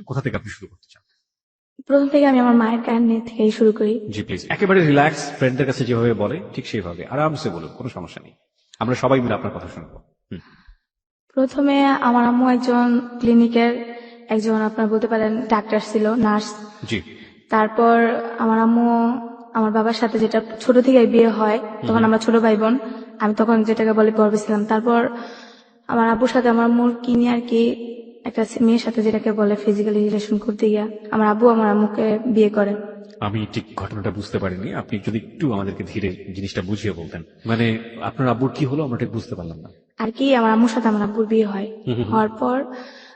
কোথা থেকে আপনি শুরু করতে চান? প্রথম থেকে আমি আমার মায়ের কাহিনী থেকেই শুরু করি। জি প্লিজ, একেবারে রিল্যাক্স, ফ্রেন্ডদের কাছে যেভাবে বলে ঠিক সেইভাবে আরামসে বলুন, কোনো সমস্যা নেই। আমরা সবাই মিলে আপনার কথা শুনবো। প্রথমে আমার আম্মু একজন ক্লিনিকের একজন আপনার বলতে পারেন ডাক্তার ছিল, নার্স। জি। তারপর আমার আম্মু আমার বাবার সাথে যেটা ছোট থেকে বিয়ে হয়, তখন আমরা ছোট ভাই বোন, আমি তখন যেটাকে বলে গর্বে ছিলাম। তারপর আমার আব্বুর সাথে আমার আম্মুর কি নিয়ে আর কি একটা মেয়ের সাথে যেটাকে বলে ফিজিক্যালি রিলেশন করতে গিয়া আমার আব্বু আমার আম্মুকে বিয়ে করে। আমি ঠিক ঘটনাটা বুঝতে পারিনি, আপনি যদি একটু আমাদেরকে ধীরে জিনিসটা বুঝিয়ে বলতেন। মানে আপনার আব্বুর কি হলো আমরা ঠিক বুঝতে পারলাম না। আর কি আমার আম্মুর সাথে আমার আব্বুর বিয়ে হয়। হওয়ার পর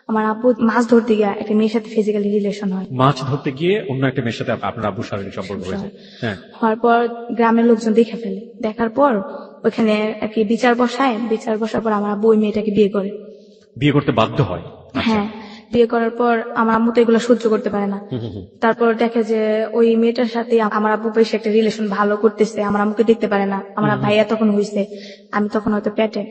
আমার আব্বু মাছ ধরতে গিয়া একটা মেয়ের সাথে ফিজিক্যালি রিলেশন হয়। মাছ ধরতে গিয়ে অন্য একটা মেয়ের সাথে আপনার আব্বুর শারীরিক সম্পর্ক হয়েছে। হ্যাঁ। হওয়ার পর গ্রামের লোকজন দেখে ফেলে, দেখার পর ওখানে আর কি বিচার বসায়, বিচার বসার পর আমার আব্বু ওই মেয়েটাকে বিয়ে করে। বিয়ে করতে বাধ্য হয়? হ্যাঁ, বিয়ে করার পর আমার আম্মু তো এগুলো সহ্য করতে পারে না। তারপর দেখে যে ওই মেয়েটার সাথে আমার আব্বু বেশি একটা রিলেশন ভালো করতেছে, আমার আম্মুকে দেখতে পারে না। আমার ভাইয়া তখন হয়েছে, আমি তখন হয়তো পেটে,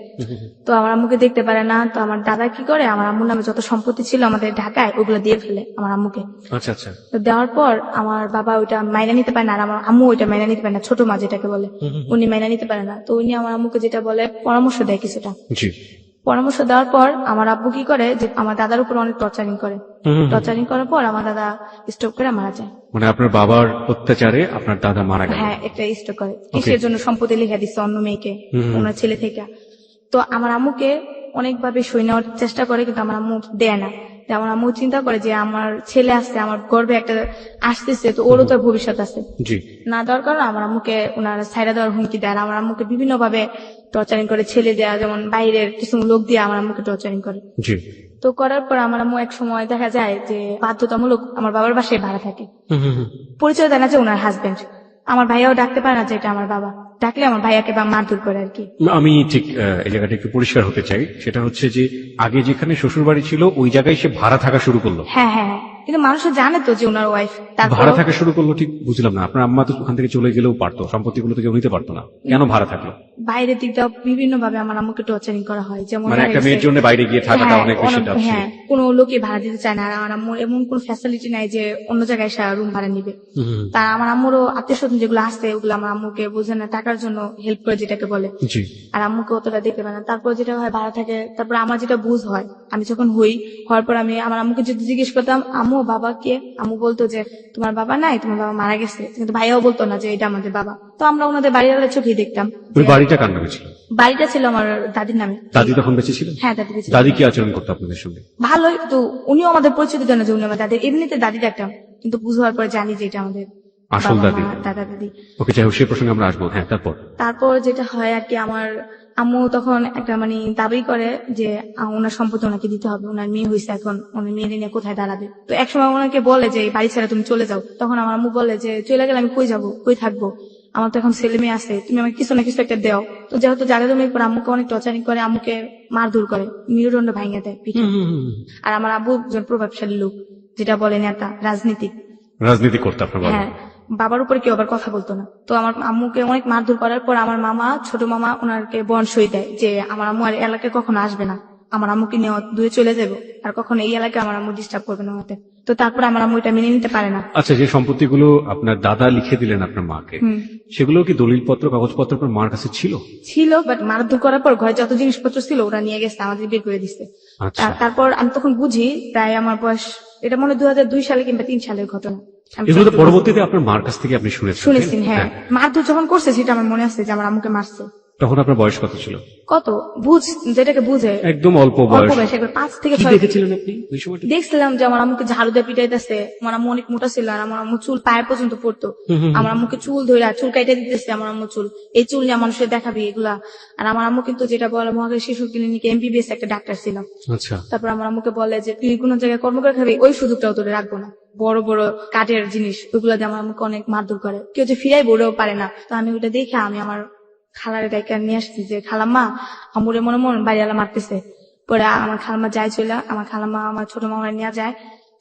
তো আমার আম্মুকে দেখতে পারে না। তো আমার দাদা কি করে, আমার আম্মুর নামে যত সম্পত্তি ছিল আমাদের ঢাকায় ওগুলো দিয়ে ফেলে আমার আম্মুকে। আচ্ছা আচ্ছা। তো দেওয়ার পর আমার বাবা ওইটা মাইনা নিতে পারে না, আর আমার আম্মু ওইটা মাইনা নিতে পারে না, ছোট মা যেটাকে বলে উনি মাইনা নিতে পারে না। তো উনি আমার আম্মুকে যেটা বলে পরামর্শ দেয় কিছুটা। জি। পরামর্শ দেওয়ার পর আমার আব্বু কি করে যে আমার দাদার উপর অনেক টর্চারিং করে। টর্চারিং করার পর আমার দাদা স্ট্রোক করে মারা যায়। মানে আপনার বাবার অত্যাচারে আপনার দাদা মারা গেল? হ্যাঁ, একটা স্ট্রোক করে। কিসের জন্য সম্পত্তি লিখে দিচ্ছে অন্য মেয়েকে, ওনার ছেলে থেকে। তো আমার আম্মুকে অনেকভাবে সই নেওয়ার চেষ্টা করে, কিন্তু আমার আম্মু দেয় না। যে আমার আম্মু চিন্তা করে যে আমার ছেলে আসছে, আমার গর্বে একটা আসতেছে, তো ওরও তো ভবিষ্যৎ আছে। জি। না দেওয়ার কারণে আমার আম্মুকে ওনারা ছাইড়া দেওয়ার হুমকি দেয়। আর আমার আম্মুকে বিভিন্ন ভাবে টর্চারিং করে, ছেলে দেয়া, যেমন বাইরের কিছু লোক দিয়ে আমার আম্মুকে টর্চারিং করে। জি। তো করার পর আমার আম্মু এক সময় দেখা যায় যে বাধ্যতামূলক আমার বাবার বাসায় ভাড়া থাকে। পরিচয় দেয় না যে ওনার হাজবেন্ড। আমার ভাইয়াও ডাকতে পারে না যে এটা আমার বাবা, ডাকলে আমার ভাইয়াকে বা মারধর করে আর কি। আমি ঠিক এই জায়গাটা একটু পরিষ্কার হতে চাই, সেটা হচ্ছে যে আগে যেখানে শ্বশুর বাড়ি ছিল ওই জায়গায় সে ভাড়া থাকা শুরু করলো? হ্যাঁ হ্যাঁ হ্যাঁ, কিন্তু মানুষও জানে তো যে ওনার ওয়াইফ। ভাড়া থাকা শুরু করলো ঠিক বুঝলাম না। আপনার আম্মা তো ওখান থেকে চলে গেলেও পারতো, সম্পত্তিগুলো তো কেউ নিতে পারতো না, কেন ভাড়া থাকলো? বাইরের দিকটা বিভিন্ন ভাবে আমার আম্মুকে টর্চারিং করা হয়, যেমন মানে একটা মেয়ের জন্য বাইরে গিয়ে থাকাটা অনেক বেশি টাফ ছিল। হ্যাঁ, কোনো লোকে ভাড়া দিতে চায় না। আর আমার আম্মুর এমন কোন ফ্যাসিলিটি নাই যে অন্য জায়গায় রুম ভাড়া নিবে। তা আমার আম্মুরও আত্মীয় স্বজন যেগুলো আসছে ওগুলো আমার আম্মুকে বোঝে না, টাকার জন্য হেল্প করে যেটাকে বলে। জি। আর আম্মুকে অতটা দেখতে পারে না। তারপর যেটা হয় ভাড়া থাকে, তারপর আমার যেটা বুঝ হয়, আমি যখন হওয়ার পর আমি আমার আম্মুকে যদি জিজ্ঞেস করতাম আম্মু বাবা কে, আম্মু বলতো যে তোমার বাবা নাই, তোমার বাবা মারা গেছে। কিন্তু ভাইয়াও বলতো না যে এটা আমাদের বাবা। তো আমরা ওনাদের বাড়িওয়ালা চোখেই দেখতাম। ওই বাড়িটা কার নামে ছিল? বাড়িটা ছিল আমার দাদির নামে। দাদি তখন বেঁচে ছিলেন? হ্যাঁ, দাদি বেঁচে। দাদি কি আচরণ করতো আপনাদের সঙ্গে? ভালোই তো, উনিও আমাদের পরিচিত দেন না যে উনি আমার দাদি, এমনিতে দাদি ডাকতাম, কিন্তু বুঝার পরে জানি যে এটা আমাদের আসল দাদি। দাদা দাদি। ওকে, যাই হোক, সে প্রসঙ্গে আমরা আসবো। হ্যাঁ, তারপর যেটা হয় আর কি, আমার আম্মু তখন একটা মানে দাবি করে যে ওনার সম্পত্তি ওনাকে দিতে হবে, ওনার মেয়ে হয়েছে, এখন ওনার মেয়ের নিয়ে কোথায় দাঁড়াবে। তো একসময় ওনাকে বলে যে এই বাড়ি ছেড়ে তুমি চলে যাও। তখন আমার আম্মু বলে যে চলে গেলে আমি কই যাবো, কই থাকবো, আমার তো এখন ছেলে মেয়ে আছে, তুমি আমাকে কিছু না কিছু একটা দেও। তো যেহেতু জায়গা জমির পর আম্মুকে অনেক টর্চারিং করে, আম্মুকে মারধর করে, মেরুদণ্ড ভাঙিয়ে দেয় পিঠে। আর আমার আব্বু একজন প্রভাবশালী লোক, যেটা বলে নেতা, রাজনীতি করতে আপনার বাবা? হ্যাঁ, বাবার উপরে কেউ আবার কথা বলতো না। তো আমার আম্মুকে অনেক মারধর করার পর আমার মামা, ছোট মামা, ওনাকে বন সই দেয় যে আমার আম্মু আর এলাকায় কখনো আসবে না, আমার আম্মুকে নিয়ে দূরে চলে যাবো, আর কখনো এই এলাকায় আমার আম্মু ডিস্টার্ব করবে না ওনাতে। তো তারপর আমার আম্মু এটা মেনে নিতে পারে না। আচ্ছা, যে সম্পত্তিগুলো আপনার দাদা লিখে দিলেন আপনার মাকে, সেগুলো কি দলিলপত্র কাগজপত্র আপনার মার কাছে ছিল? ছিল, বাট মারধর করার পর ঘরে যত জিনিসপত্র ছিল ওরা নিয়ে গেছে, আমাদের বের করে দিচ্ছে। তারপর আমি তখন বুঝি, প্রায় আমার বয়স, এটা মনে 2002 সালে কিংবা 3 সালের ঘটনা। এগুলো তো পরবর্তীতে আপনার মার কাছ থেকে আপনি শুনেছেন? হ্যাঁ, মারধর যখন করছে সেটা আমার মনে আছে যে আমার আম্মুকে মারছে। তখন আপনার বয়স কত ছিল? কত যেটাকে বুঝে একদম অল্প বয়স, 5 থেকে 6। দেখেছিলেন আপনি ওই সময়টা? দেখছিলাম যে আমার আম্মুকে ঝাড়ু দিয়ে পিটাইতেছে, আমার আম্মু অনেক মোটা ছিল, আর আমার আম্মু চুল পায়ে পর্যন্ত পড়তো। আমার আম্মুকে চুল ধরে চুল কাইটে দিতেছে, আমার আম্মু চুল, এই চুল নিয়ে মানুষের দেখাবি এগুলা। আর আমার আম্মু কিন্তু যেটা বলে মহাখালী শিশু ক্লিনিকে MBBS একটা ডাক্তার ছিল। আচ্ছা। তারপর আমার আম্মুকে বলে যে তুই কোনো জায়গায় কর্ম করে খাবি, ওই সুযোগটাও তোরে রাখবো না। বড় বড় কাঠের জিনিস ওইগুলো দিয়ে আমার আম্মুকে অনেক মারধর করে, কেউ যে ফিরাই বলেও পারে না। তো আমি ওইটা দেখে আমি আমার খালারে ডাইকা নিয়ে আসছি যে খালাম্মা আমুরে মনে মন বাড়িওয়ালা মারতেছে। পরে আমার খালাম্মা যায় চলে, আমার খালাম্মা আমার ছোট মামার নিয়ে যায়।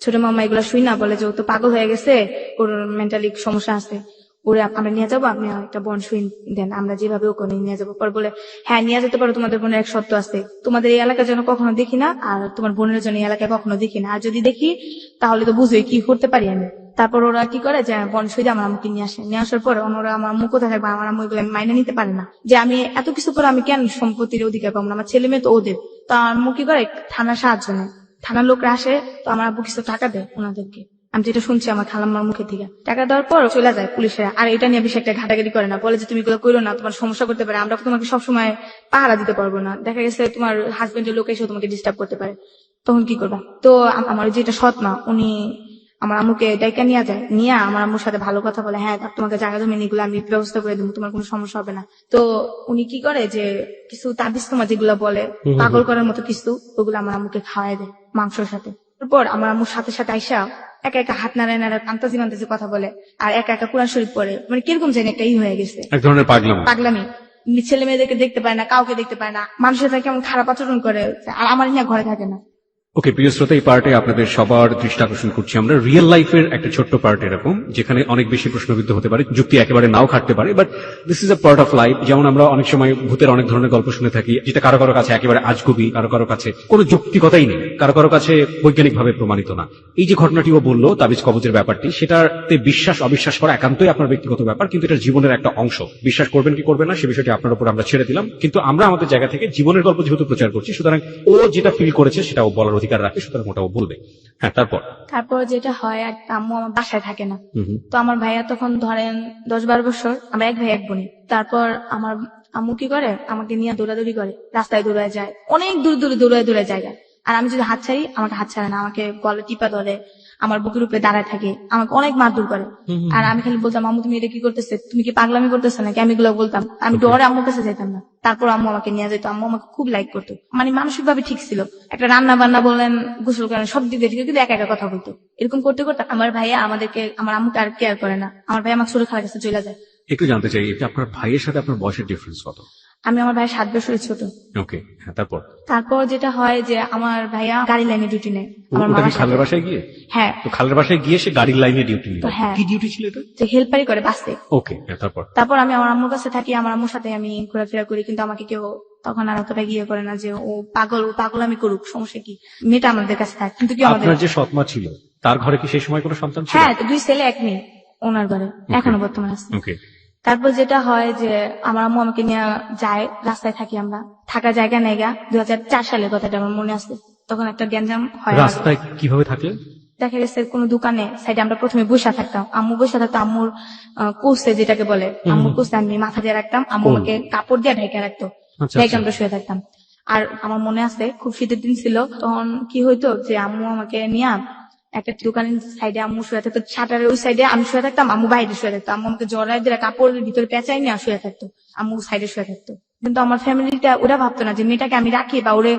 ছোট মামা এগুলো শুই না বলে যে ও তো পাগল হয়ে গেছে, ওর মেন্টালি সমস্যা আছে। ওরে আমরা নিয়ে যাবো, আপনি একটা বন সই দেন, আমরা যেভাবে ওকে নিয়ে যাবো। পর বলে হ্যাঁ নিয়ে যেতে পারো, তোমাদের বোনের এক শর্ত আছে, তোমাদের এই এলাকার জন্য কখনো দেখি না, আর তোমার বোনের জন্য এই এলাকায় কখনো দেখি না, আর যদি দেখি তাহলে তো বুঝোই কি করতে পারি আমি। তারপর ওরা কি করে যে বন সই দিয়ে আমার আম্মুকে নিয়ে আসে, নিয়ে আসার পর ওরা আমার আম্মু কোথায় থাকবে, আমার আম্মু এগুলো মাইনে নিতে পারে না যে আমি এত কিছু করে আমি কেন সম্পত্তির অধিকার পাবো না, আমার ছেলে মেয়ে তো ওদের। তো আমার আম্মু কি করে থানার সাহায্য নেয়, থানার লোকরা আসে, তো আমার আব্বু কিছু টাকা দেয় ওনাদেরকে, আমি যেটা শুনছি আমার খালাম্মার মুখে থেকে। টাকা দেওয়ার পর চলে যায় পুলিশেরা, আর এটা নিয়ে বেশি একটা ঘাটাঘাটি করে না, বলে যে তুমি এগুলো করো না, তোমার সমস্যা করতে পারে, আমরা তোমাকে সবসময় পাহারা দিতে পারবো না, দেখা গেছে তোমার হাজবেন্ডের লোক এসে তোমাকে ডিস্টার্ব করতে পারে, তখন কি করবা। তো আমার যেটা সৎ মা উনি আমার আম্মুকে ডাইকা নিয়ে যায়, নিয়ে আমার আম্মুর সাথে ভালো কথা বলে, হ্যাঁ তোমাকে জায়গা জমি এগুলো আমি ব্যবস্থা করে দেবো, তোমার কোনো সমস্যা হবে না। তো উনি কি করে যে কিছু তাবিজ তোমার যেগুলো বলে পাগল করার মতো কিছু, ওগুলো আমার আম্মুকে খাওয়াই দেয় মাংসের সাথে। তারপর আমার আম্মুর সাথে সাথে আইসা একা একা হাত নাড়ায় নাড়ায় আন্তাজি মান্তাজি কথা বলে, আর একা একা কোরআন শরীফ পড়ে, মানে কিরকম জানি একটা হয়ে গেছে, এক ধরনের পাগলাম। পাগলামি। ছেলে মেয়েদেরকে দেখতে পায় না, কাউকে দেখতে পায় না, মানুষের সাথে কেমন খারাপ আচরণ করে, আর আমার নিয়ে ঘরে থাকে না। ওকে, প্রিয় শ্রোতা, এই পার্টে আপনাদের সবার দৃষ্টি আকর্ষণ করছি আমরা রিয়েল লাইফের একটা ছোট্ট পার্ট এরকম, যেখানে অনেক বেশি প্রশ্নবিদ্ধ হতে পারে, যুক্তি একেবারে নাও খাটতে পারে, but this is a part of life. যেমন আমরা অনেক সময় ভূতের অনেক ধরনের গল্প শুনে থাকি, যেটা কারো কারো কাছে একেবারে আজগুবি, কারো কারো কাছে কোনো যৌক্তিকতাই নেই, কারো কারো কাছে বৈজ্ঞানিকভাবে প্রমাণিত না। এই যে ঘটনাটিও বললো তাবিজ কবজের ব্যাপারটি, সেটাতে বিশ্বাস অবিশ্বাস করা একান্তই আপনার ব্যক্তিগত ব্যাপার, কিন্তু এটা জীবনের একটা অংশ। বিশ্বাস করবেন কি করবেন না সে বিষয়টি আপনার উপর আমরা ছেড়ে দিলাম, কিন্তু আমরা আমাদের জায়গা থেকে জীবনের গল্প যেহেতু প্রচার করছি, সুতরাং ও যেটা ফিল করেছে সেটা ও বলার অধিকার রাখে, সুতরাং ওটাও বলবে। হ্যাঁ, তারপর যেটা হয়, আম্মু আমার বাসায় থাকে না, তো আমার ভাইয়া তখন ধরেন 10-12 বছর, আমরা এক ভাই এক বোনে। তারপর আমার আম্মু কি করে, আমাকে নিয়ে দৌড়াদৌড়ি করে, রাস্তায় দৌড়ায় যায়, অনেক দূর দূরে দৌড়ায় জায়গা, আর আমি যদি হাত ছাড়ি আমাকে হাত ছাড়ে না, আমাকে গলা টিপা ধরে, আমার বুকের উপরে দাঁড়ায় থাকে, আমাকে অনেক মারধর করে। আর আমি খালি বলতাম আম্মু তুমি এটা কি করতেছে, তুমি কি পাগলামি করতেছে নাকি, আমি এগুলো বলতাম, আমি ডরে আম্মুর কাছে যেতাম না। তারপর আম্মু আমাকে নিয়ে যেত, আম্মু আমাকে খুব লাইক করতো, মানে মানসিক ভাবে ঠিক ছিল, একটা রান্না বান্না বলেন, গোসল করেন, সব দিক দিয়ে ঠিক, কিন্তু একা একা কথা বলতো। এরকম করতে করতে আমার ভাইয়া আমার আম্মুকে আর কেয়ার করে না, আমার ভাই আমার ছোট খালার কাছে চলে যায়। একটু জানতে চাই, আপনার ভাইয়ের সাথে আপনার বয়সের ডিফারেন্স কত? আমি আমার ভাই 7 বছরের ছোট। ওকে, হ্যাঁ, তারপর যেটা হয় যে আমার ভাইয়া গাড়ি লাইনে ডিউটি নেয় আমার মামার খালের বাসায় গিয়ে। হ্যাঁ, তো খালের বাসায় গিয়ে সে গাড়ির লাইনে ডিউটি নিত। হ্যাঁ, কি ডিউটি ছিল এটা? যে হেল্পারি করে বাসে। ওকে, তারপর আমি আমার আম্মুর কাছে থাকি, আমার আম্মুর সাথে আমি ঘোরাফেরা করি, কিন্তু আমাকে কেউ তখন আর অতটা গিয়ে করে না যে ও পাগল আমি করুক, সমস্যা কি, মেয়েটা আমাদের কাছে থাকে। কিন্তু কি আপনার যে সৎমা ছিল তার ঘরে কি সেই সময় কোনো সন্তান ছিল? হ্যাঁ, 2 ছেলে 1 মেয়ে ওনার ঘরে এখনো বর্তমানে আছে। ওকে। তারপর যেটা হয় যে আমার আম্মু আমাকে নিয়ে যায়, রাস্তায় থাকি আমরা, থাকা জায়গা নেই গা। 2004 সালের কথাটা আমার মনে আছে, তখন একটা গ্যাঞ্জাম হয়। রাস্তায় কিভাবে থাকলেন? দেখা গেছে কোন দোকানে সাইডে আমরা প্রথমে বসে থাকতাম, আম্মু বসে থাকতো, আম্মুর কোষে যেটাকে বলে, আম্মুর কোষে আমি মাথা দিয়ে রাখতাম, আম্মু আমাকে কাপড় দিয়ে ঢেকে রাখতো, ঢেকে আমরা শুয়ে থাকতাম। আর আমার মনে আছে খুব শীতের দিন ছিল, তখন কি হইতো যে আম্মু আমাকে নিয়ে একটা দোকানের সাইডে আম্মু শুয়ে থাকতো, শাটারের ওই সাইডে আমি শুয়ে থাকতাম, আম্মু বাইরে শুয়ে থাকতো, আম্মু আমাকে জড়াই দিয়ে কাপড়ের ভিতরে পেঁচাই নিয়ে শুয়ে থাকতো, আম্মু সাইডে শুয়ে থাকতো। কিন্তু আমার ফ্যামিলিটা ওরা ভাবতো না যে মেয়েটাকে আমি রাখি বা ওরে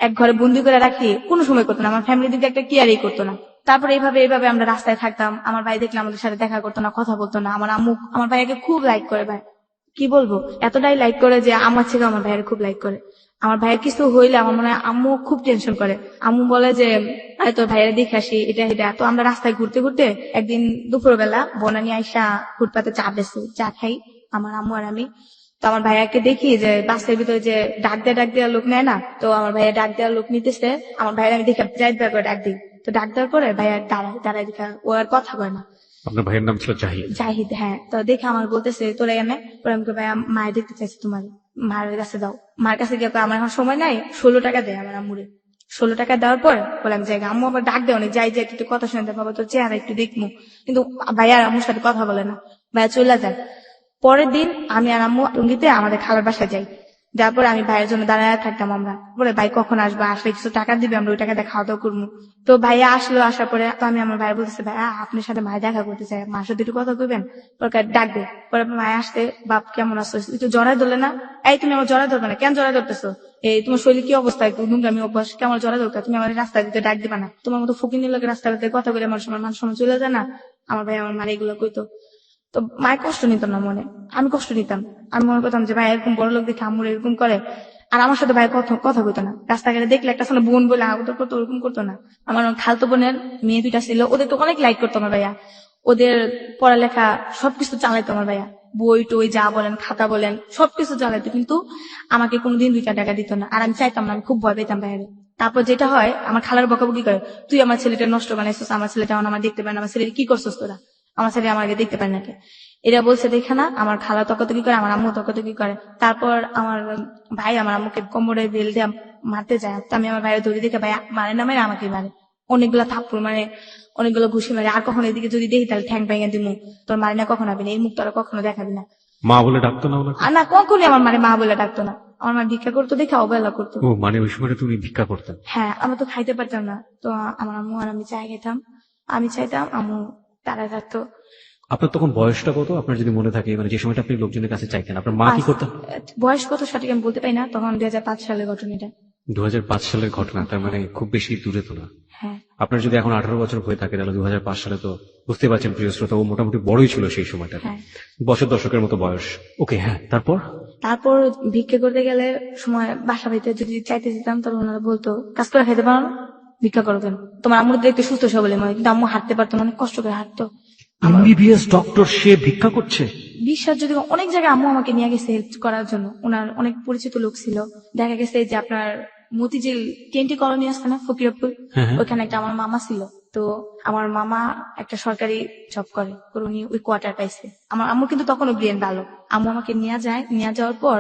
এক ঘরে বন্দি করে রাখি, কোনো সময় করতো না, আমার ফ্যামিলির দিকে একটা কেয়ারই করতো না। তারপরে এইভাবে আমরা রাস্তায় থাকতাম, আমার ভাই দেখলে আমাদের সাথে দেখা করতো না, কথা বলতো না। আমার আম্মু আমার ভাইয়াকে খুব লাইক করে, ভাই কি বলবো, এতটাই লাইক করে যে আমার থেকে আমার ভাইয়ের খুব লাইক করে। আমার ভাইয়ের কিছু হইলে আমার মনে হয় আম্মু খুব টেনশন করে, আম্মু বলে যে আরে তোর ভাইয়ের দেখে আসি, এটা এটা। তো আমরা রাস্তায় ঘুরতে ঘুরতে একদিন দুপুরবেলা বনানি আইসা ফুটপাতে চা বেছে, চা খাই আমার আম্মু আর আমি। তো আমার ভাইয়াকে দেখি যে বাসের ভিতরে যে ডাক দেওয়া লোক নেয় না, তো আমার ভাইয়া ডাক দেওয়ার লোক নিতেছে, আমার ভাইয়ের আমি দেখে যাই করে ডাক দিই, তো ডাক দেওয়ার পরে ভাইয়া দাঁড়ায় দেখা, ও আর কথা কয় না। আপনার ভাইয়ের নাম ছিল জাহিদ? হ্যাঁ। তো দেখে আমার বলতেছে তোরা এনে, পরে আমি ভাইয়া মায়ের দেখতে চাইছি, তোমার মায়ের কাছে দাও। মায়ের কাছে গিয়ে আমার এখন সময় নাই, 16 টাকা দেয় আমার আম্মুরে। 16 টাকা দেওয়ার পর বলে আমি যাই, আম্মু আবার ডাক দেওয়া যাই একটু কথা শুনতে, বাবা তোর চেহারা একটু দেখবো, কিন্তু ভাইয়া আম্মুর সাথে কথা বলে না, ভাইয়া চলে যায়। পরের দিন আমি আর আম্মু টঙ্গিতে আমাদের খালার বাসায় যাই, যার পরে আমি ভাইয়ের জন্য দাঁড়ায় থাকতাম, আমরা বলে ভাই কখন আসবে, আসলে কিছু টাকা দিবে, আমরা ওই টাকাতে খাওয়া দাওয়া করবো। তো ভাইয়া আসলো, আসার পরে তো আমি আমার ভাই বলতেছি ভাইয়া আপনার সাথে ভাই দেখা করতে চাই, মার সাথে একটু কথা কইবেন, পরে ডাকবে। পরে ভাই আসতে, বাপ কেমন আছো, একটু জড়াই ধরলে না, এই তুমি আমার জড়াই ধরবে না, কেন জড়াই ধরতেছো, এই তোমার শরীর কি অবস্থা, একটু নোংরামি অভ্যাস, কেমন জড়াই দরকার, তুমি আমার রাস্তা দিতে ডাক দিবা না, তোমার মতো ফকির লোকের রাস্তাঘাটে কথা বলে আমার সময় মান সম্মান চলে যায় না। আমার ভাই আমার মার এগুলো কইতো, তো মায়ের কষ্ট নিত না মনে, আমি কষ্ট নিতাম। আমি মনে করতাম যে ভাই এরকম বড় লোক দেখে আম্মুর এরকম করে, আর আমার সাথে ভাই কথা কইতো না। রাস্তাঘাটে দেখলে একটা সামনে বোন বলে আদর করতো, ওরকম করতো না। আমার খালতো বোনের মেয়ে 2টা ছিল, ওদের তো অনেক লাইক করতো আমার ভাইয়া, ওদের পড়ালেখা সবকিছু চালাইতো আমার ভাইয়া, বই টই যা বলেন খাতা বলেন সবকিছু চালাইতো, কিন্তু আমাকে কোনোদিন 2 টাকা দিত না। আর আমি চাইতাম না, আমি খুব ভয় পেতাম ভাইয়ারে। তারপর যেটা হয়, আমার খালার বকাবকি করে, তুই আমার ছেলেটা নষ্ট বানাইছিস, আমার ছেলেটা আমার দেখতে পারে না, আমার ছেলে কি করছিস তোরা, আমার ছেলে আমাকে দেখতে পারে না কে। এরা বলছে দেখে না, আমার খালা তর্কাতর্কি করে, আমার আম্মু তর্কাতর্কি করে। তারপর আমার ভাই আমার আম্মুকে কোমরে বেল দিয়ে মারতে যায়, তো আমি আমার ভাইয়ের ধরে দেখে, ভাই মারে না মারে আমাকে মারে, অনেকগুলো থাপ্পড় মানে অনেকগুলো ঘুষি মারে। আর কখনো এদিকে যদি দেখি তাহলে ঠ্যাং ভেঙে দিমু, তোর মারি না কখনো হবে না, এই মুখ তোরা কখনো দেখাবি না। মা বলে ডাকতো না ওনাকে? আর না, কখনই আমার মানে মা বলে ডাকতো না। আমার মা ভিক্ষা করতো দেখে অবহেলা করতো। ও মানে ওই সময় তুমি ভিক্ষা করতেন? হ্যাঁ, আমরা তো খাইতে পারতাম না, তো আমার আম্মু আর আমি চাই খেতাম, আমি চাইতাম, আম্মু তারা থাকতো। আপনার তখন বয়সটা কত, আপনার যদি মনে থাকে, মানে যে সময়টা আপনি লোকজনের কাছে চাইতেন, আপনার মা কি করতেন? বয়স কত সঠিক আমি বলতে পারি না, তখন 2005 সালের ঘটনা এটা। 2005 সালের ঘটনা, তার মানে খুব বেশি দূরে তো না। হ্যাঁ, আপনার যদি এখন 18 বছর হয়ে থাকে, তাহলে 2005 সালে তো বুঝতে পারছেন প্রিয় শ্রোতা, ও মোটামুটি বড়ই ছিল সেই সময়টা, হ্যাঁ। বছর দশকের মতো বয়স। ওকে, হ্যাঁ, তারপর? তারপর ভিক্ষা করতে গেলে সময় বাসা বাড়িতে যদি চাইতে যেতাম, তাহলে ওনারা বলতো কাজ করে খাইতে পারো না, ভিক্ষা করো কেন। তোমার আম্মু দেখতে সুস্থ সবলে মনে, কিন্তু আম্মু হাঁটতে পারতো না, অনেক কষ্ট করে হাঁটতো। এমবিবিএস ডক্টর, সে ভিক্ষা করছে? বিশ্বাস যদি অনেক জায়গায় আম্মু আমাকে নিয়ে গেছে হেল্প করার জন্য, ওনার অনেক পরিচিত লোক ছিল। দেখা গেছে যে আপনার মতিঝিল টিএনটি কলোনি আছে না, ফকিরপুর, ওইখানে একটা আমার মামা ছিল। তো আমার মামা একটা সরকারি জব করে, তো উনি ওই কোয়ার্টার পাইছে। আমার আম্মু কিন্তু তখনও ব্রেন ভালো, আম্মু আমাকে নিয়ে যায়, নিয়ে যাওয়ার পর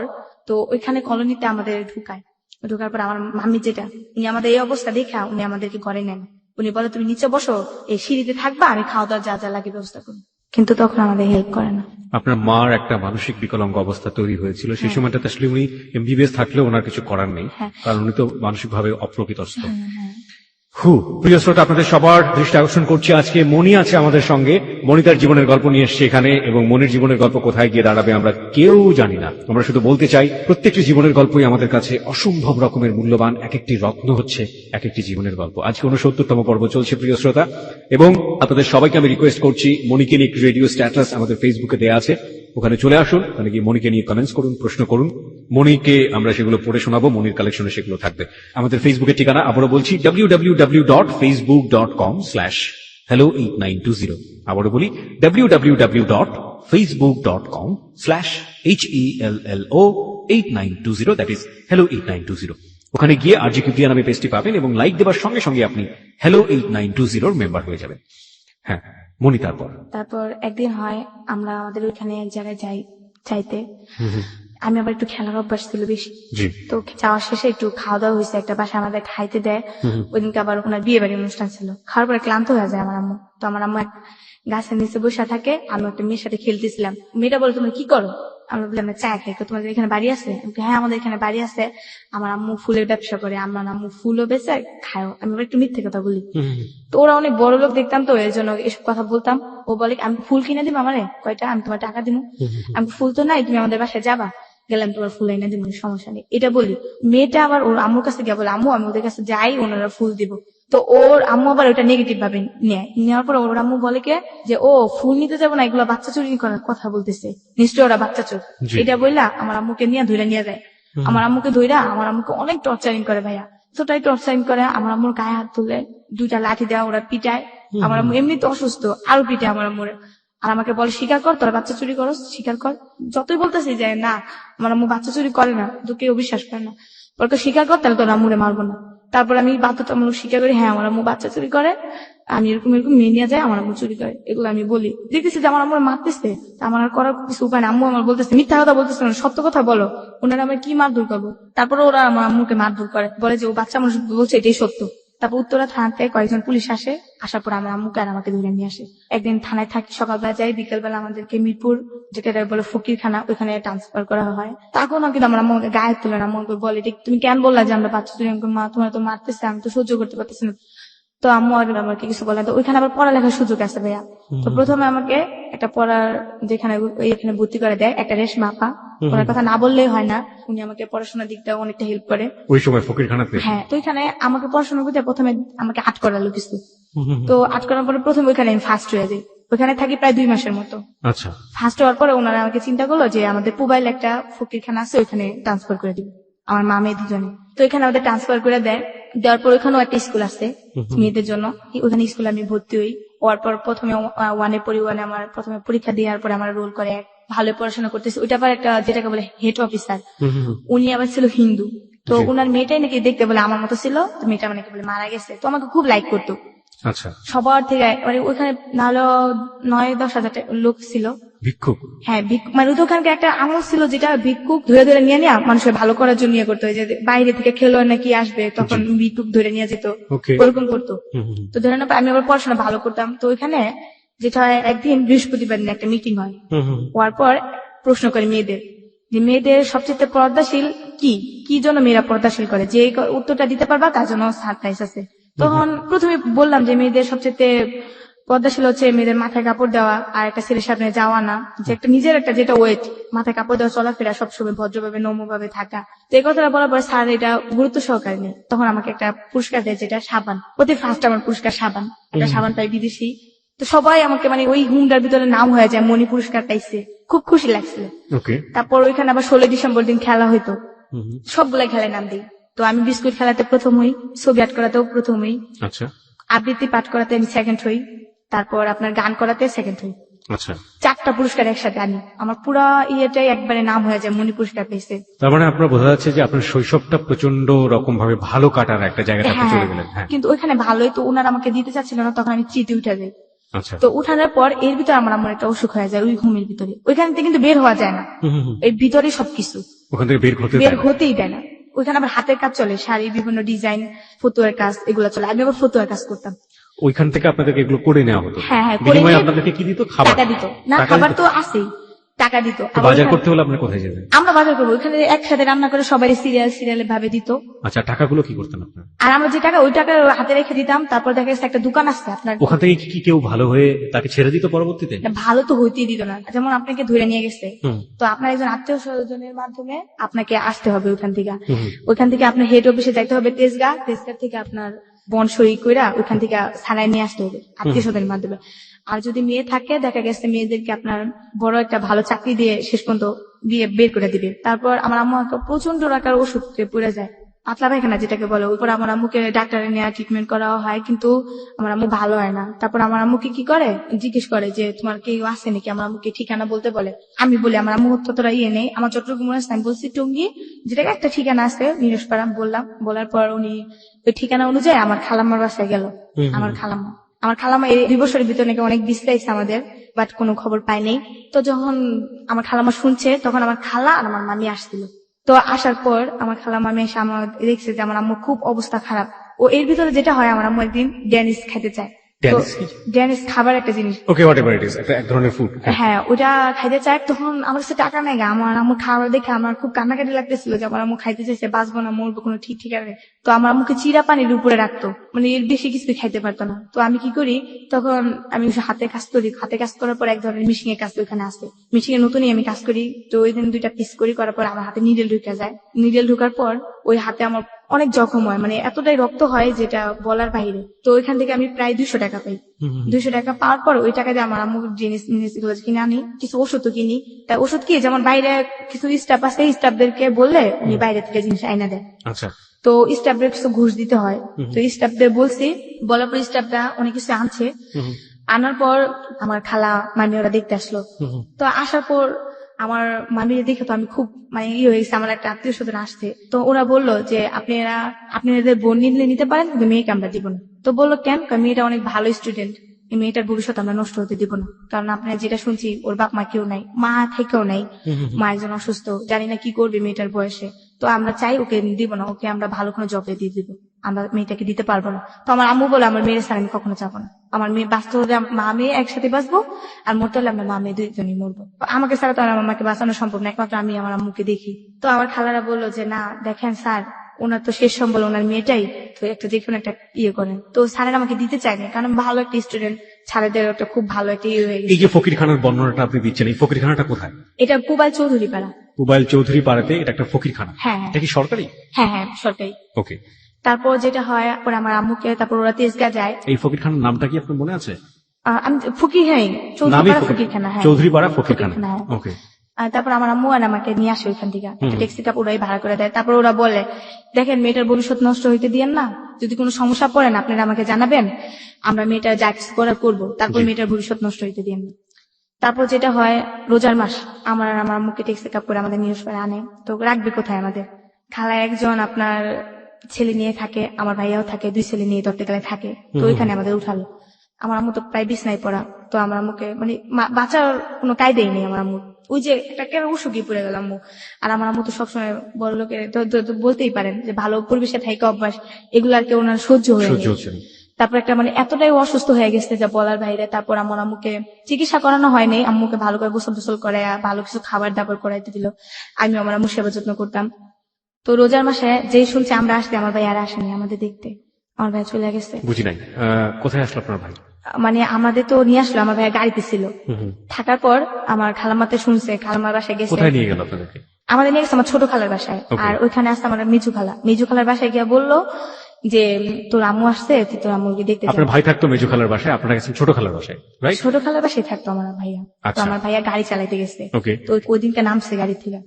তো ওইখানে কলোনিতে আমাদের ঢুকায়। ঢোকার পর আমার মাম্মি যেটা, উনি আমাদের এই অবস্থা দেখা উনি আমাদেরকে ঘরে নেন। উনি বলে তুমি নিচে বসো, এই সিঁড়িতে থাকবা, আমি খাওয়া দাওয়া যা যা লাগে ব্যবস্থা করি, কিন্তু তখন আমাদের হেল্প করে না। আপনার মার একটা মানসিক বিকলাঙ্গ অবস্থা তৈরি হয়েছিল সেই সময়টাতে, আসলে উনি এমবিবিএস থাকলেও ওনার কিছু করার নেই, কারণ উনি তো মানসিকভাবে অপ্রকৃতস্থ। প্রিয় শ্রোতা, আপনাদের সবার দৃষ্টি আকর্ষণ করছি, আজকে মনি আছে আমাদের সঙ্গে। মনি তার জীবনের গল্প নিয়ে এসছে এখানে, এবং মনির জীবনের গল্প কোথায় গিয়ে দাঁড়াবে আমরা কেউ জানি না। আমরা শুধু বলতে চাই, প্রত্যেকটি জীবনের গল্পই আমাদের কাছে অসম্ভব রকমের মূল্যবান, এক একটি রত্ন হচ্ছে এক একটি জীবনের গল্প। আজকে 69তম পর্ব চলছে প্রিয় শ্রোতা, এবং আপনাদের সবাইকে আমি রিকোয়েস্ট করছি, মনিকে নিয়ে একটি রেডিও স্ট্যাটাস আমাদের ফেসবুকে দেওয়া আছে, ওখানে চলে আসুন, ওখানে গিয়ে মনিকে নিয়ে কমেন্টস করুন, প্রশ্ন করুন, মনিকে আমরা সেগুলো পড়ে শোনাবো, মনির কালেকশনে সেগুলো থাকবে। আমাদের ফেসবুকের ঠিকানা আবারও বলছি, www.facebook.com/hello8920। আবারও বলি, www.facebook.com/hello8920, দ্যাট ইজ hello8920। ওখানে গিয়ে RGQP নামে পেজটি পাবেন, এবং লাইক দেওয়ার সঙ্গে সঙ্গে আপনি hello8920 মেম্বার হয়ে যাবেন। হ্যাঁ মনি, তারপর একদিন হয় আমরা আমাদের ওইখানে এক জায়গায় যাই চাইতে, আমি আবার একটু খেলার অভ্যাস ছিল বেশি, তো যাওয়ার শেষে একটু খাওয়া দাওয়া হয়েছে, একটা বাসায় আমাদের খাইতে দেয়। ওই দিনকে আবার ওনার বিয়ে বাড়ির অনুষ্ঠান ছিল, খাওয়ার পরে ক্লান্ত হয়ে যায় আমার আম্মু। তো আমার আম্মু এক গাছের নিচে বসে থাকে, আমি একটা মেয়ের সাথে খেলতেছিলাম। মেয়েটা বলে তুমি কি করো? আমরা বললাম চা খাই। তোমাদের এখানে বাড়ি আছে? হ্যাঁ আমাদের এখানে বাড়ি আছে। আমার আম্মু ফুলের ব্যবসা করে, আমার আম্মু ফুলও বেচে খায়। আমি আবার একটু মিথ্যে কথা বলি, তো ওরা অনেক বড় লোক দেখতাম, তো এর জন্য এসব কথা বলতাম। ও বলে আমি ফুল কিনে দিব আমারে কয়টা, আমি তোমার টাকা দিব। আমি ফুল তো নাই, তুমি আমাদের বাসায় যাবা, গেলাম তোমার ফুল এনে দিব, সমস্যা নেই, এটা বলি। মেয়েটা আবার ওর আম্মুর কাছে গিয়ে বলে আম্মু আমি ওদের কাছে যাই, ওনারা ফুল দিব। তো ওর আম্মু আবার ওটা নেগেটিভ ভাবে নেওয়ার পর ওর আম্মু বলে কে যে ও ফুল নিতে যাবো না, এগুলো বাচ্চা চুরি করার কথা বলতেছে, নিশ্চয় ওরা বাচ্চা চোর। এটা বললা আমার আম্মুকে নিয়ে ধরে নিয়ে যায়। আমার আম্মুকে ধইরা আমার আম্মুকে অনেক টর্চারিং করে ভাইয়া, এতটাই টর্চারিং করে, আমার আম্মুর গায়ে হাত তুলে 2টা লাঠি দেওয়া, ওরা পিটায়। আমার আম্মু এমনিতে অসুস্থ, আরো পিটায় আমার আম্মুর। আর আমাকে বলে স্বীকার কর তোরা বাচ্চা চুরি করস, স্বীকার কর। যতই বলতেছি যে না আমার আম্মু বাচ্চা চুরি করে না, তো কেউ বিশ্বাস করে না, বলতো স্বীকার কর তাহলে তোর আম্মুরে মারবো না। তারপর আমি বাধ্যতামূলক স্বীকার করি, হ্যাঁ আমার আম্মু বাচ্চা চুরি করে, আমি এরকম এরকম মেয়ে নিয়ে যায়, আমার আম্মু চুরি করে, এগুলো আমি বলি। দেখতেছি যে আমার আম্মুর মারতেছে, আমার আর করার কিছু উপায় না। আম্মু আমার বলতেছে মিথ্যা কথা বলতেছে না, সত্য কথা বলো, ওনারা আমার কি মারধর করবো। তারপরে ওরা আমার আম্মুকে মারধর করে, বলে যে ও বাচ্চা মানুষ বলছে এটাই সত্য। তারপর উত্তরা থানাতে কয়েকজন পুলিশ আসে, আসার পর আমার আম্মুকে আর আমাকে ধরে নিয়ে আসে। একদিন থানায় থাকি, সকালবেলা যাই, বিকেলবেলা আমাদেরকে মিরপুর যেটা বলে ফকিরখানা, ওইখানে ট্রান্সফার করা হয়। তখনও কিন্তু আমার আম্মুকে গায়ে তুলে না, আম্মুকে বলে তুমি কেন বললা যে আমরা বাচ্চা চুরি, মা তোমার তো মারতেছে, আমি তো সহ্য করতে পারতেছি না। তো আম্মু আর আমাকে কিছু বলে, তো ওইখানে আবার পড়ালেখার সুযোগ আছে ভাইয়া। তো প্রথমে আমাকে একটা পড়ার যেখানে এখানে ভর্তি করে দেয় একটা রেশমা আপা, ওনার কথা না বললেই হয় না, উনি আমাকে পড়াশোনার দিকটা অনেকটা হেল্প করে ওই সময় ফকিরখানাতে। হ্যাঁ, তো এখানে আমাকে পড়াশোনা করতে প্রথমে আমাকে আট করালো কিছু। তো আট করার পরে প্রথমে ওইখানে আমি ফার্স্ট হয়ে যাই, ওইখানে থাকি প্রায় 2 মাসের মতো। আচ্ছা, ফার্স্ট হওয়ার পরে ওনারা আমাকে চিন্তা করলো যে আমাদের পুবাইল একটা ফকিরখানা আছে, ওইখানে ট্রান্সফার করে দিবে আমার মা মেয়ে দুজনে। তো এখানে আমাদের ট্রান্সফার করে দেয়, দেওয়ার পর ওইখানেও একটা স্কুল আছে মেয়েদের জন্য, ওখানে স্কুলে আমি ভর্তি হই। হওয়ার পর প্রথমে ওয়ানে পড়ি, ওয়ানে আমার প্রথমে পরীক্ষা দেওয়ার পরে আমার রোল করে ভালো পড়াশোনা করতেছে, ওইটা আবার একটা যেটাকে বলে হেড অফিসার, উনি আবার ছিল হিন্দু। তো জি। ওনার মেয়েটাই নাকি দেখতে বলে আমার মতো ছিল, তো মেয়েটা নাকি বলে মারা গেছে, তো আমাকে খুব লাইক করতো আচ্ছা, সবার থেকে। মানে ওখানে নাহলে 9-10 হাজার লোক ছিল। ভিক্ষুক। হ্যাঁ, মানে ওখানকার একটা আমল ছিল যেটা ভিক্ষুক ধরে ধরে নিয়ে নেওয়া মানুষের ভালো করার জন্য ইয়ে করতো, যে বাইরে থেকে খেলো নাকি আসবে তখন ভিক্ষুক ধরে নিয়ে যেত, ওকে। ওরকম করতো। তো ধরে না আমি আবার পড়াশোনা ভালো করতাম, তো ওইখানে যেটা হয় একদিন বৃহস্পতিবার দিন একটা মিটিং হয়, হওয়ার পর প্রশ্ন করে মেয়েদের যে মেয়েদের সবচেয়ে পর্দাশীল কি কি জন্য মেয়েরা পর্দাশীল করে, যে উত্তরটা দিতে পারবা তার জন্য সারপ্রাইজ আছে। তখন প্রথমে বললাম যে মেয়েদের সবচেয়ে পর্দাশীল হচ্ছে মেয়েদের মাথায় কাপড় দেওয়া আর একটা ছেলের সামনে যাওয়া না, যে একটা নিজের একটা যেটা ওয়েট, মাথায় কাপড় দেওয়া, চলাফেরা সবসময় ভদ্রভাবে নম্রভাবে থাকা। তো এই কথাটা বলার পর স্যার এটা গুরুত্ব সহকারে নেই, তখন আমাকে একটা পুরস্কার দেয় যেটা সাবান, প্রতি ফার্স্ট আমার পুরস্কার সাবান, একটা সাবান পাই বিদেশি। তো সবাই আমাকে মানে ওই হুমটার ভিতরে নাম হয়ে যায়, মনি পুরস্কার পাইছে, খুব খুশি লাগছিল। ওকে। তারপর ওইখানে আবার 16 ডিসেম্বর দিন খেলা হইতো, সবগুলা খেলায় নাম দিই। তো আমি বিস্কুট খেলাতে প্রথম হই, ছবি আর্ট করাতেও প্রথম হই, আচ্ছা আবৃত্তি পাঠ করাতে আমি সেকেন্ড হই, তারপর আপনার গান করাতে সেকেন্ড হই। আচ্ছা। 4টা পুরস্কার একসাথে আনি, আমার পুরা ইয়েটাই একবারে নাম হয়ে যায়, মনি পুরস্কার পেয়েছে। তার মানে আপনার বোঝা যাচ্ছে যে আপনার শৈশবটা প্রচন্ড রকম ভাবে ভালো কাটার একটা জায়গাতে আপনি চলে গেলেন। হ্যাঁ, কিন্তু ওইখানে ভালোই তো ওনারা আমাকে দিতে চাচ্ছিল না, তখন আমি চিঠি উঠে যাই। আচ্ছা। তো উঠানোর পর এর ভিতরে আমার আমার একটা অসুখ হয়ে যায়, ওই ঘুমের ভিতরে, ওইখান থেকে কিন্তু বের হওয়া যায় না, এর ভিতরে সবকিছু ওখান থেকে বের হতে বের দেয় না। হতেই দেয় না। ওইখানে আবার হাতের কাজ চলে, শাড়ি, বিভিন্ন ডিজাইন, ফতুয়ার কাজ, এগুলো চলে। আমি আবার ফতুয়ার কাজ করতাম। ওইখান থেকে আপনাদেরকে এগুলো করে নেওয়া হতো। হ্যাঁ হ্যাঁ, করে বিনিময়ে নিয়ে আপনাদেরকে কি দিত? খাবার। টাকা দিত না, টাকা খাবার দিত? তো আছেই, টাকা দিত। তো আবার বাজার ওইখানে- করতে হলে আপনি কোথায় যেতেন? আমরা বাজার করবো, ওইখানে একসাথে রান্না করে সবাই সিরিয়ালে ভাবে দিত। আচ্ছা, টাকাগুলো কি করতেন আপনার? আর আমরা যে টাকা, ওই টাকা হাতে রেখে দিতাম। তারপর দেখা যাচ্ছে একটা দোকান আছে আপনার, ওখান থেকে কি কেউ ভালো হয়ে তাকে ছেড়ে দিত পরবর্তীতে? না, ভালো তো হইতেই দিত না। যেমন আপনাকে ধরে নিয়ে গেছে, হুম। তো আপনার একজন আত্মীয় স্বজনের মাধ্যমে আপনাকে আসতে হবে ওইখান থেকে। হুম। ওইখান থেকে আপনার হেড অফিসে যাইতে হবে তেজগাঁ থেকে আপনার বনসই কইরা ওইখান থেকে থানায় নিয়ে আসতে হবে আত্মীয় স্বজনের মাধ্যমে। আর যদি মেয়ে থাকে দেখা গেছে মেয়েদেরকে আপনার বড় একটা ভালো চাকরি দিয়ে শেষ পর্যন্ত দিয়ে বের করে দিবে। তারপর আমার আম্মু একটা প্রচন্ড রাখার ওষুধে পড়ে যায়, পাতলা পায়খানা যেটাকে বলে। ওইপর আমার আম্মুকে ডাক্তারে নেওয়া ট্রিটমেন্ট করা হয়, কিন্তু আমার আম্মু ভালো হয় না। তারপর আমার আম্মুকে কি করে, জিজ্ঞেস করে যে তোমার কেউ আছে নাকি, আমার আম্মুকে ঠিকানা বলতে বলে। আমি বলি আমার আম্মু ততটা ইয়ে নেই, আমার চট্টগ্রাম মনে আছে, আমি বলছি টঙ্গী, যেটাকে একটা ঠিকানা আছে নিরসপাড়া বললাম। বলার পর উনি ওই ঠিকানা অনুযায়ী আমার খালাম্মার বাসায় গেল। আমার খালাম্মা এই 2 বছরের ভিতরে নাকি অনেক বিশ্রাইছে আমাদের, বাট কোনো খবর পাই নাই। তো যখন আমার খালাম্মা শুনছে, তখন আমার খালা আর আমার মামি আসছিল। তো আসার পর আমার খালা মামি এসে আমার দেখছে যে আমার আম্মু খুব অবস্থা খারাপ। ও এর ভিতরে যেটা হয়, আমার আম্মু একদিন ড্যানিশ খাইতে চায়। তো ড্যানিশ কি? ড্যানিশ খাবার একটা জিনিস, ওকে, হোয়াট এভার ইট ইজ, এক ধরনের ফুড। হ্যাঁ ওটা খাইতে চায়। তখন আমার কাছে টাকা নাই, আমার আম্মু খাবার দেখে আমার খুব কান্নাকাটি লাগতেছিল যে আমার আম্মু খাইতে চাইছে, বাঁচবো না মরবো কোনো ঠিক ঠিকানা নেই। তো আমার আম্মুকে চিরা পানির উপরে রাখতো, মানে এর বেশি কিছু খাইতে পারতো না। তো আমি কি করি, তখন আমি হাতে কাজ করি, হাতে কাজ করার পর এক ধরনের মিশিং এর কাজ ওইখানে আসে, মিশিং এর নতুনই আমি কাজ করি। তো ওই দিন 2টা পিস করি, করার পর আমার হাতে নিডেল ঢুকে যায়। নিডেল ঢুকার পর ওই হাতে আমার অনেক জখম হয়, মানে এতটাই রক্ত হয় যেটা বলার বাইরে। তো ওইখান থেকে আমি প্রায় 200 টাকা পাই। 200 টাকা পাওয়ার পর ওই টাকা দিয়ে আমার আম্মু জিনিস কিনে আনি, কিছু ওষুধও কিনি। তাই ওষুধ কি, যেমন বাইরে কিছু স্টাফ আছে, স্টাফদেরকে বললে উনি বাইরে থেকে জিনিস আইনা দেয়। আচ্ছা। তো স্টাফদের কিছু ঘুষ দিতে হয়। তো স্টাফদের বলছি, বলার পর স্টাফরা অনেক কিছু আনছে। আনার পর আমার খালা মামি ওরা দেখতে আসলো। তো আসার পর আমার মামির দেখে তো আমি খুব মানে ইয়ে হয়েছে, আমার একটা আত্মীয় স্বজন আসছে। তো ওরা বললো যে আপনাদের বোন নিতে পারেন, কিন্তু মেয়েকে আমরা দিব না। তো বললো কেন, মেয়েটা অনেক ভালো স্টুডেন্ট, এই মেয়েটার ভবিষ্যৎ আমরা নষ্ট হতে দিব না। কারণ আপনারা যেটা শুনছি, ওর বাপ মা কেউ নাই, মা থেকেও নাই, মা একজন অসুস্থ, জানি না কি করবে মেয়েটার বয়সে। তো আমরা চাই ওকে দিব না, ওকে আমরা ভালো কোনো জবে দিয়ে দিব, আমরা মেয়েটাকে দিতে পারবো না। তো আমার আম্মু বলে আমার মেয়ের স্যার আমি কখনো যাবো না, আমার মেয়ে বাঁচতে হলে মা মেয়ে একসাথে বাঁচবো, আর মরতে হলে আমরা মা মেয়ে 2জনই মরবো। আমাকে ছাড়া তো আর আমার মাকে বাঁচানো সম্ভব না, একমাত্র আমি আমার আম্মুকে দেখি। তো আমার খালারা বললো যে না দেখেন স্যার, ওনার তো শেষ সম্বল ওনার মেয়েটাই, তো একটা দেখুন একটা ইয়ে করেন। তো স্যারের আমাকে দিতে চায়নি, কারণ আমি ভালো একটা স্টুডেন্ট, স্যারেদের একটা খুব ভালো একটা ইয়ে হয়ে এই গেছে। যে ফকিরখানার বর্ণনাটা আপনি দিচ্ছেন, এই ফকিরখানাটা কোথায়? এটা পুবাইল চৌধুরী পাড়া। পুবাইল চৌধুরী পাড়াতে এটা একটা ফকিরখানা? হ্যাঁ এটা কি সরকারি? হ্যাঁ হ্যাঁ সরকারি। ওকে। তারপর যেটা হয়, পরে আমার আম্মুকে, তারপর ওরা তেজগাঁ যায়। এই ফকিরখানার নামটা কি আপনার মনে আছে? আমি ফকির, হ্যাঁ নামই চৌধুরীপাড়া ফকিরখানা, হ্যাঁ চৌধুরী পাড়া ফকিরখানা। হ্যাঁ। ওকে। আর তারপর আমার আম্মু আর আমাকে নিয়ে আসে ওইখান থেকে, একটা ট্যাক্সিটা ওরাই ভাড়া করে দেয়। তারপর ওরা বলে, দেখেন মেয়েটার ভবিষ্যৎ নষ্ট হইতে দিয়েন না, যদি কোনো সমস্যা পড়েন আপনারা আমাকে জানাবেন, আমরা মেয়েটার যা কিছু করার করবো, তারপর মেয়েটার ভবিষ্যৎ নষ্ট হইতে দিয়েন না। তারপর যেটা হয়, রোজার মাস আমার আর আমার আম্মুকে ট্যাক্সি কাপ করে আমাদের নিউজ করে আনে। তো রাখবে কোথায় আমাদের? খালা একজন আপনার ছেলে নিয়ে থাকে, আমার ভাইয়াও থাকে, 2 ছেলে নিয়ে ধরতে গেলে থাকে। তো ওইখানে আমাদের উঠালো। আমার আম্মু তো প্রায় বিছনায় পড়া। তো আমার আম্মুকে মানে বাঁচার কোনো কায়দাই নেই আমার আম্মু। ওই যে একটা কেন উসুকি পড়ে গেল আম্মু। আর আমার আম্মু তো সবসময় বড় লোকের তো বলতেই পারেন যে ভালো পরিবেশে থাকা অভ্যাস, এগুলো আর কি ওনার সহ্য হয়ে সহ্য নেই। হচ্ছে না। তারপর একটা মানে এতটাই অসুস্থ হয়ে গেছে যা বলার বাইরে। তারপর আমার আম্মুকে চিকিৎসা করানো হয়নি, আম্মুকে ভালো করে গোসল টোসল করে ভালো কিছু খাবার দাবার করাইতে দিল। আমি আমার আম্মুর সেবা যত্ন করতাম। তো রোজার মাসে যেই শুনছে আমরা আসতে, আমার ভাই আর আসেনি আমাদের দেখতে, আমার ভাই চলে গেছে। বুঝি নাই। কোথায় আসলো আপনার ভাই? মানে আমাদের তো নিয়ে আসলো, আমার ভাইয়া গাড়িতে ছিল। থাকার পর আমার খালামাতে শুনছে, খালামার বাসায় গেছে। কোথায় নিয়ে গেল আপনাদেরকে? আমাদের নিয়ে গেছে আমার ছোট খালার বাসায়। Okay. আর ওইখানে আসছে আমার মেজু খালার বাসায় গিয়ে বললো যে তোর আম্মু আসছে, তুই তোর আম্মুকে দেখতে যা। আপনার ভাই থাকতো মেজু খালার বাসায়, আপনারা গেছেন ছোট খালার বাসায়, রাইট? ছোট খালার বাসায় থাকতো আমার ভাইয়া। তো আচ্ছা। আমার ভাইয়া গাড়ি চালাইতে গেছে। ওকে। তো ওই দিনকে নামছে গাড়ি থেকে।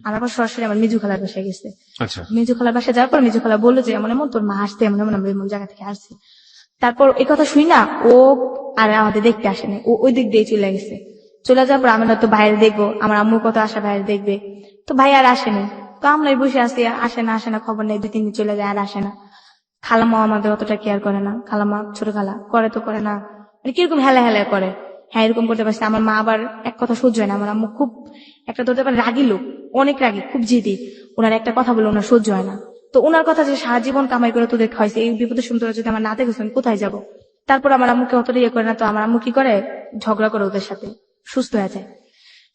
আমার পর সরাসরি আমার মেজু খালার বাসায় গেছে। আচ্ছা। মেজু খালার বাসায় যাওয়ার পর মেজু খালা বললো যে এমন এমন তোর মা আসতে, এমন এমন আমরা এমন জায়গা থেকে আসছে। তারপর এই কথা শুই না, ও আর আমাদের দেখতে আসেনি, ও ওই দিক দিয়ে চলে গেছে। চলে যাওয়ার পর আমরা তো বাইরে দেখবো, আমার আম্মুর কত আশা বাইরে দেখবে। তো ভাই আর আসেনি। তো আমরাই বসে আসি, আসে না খবর নেই, 2-3 দিন চলে যায় আর আসে না। খালামাও আমাদের অতটা কেয়ার করে না। খালামা ছোট খালা করে তো করে না, মানে কিরকম হেলা হেলা করে। হ্যাঁ এরকম করতে পারছে। আমার মা আবার এক কথা সহ্য হয় না। আমার আম্মু খুব একটা ধরতে পারে রাগী লোক, অনেক রাগী, খুব জিদি। ওনার একটা কথা বলে ওনার সহ্য হয় না। তো ওনার কথা যে সারা জীবন কামাই করে তোদের খাইছে, এই বিপদের সময় তোরা যদি আমার না দেখেছ আমি কোথায় যাবো? তারপর আমার আম্মুকে অতটা ইয়ে করে না। তো আমার আম্মু কি করে, ঝগড়া করে ওদের সাথে, সুস্থ হয়ে যায়।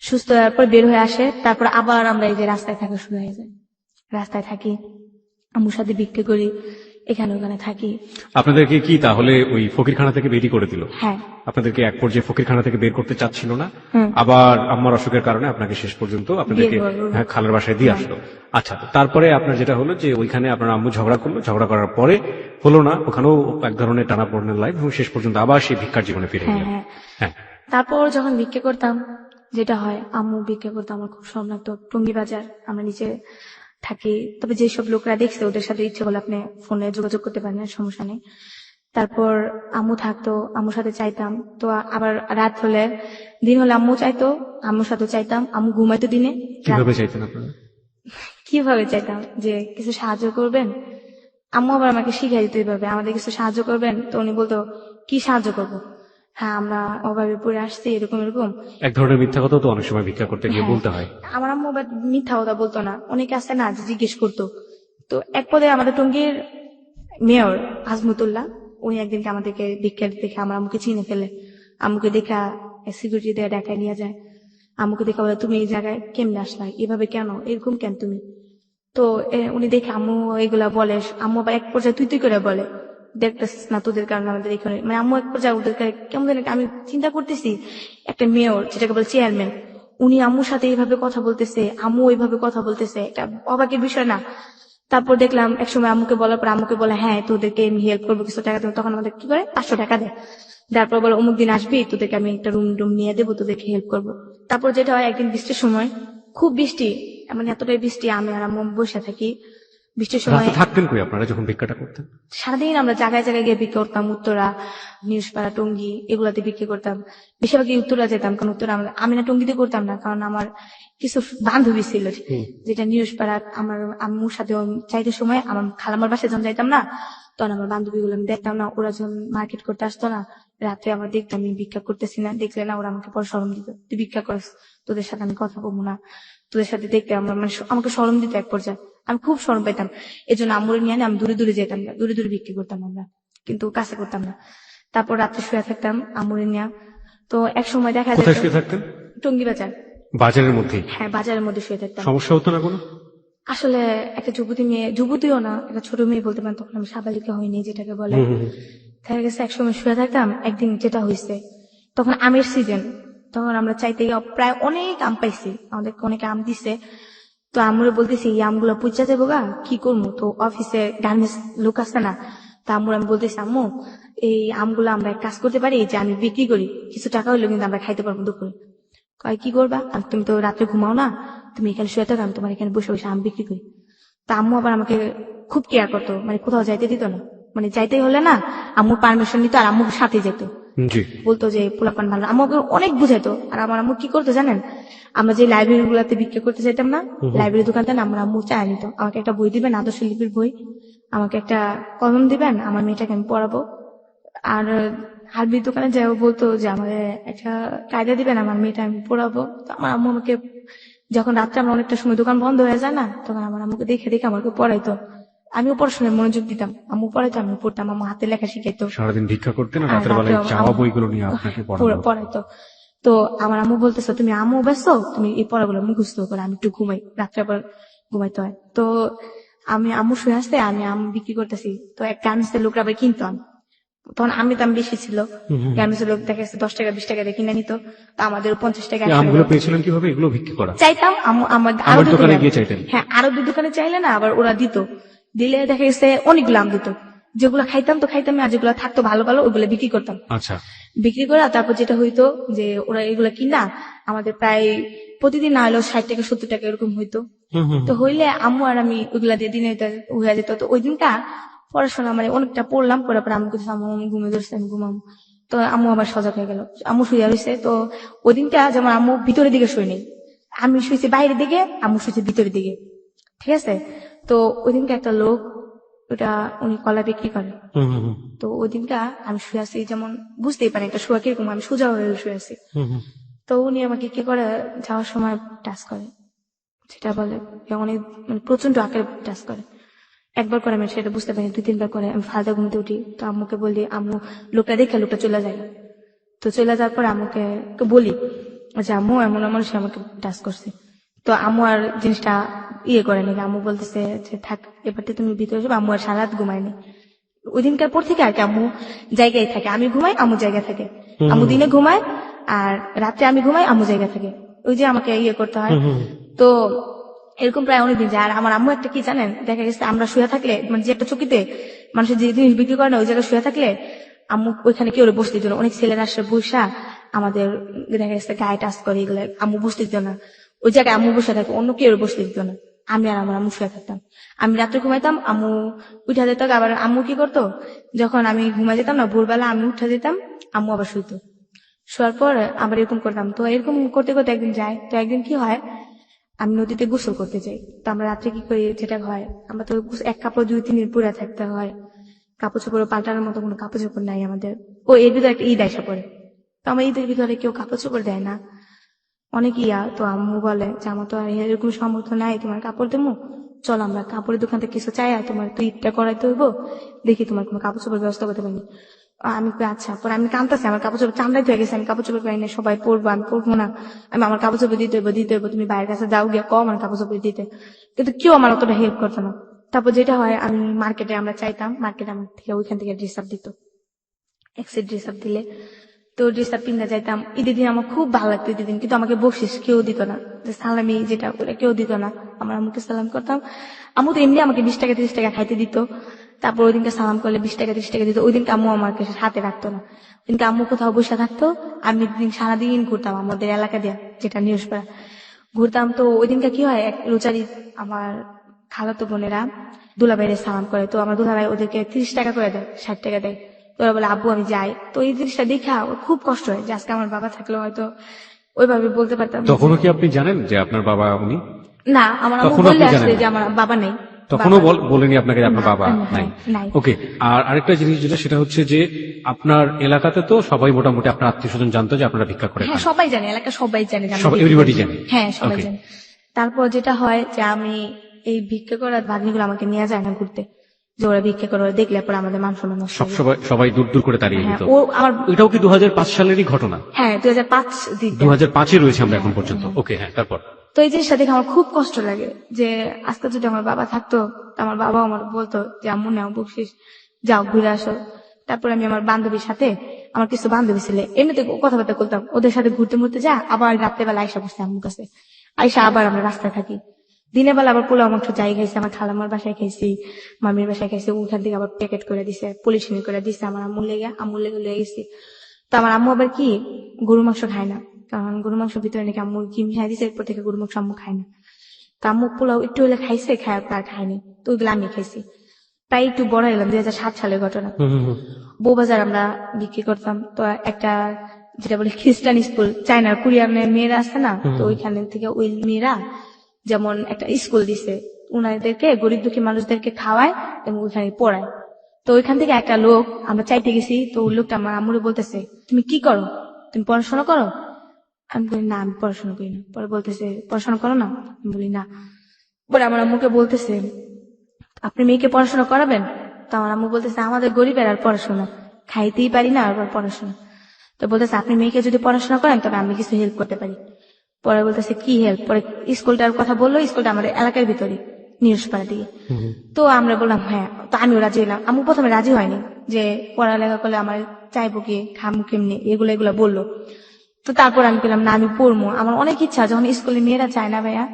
সুস্থ হওয়ার পর বের হয়ে আসে। তারপর আবার আমরা এই যে রাস্তায় থাকা শুরু হয়ে যায়। রাস্তায় থাকি, আম্মুর সাথে বিক্রি করি, এখানে ওখানে থাকি। আপনাদেরকে কি তাহলে ওই ফকিরখানা থেকে বেরি করে দিল? হ্যাঁ। আপনাদেরকে এক পর্যায়ে ফকিরখানা থেকে বের করতে চাচ্ছিল না, আবার আম্মার অসুখের কারণে আপনাকে শেষ পর্যন্ত আপনাদেরকে বিয়ে করলো। খালার বাসায় দিয়ে আসলো। আচ্ছা, তারপরে আপনার যেটা হলো যে ওইখানে আপনার আম্মু ঝগড়া করলো, ঝগড়া করার পরে হলো না, ওখানেও এক ধরনের টানাপোড়েনের লাইফ, এবং শেষ পর্যন্ত আবার সেই ভিক্ষার জীবনে ফিরে হ্যাঁ গেলেন। হ্যাঁ। হ্যাঁ। তারপর যখন ভিক্ষা করতাম, যেটা হয় আম্মু ভিক্ষা করতাম, আমার খুব শখ লাগতো। টঙ্গী বাজার আমরা নিচে থাকি। তবে যেসব লোকরা দেখছে ওদের সাথে ইচ্ছে হলে আপনি ফোনে যোগাযোগ করতে পারেন, সমস্যা নেই। তারপর আম্মু থাকতো, আম্মুর সাথে চাইতাম। তো আবার রাত হলে, দিন হলে আম্মু চাইতো, আম্মুর সাথে চাইতাম। আম্মু ঘুমাইতো দিনে। কিভাবে চাইতেন আপনারা? কিভাবে চাইতাম যে কিছু সাহায্য করবেন। আম্মু আবার আমাকে শিখাই দিত এইভাবে, আমাদের কিছু সাহায্য করবেন। তো উনি বলতো কি সাহায্য করবো? হ্যাঁ আমরা অভাবে পড়ে আসছি, এরকম এরকম। এক ধরনের মিথ্যা কথা তো অনেক সময় ভিক্ষা করতে গিয়ে হ্যাঁ। বলতে হয়। আমার আম্মু আবার মিথ্যা কথা বলতো না, অনেকে আছে না যে জিজ্ঞেস করতো। তো এক পদে আমাদের টঙ্গীর মেয়র আজমতুল্লাহ, উনি একদিনকে আমাদেরকে ভিক্ষা দেখে আমার আম্মুকে চিনে ফেলে। আম্মুকে দেখা সিকিউরিটি দিয়ে ঢাকায় নিয়ে যায়। আম্মুকে দেখা বলে তুমি এই জায়গায় কেমনে আসলা, এভাবে কেন, এরকম কেন তুমি? তো উনি দেখে আম্মু এগুলা বলে। আম্মু আবার এক পর্যায়ে তুই তুই করে বলে, দেখতেছিস না তোদের কারণে আমাদের এখানে, মানে আম্মু এক পর্যায়ে ওদেরকে কেমন জানি, আমি চিন্তা করতেছি একটা মেয়র যেটাকে বলে চেয়ারম্যান, উনি আম্মুর সাথে এইভাবে কথা বলতেছে, আম্মু ওইভাবে কথা বলতেছে, একটা অবাকের বিষয় না? তারপর দেখলাম একসময় আম্মুকে বলার পর আম্মুকে বলে হ্যাঁ তোদেরকে আমি হেল্প করবো, কিছু টাকা দেবো। তখন আমাদের কি করে 500 টাকা দেয়। তারপর বলে অমুক দিন আসবি, তোদেরকে আমি একটা রুম নিয়ে দেবো, তোদেরকে হেল্প করবো। তারপর যেটা হয়, একদিন বৃষ্টির সময়, খুব বৃষ্টি, মানে এতটাই বৃষ্টি, আমি আর আম্মু বসে থাকি। বৃষ্টির সময় রাতে থাকতেন কই আপনারা যখন ভিক্ষাটা করতেন? সারাদিন আমরা জায়গায় জায়গায় গিয়ে বিক্রি করতাম, উত্তরা, নিউজপাড়া, টঙ্গী, এগুলাতে বিক্রি করতাম। বেশিরভাগই উত্তরা যেতাম, কারণ উত্তরা আমি না টঙ্গীতে করতাম না, কারণ আমার কিছু বান্ধবী ছিল যেটা নিউজপাড়া, আমার আম্মুর সাথে চাইতে সময় আমার খালামার বাসায় যখন যাইতাম না, তখন আমার বান্ধবী গুলো আমি দেখতাম না, ওরা যখন মার্কেট করতে আসতো না, রাতে আমার দেখতাম আমি ভিক্ষা করতেছি না, দেখলে না ওরা আমাকে পরে শরম দিত, তুই ভিক্ষা করস, তোদের সাথে আমি কথা বলবো না, তোদের সাথে দেখতে আমার মানে আমাকে শরম দিত এক পর্যায়ে। আমি খুব শরম পেতাম, এই জন্য আম্মুরে নিয়ে আমি দূরে দূরে যেতাম না, দূরে দূরে বিক্রি করতাম আমরা, কিন্তু কাছে করতাম না। তারপর রাত্রে শুয়ে থাকতাম আম্মুরে নিয়ে। তো এক সময় দেখা কোথায় যায় শুয়ে থাকতেন? টঙ্গী বাজার। বাজারের মধ্যে? হ্যাঁ বাজারের মধ্যে শুয়ে থাকতাম। সমস্যা হতো না কোনো? আসলে একটা যুবতী মেয়ে, যুবতীও না, একটা ছোট মেয়ে বলতে পারেন, তখন আমি সাবালিকা হইনি যেটাকে বলে। দেখা গেছে একসময় শুয়ে থাকতাম, একদিন যেটা হয়েছে, তখন আমের সিজন, তখন আমরা চাইতে গিয়ে প্রায় অনেক আম পাইছি, আমাদেরকে অনেক আম দিছে। তো আমরা বলতেছি এই আমগুলো পুজা যাবো গা, কি করবো? তো অফিসে গার্মেন্টস লোক আছে না, তা আম্মুর আমি বলতেছি আম্মু এই আমগুলো আমরা এক কাজ করতে পারি, যে আমি বিক্রি করি, কিছু টাকা হইলো কিন্তু আমরা খাইতে পারবো দুপুরে। কয় কি করবা, আর তুমি তো রাত্রে ঘুমাও না, তুমি এখানে শুয়ে থাকো, আমি তোমার এখানে বসে বসে আম বিক্রি করি। তা আম্মু আবার আমাকে খুব কেয়ার করতো, মানে কোথাও যাইতে দিত না, মানে যাইতেই হলে না আম্মু পারমিশন নিত আর আম্মুর সাথে যেত। জি। বলতো যে পোলাপান ভালো, আমাকে অনেক বুঝাইতো। আর আমার আম্মু কি করতো জানেন, আমরা যে লাইব্রেরি গুলাতে বিক্রি করতে চাইতাম না, লাইব্রেরি দোকানটা না আমার আম্মু চায় নিত, আমাকে একটা বই দিবেন, আদর্শ লিপির বই, আমাকে একটা কলম দিবেন, আমার মেয়েটাকে আমি পড়াবো। আর আরবির দোকানে যাও বলতো যে আমাকে একটা কায়দা দিবেন, আমার মেয়েটা আমি পড়াবো। তো আমার আম্মু আমাকে, যখন রাত্রে আমার অনেকটা সময় দোকান বন্ধ হয়ে যায় না, তখন আমার আম্মুকে দেখে দেখে আমাকে পড়াইতো, আমিও পড়াশোনায় মনোযোগ দিতাম, আম্মু পড়াইতো আমি পড়তাম, আম্মু হাতে লেখা শিখাইতো। সারাদিন ভিক্ষা করতেন আর আর রাতের রাত্রে বেলায় চাওয়া আম্মু বইগুলো নিয়ে আপনাকে পড়ানো। পড়াইতো। তো আমার আম্মু বলতেছো তুমি আম্মু ব্যস্ত, তুমি এই পড়াগুলো মুখস্থ করে, আমি একটু ঘুমাই, রাত্রে আবার ঘুমাইতে হয়। তো আমি আম্মু শুয়ে আসতে আমি আম বিক্রি করতেছি, তো এক গার্মেন্টসের লোকরা আবার কিনতো আম। তখন আমি দাম বেশি ছিল, গার্মেন্টসের লোক দেখা যাচ্ছে 10 টাকা 20 টাকা দিয়ে কিনে নিত, তো আমাদের 50 টাকা এই 100 আমগুলো টাকা পেয়েছিলেন কিভাবে, এগুলো বিক্রি করা? চাইতাম। আমার আরো আমার দিত দোকানে না। গিয়ে চাইতেন? হ্যাঁ, আরো দুই দোকানে চাইলে না আবার ওরা দিত, দিলে দেখা গেছে অনেকগুলো আম দিত, যেগুলো খাইতাম তো খাইতাম, আর যেগুলো থাকতো ভালো ভালো ওইগুলো বিক্রি করতাম। আচ্ছা। বিক্রি করা তারপর যেটা হইতো যে ওরা এগুলা কিনা আমাদের প্রায় প্রতিদিন না হলেও 60 টাকা 70 টাকা এরকম হইতো। তো হইলে আম্মু আর আমি ওইগুলা দিয়ে দিনে হয়ে যেত। তো ওই দিনটা পড়াশোনা মানে অনেকটা পড়লাম, পড়ার পর আম্মু কিছু আম্মু আমি ঘুমিয়ে ধরছে, আমি ঘুমাবো। তো আম্মু আবার সজাগ হয়ে গেল, আম্মু শুয়ে রয়েছে। তো ওই দিনটা যেমন আম্মু ভিতরের দিকে শুয়ে নেই, আমি শুয়েছি বাইরের দিকে, আম্মু শুয়েছে ভিতরের দিকে, ঠিক আছে। তো ওই দিনকে একটা লোক, ওটা উনি কলা বিক্রি করে, তো ওই দিনটা আমি শুয়ে আছি, যেমন বুঝতেই পারি একটা শোয়া কিরকম, আমি সোজা হয়ে শুয়ে আছি। তো উনি আমাকে কি করে যাওয়ার সময় টাচ করে, সেটা বলে যে অনেক মানে প্রচন্ড আকারে টাচ করে। একবার করে আমি সেটা বুঝতে পারি, 2-3 বার করে আমি ফালতু ঘুমতে উঠি। তো আম্মুকে বলি, আম্মু লোকটা দেখে লোকটা চলে যায়। তো চলে যাওয়ার পর আম্মুকে তো বলি যে আম্মু এমন এমন সে আমাকে টাচ করছে। তো আম্মু আর জিনিসটা ইয়ে করে নাকি, আম্মু বলতেছে যে থাক এবারটা তুমি ভিতরে যাবে। আম্মু আর সারা রাত ঘুমায়নি ওই দিনকার পর থেকে আর কি, আম্মু জায়গায় থাকে, আমি ঘুমাই আম্মু জায়গায় থাকে, আম্মু দিনে ঘুমায় আর রাত্রে আমি ঘুমাই আম্মু জায়গা থাকে, ওই যে আমাকে ইয়ে করতে হয়। তো এরকম প্রায় অনেকদিন যায়। আর আমার আম্মু একটা কি জানেন, দেখা গেছে আমরা শুয়ে থাকলে, মানে যে একটা চকিতে মানুষের যে জিনিস বিক্রি করে না, ওই জায়গায় শুয়ে থাকলে আম্মু ওইখানে কেউ বসতে দিত না, অনেক ছেলেরা আসে বসা আমাদের দেখা গেছে গায়ে টাচ করে, এগুলো আম্মু বসতে দিত না, ওই জায়গায় আম্মু বসে থাকে, অন্য কেউ বসতে দিত না। আমি আর আমার আম্মু শুয়ে থাকতাম, আমি রাত্রে ঘুমাইতাম, আম্মু উঠা যেত। আবার আম্মু কি করতো, যখন আমি ঘুমাই যেতাম না ভোরবেলা আমি উঠা যেতাম, আম্মু আবার শুইতো, শোয়ার পর আবার এরকম করতাম। তো এরকম করতে করতে একদিন যায়, তো একদিন কি হয়, আমি নদীতে গোসল করতে যাই। তো আমরা রাত্রে কি করি, যেটা হয়, আমরা তো এক কাপড় 2-3 দিন পুরা থাকতে হয়, কাপড় চোপড় পাল্টানোর মতো কোনো কাপড় চোপড় নাই আমাদের। ও এর ভিতরে একটা ঈদ আইসা পড়ে, তো আমার ঈদের ভিতরে কেউ কাপড় চোপড় দেয় না, অনেক ইয়া। তো আম্মু বলে যে আমার তো আর এরকম সামর্থ্য নাই তোমার কাপড় দেবো, চল আমরা কাপড়ের দোকান থেকে কিছু চাই, আর তোমার তো ঈদটা করাইতে হইব, দেখি তোমার কোনো কাপড় চোপড় ব্যবস্থা করতে পারি। আমি কই আচ্ছা। পরে আমি কাঁদতেছি, আমার কাপড় চোপড় চামড়াই হয়ে গেছে, আমি কাপড় চোপড় পাই না, সবাই পরবো আমি পরবো না, আমি আমার কাপড় চোপড় দিতে হইব, তুমি বাইরের কাছে যাও গিয়ে কম আমার কাপড় চোপড় দিতে। কিন্তু কেউ আমার অতটা হেল্প করতো না। তারপর যেটা হয়, আমি মার্কেটে আমরা চাইতাম, মার্কেটে আমার থেকে ওইখান থেকে ড্রেস আপ দিত, এক সেট ড্রেস আপ দিলে তো ড্রেস আপ পিন্ধা যাইতাম। ঈদের দিন আমার খুব ভালো লাগতো ঈদের দিন, কিন্তু আমাকে বকশিস কেউ দিত না, যে সালামি যেটা ওটা কেউ দিত না। আমার আম্মুকে সালাম করতাম, আম্মু তো এমনি আমাকে 20 টাকা 30 টাকা খাইতে দিত। তারপর ওই দিনকে সালাম করলে 20 টাকা 30 টাকা দিত। ওই দিনকে আম্মু আমাকে হাতে রাখতো না, ওইদিনকে আম্মু কোথাও বসে থাকতো, আমি দিন সারাদিন ঘুরতাম আমাদের এলাকা দিয়ে, যেটা নিউজপাড়া ঘুরতাম। তো ওই দিনকে কি হয়, এক রোজারি আমার খালাতো বোনেরা দুলাভাইরে সালাম করে, তো আমার দুলাভাই ওদেরকে 30 টাকা করে দেয়, 60 টাকা দেয়। তো ওরা বলে আব্বু আমি যাই। তো এই জিনিসটা দেখা ওর খুব কষ্ট হয়, যে আজকে আমার বাবা থাকলে হয়তো ওইভাবে বলতে পারতাম না তখনও যে- কি আপনি জানেন যে আপনার বাবা উনি? না, আমার আম্মু তখনও বললে আপনি আসলে জানেন যে না? আমার বাবা নেই। তখনও বাবা- বলেনি আপনাকে যে আপনার না, বাবা নাই? নাই। ওকে। আর আরেকটা জিনিস যেটা, সেটা হচ্ছে যে আপনার এলাকাতে তো সবাই মোটামুটি আপনার আত্মীয় স্বজন জানতো যে আপনারা ভিক্ষা করে হ্যাঁ খান। সবাই জানে, এলাকা সবাই জানে যে আমি সব ভিক্ষা এভরিবডি করি। জানে? হ্যাঁ সবাই Okay. জানে। তারপর যেটা হয় যে আমি এই ভিক্ষা করার ভাগ্নিগুলো আমাকে নিয়ে যায় না ঘুরতে, যে ওরা ভিক্ষা করে, ওরা দেখলে পরে আমাদের মান সম্মান নষ্ট হয়ে যায়। সবাই দূর দূর করে তাড়িয়ে হ্যাঁ দিত। ও আমার এটাও কি 2005 সালেরই ঘটনা? হ্যাঁ 2005 দিকটা। 2005-এ রয়েছে আমরা এখন পর্যন্ত। ওকে, হ্যাঁ, তারপর? তো এই জিনিসটা দেখে আমার খুব কষ্ট লাগে, যে আজকে যদি আমার বাবা থাকতো, তো আমার বাবা আমার বলতো যে আম্মু নাও বকশিস, যাও ঘুরে আসো। তারপর আমি আমার বান্ধবীর সাথে, আমার কিছু বান্ধবী ছিল এমনিতে কথাবার্তা বলতাম, ওদের সাথে ঘুরতে ঘুরতে যা, আবার রাত্রেবেলা আয়সা বসতে আম্মুর কাছে, আয়সা আবার আমরা রাস্তায় থাকি। দিনের বেলা আবার পোলাও মাংস যাই খাইছি, আমার খালামার বাসায় খাইছি, মামির বাসায় খাইছি, ওখান থেকে আবার প্যাকেট করে দিছে, পলিথিন করে দিছে আমার আম্মুর লেগে লয়ে গেছি। তো আমার আম্মু আবার কি গরু মাংস খায় না, কারণ গরু মাংসের ভিতরে নাকি আম্মু কি মিশাই দিছে, এরপর থেকে গরু মাংস আম্মু খায় না। তো আম্মু পোলাও একটু হলে খাইছে, খায় তার খায়নি, তো ওইগুলো আমি খাইছি। প্রায় একটু বড় এলাম 2007 সালের ঘটনা। বউবাজার আমরা বিক্রি করতাম, তো একটা যেটা বলে খ্রিস্টান স্কুল, চায়নার কোরিয়ানের মেয়েরা আছে না, তো ওইখানে থেকে ওই মেয়েরা যেমন একটা স্কুল দিছে, উনাদেরকে গরিব দুঃখী মানুষদেরকে খাওয়ায় এবং ওইখানে পড়ায়। তো ওইখান থেকে একটা লোক আমরা চাইতে গেছি, তো ওই লোকটা আমার আম্মুরে বলতেছে, তুমি কি করো, তুমি পড়াশোনা করো? আমি বলি না, আমি পড়াশোনা করি না। পরে বলতেছে, পড়াশোনা করো না? আমি বলি না। পরে আমার আম্মুকে বলতেছে, আপনি মেয়েকে পড়াশোনা করাবেন? তো আমার আম্মু বলতেছে, আমাদের গরিবের আর পড়াশোনা, খাইতেই পারি না আর পড়াশোনা। তো বলতেছে, আপনি মেয়েকে যদি পড়াশোনা করেন তবে আমি কিছু হেল্প করতে পারি। পরে বলতেছে, কি হেল্প? পরে স্কুলটার কথা বললো, স্কুলটা আমাদের এলাকার ভিতরে নিরসপাড়া দিকে। তো আমরা বললাম হ্যাঁ। তো আমিও রাজি হইলাম। আম্মু প্রথমে রাজি হয়নি যে পড়ালেখা করলে আমার চাইবো কি, খামু কেমনি, এগুলো বললো। তো তারপর আমি বললাম না, আমি পড়বো, আমার অনেক ইচ্ছা। যখন স্কুলে মেয়েরা চায় না ভাইয়া,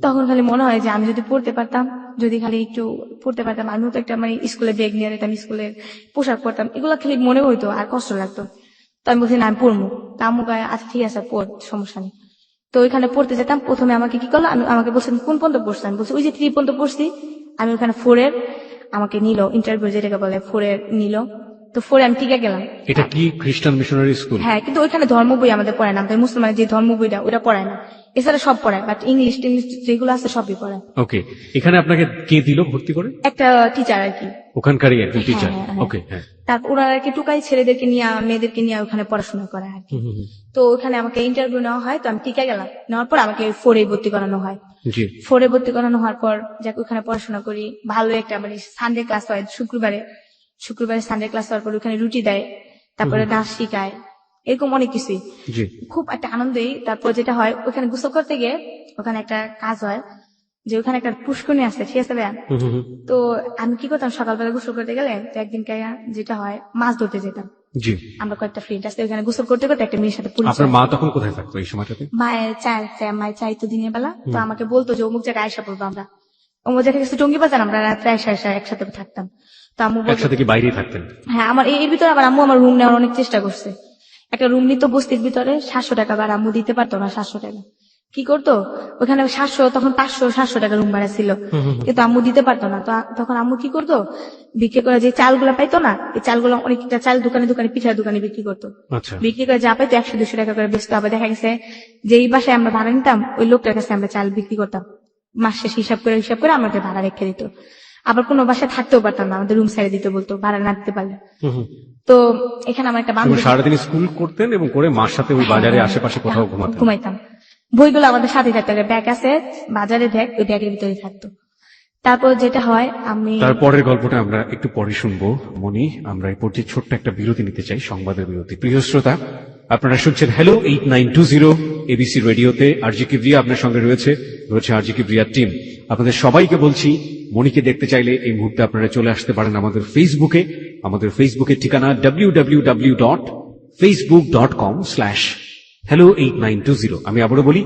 তখন খালি মনে হয় যে আমি যদি পড়তে পারতাম, যদি খালি একটু পড়তে পারতাম, আমিও তো একটা মানে স্কুলে ব্যাগ নিয়ে যেতাম, স্কুলের পোশাক পরতাম, এগুলো খালি মনে হইতো আর কষ্ট লাগতো। তো আমি বলছি না, আমি পড়বো। তা আম্মু কয় আচ্ছা ঠিক আছে পড়, সমস্যা নেই। তো ওইখানে পড়তে যেতাম। প্রথমে আমাকে কি করলো, আমাকে বলছেন কোন পর্যন্ত পড়ছি, আমি বলছি ওই যে 3 পর্যন্ত পড়ছি। আমি ওখানে 4 আমাকে নিল, ইন্টারভিউ যেটাকে বলে 4 নিল। তো 4 আমি টিকে গেলাম। এটা কি খ্রিস্টান মিশনারি স্কুল? হ্যাঁ, কিন্তু ওইখানে ধর্ম বই আমাদের পড়ায় না, আমাদের মুসলমানের যে ধর্ম বইটা ওটা পড়ায় না, এছাড়া সব পড়ায়, বাট ইংলিশ যেগুলো আছে সবই পড়ায়। ওকে, এখানে আপনাকে কে দিল ভর্তি করে? একটা টিচার আর কি, ওখানকারই একজন টিচার। হ্যাঁ। ওকে, হ্যাঁ। তারপর ওরা আর কি টুকাই ছেলেদেরকে নিয়ে মেয়েদেরকে নিয়ে ওখানে পড়াশোনা করায় আর কি। তো ওখানে আমাকে ইন্টারভিউ নেওয়া হয়, তো আমি টিকে গেলাম। নেওয়ার পর আমাকে 4 ভর্তি করানো হয়। জি। 4 ভর্তি করানো হওয়ার পর যাক ওখানে পড়াশোনা করি, ভালো একটা মানে সানডে ক্লাস হয়, শুক্রবারে সানডে ক্লাস হওয়ার পর ওখানে রুটি দেয়, তারপরে নাচ শিখায়, এরকম অনেক কিছুই। জি। খুব একটা আনন্দই। তারপর যেটা হয়, ওখানে গোসল করতে গিয়ে ওখানে একটা কাজ হয় যে ওখানে একটা পুষ্করণী আছে, ঠিক আছে ভাইয়া? তো আমি কি করতাম, সকালবেলা গোসল করতে গেলে তো একদিন যেটা হয়, মাছ ধরতে যেতাম। জি। আমরা কয়েকটা ফ্রেন্ড আছে, ওখানে গোসল করতে করতে একটা মেয়ের সাথে পরিচয়। আপনার মা তখন কোথায় থাকতো এই সময়টাতে? মায়ের চাইতো দিনের বেলা, তো আমাকে বলতো যে অমুক জায়গায় আয়সা পড়বো আমরা, অমুক জায়গায় গেছে টঙ্গি বাজার, আমরা রাত্রে আয়সা একসাথে থাকতাম। তো আম্মু বলতো, একসাথে কি বাইরেই থাকতেন? হ্যাঁ, আমার এর ভিতরে আবার আম্মু আমার রুম নেওয়ার অনেক চেষ্টা করছে। একটা রুম নিত বস্তির ভিতরে 700 টাকা, আর আম্মু দিতে পারতো না 700 টাকা। কি করতো, ওখানে 700, তখন 500-700 টাকা রুম ভাড়া ছিল, কিন্তু আম্মু দিতে পারতো না। তো তখন আম্মু কি করতো, বিক্রি করে যে চালগুলা পাইতো না, এই চালগুলো অনেকটা চাল দোকানে পিঠার দোকানে বিক্রি করতো। আচ্ছা। বিক্রি করে যা পাইতো 100-200 টাকা করে বেচতো। আবার দেখা গেছে যে এই বাসায় আমরা ভাড়া নিতাম, ওই লোকটার কাছে আমরা চাল বিক্রি করতাম, মাস শেষ হিসাব করে আমাদের ভাড়া রেখে দিত। আবার কোনো বাসায় থাকতেও পারতাম না, আমাদের রুম ছেড়ে দিতে বলতো ভাড়া না দিতে পারলে। তো এখানে আমার একটা বান্ধবী, সারাদিন স্কুল করতেন এবং করে মার সাথে ওই বাজারে আশেপাশে কোথাও ঘুমাইতাম। বইগুলো আমাদের সাথে থাকতো, ব্যাগ আছে বাজারে, ব্যাগ ওই ব্যাগের ভিতরে থাকতো। তারপর যেটা হয়, আমি তারপরের গল্পটা আমরা একটু পরে শুনবো মনি। আমরা এই পর্যায়ে ছোট্ট একটা বিরতি নিতে চাই, সংবাদের বিরতি। প্রিয় শ্রোতা, আপনারা শুনছেন হ্যালো 8920 এবিসি রেডিওতে। আরজি কিবরিয়া আপনার সঙ্গে রয়েছে আরজি কিবরিয়ার টিম। আপনাদের সবাইকে বলছি, মনিকে দেখতে চাইলে এই মুহূর্তে আপনারা চলে আসতে পারেন আমাদের ফেসবুকে। আমাদের ফেসবুকের ঠিকানা www.facebook.com/hello8920। আমি আবারও বলি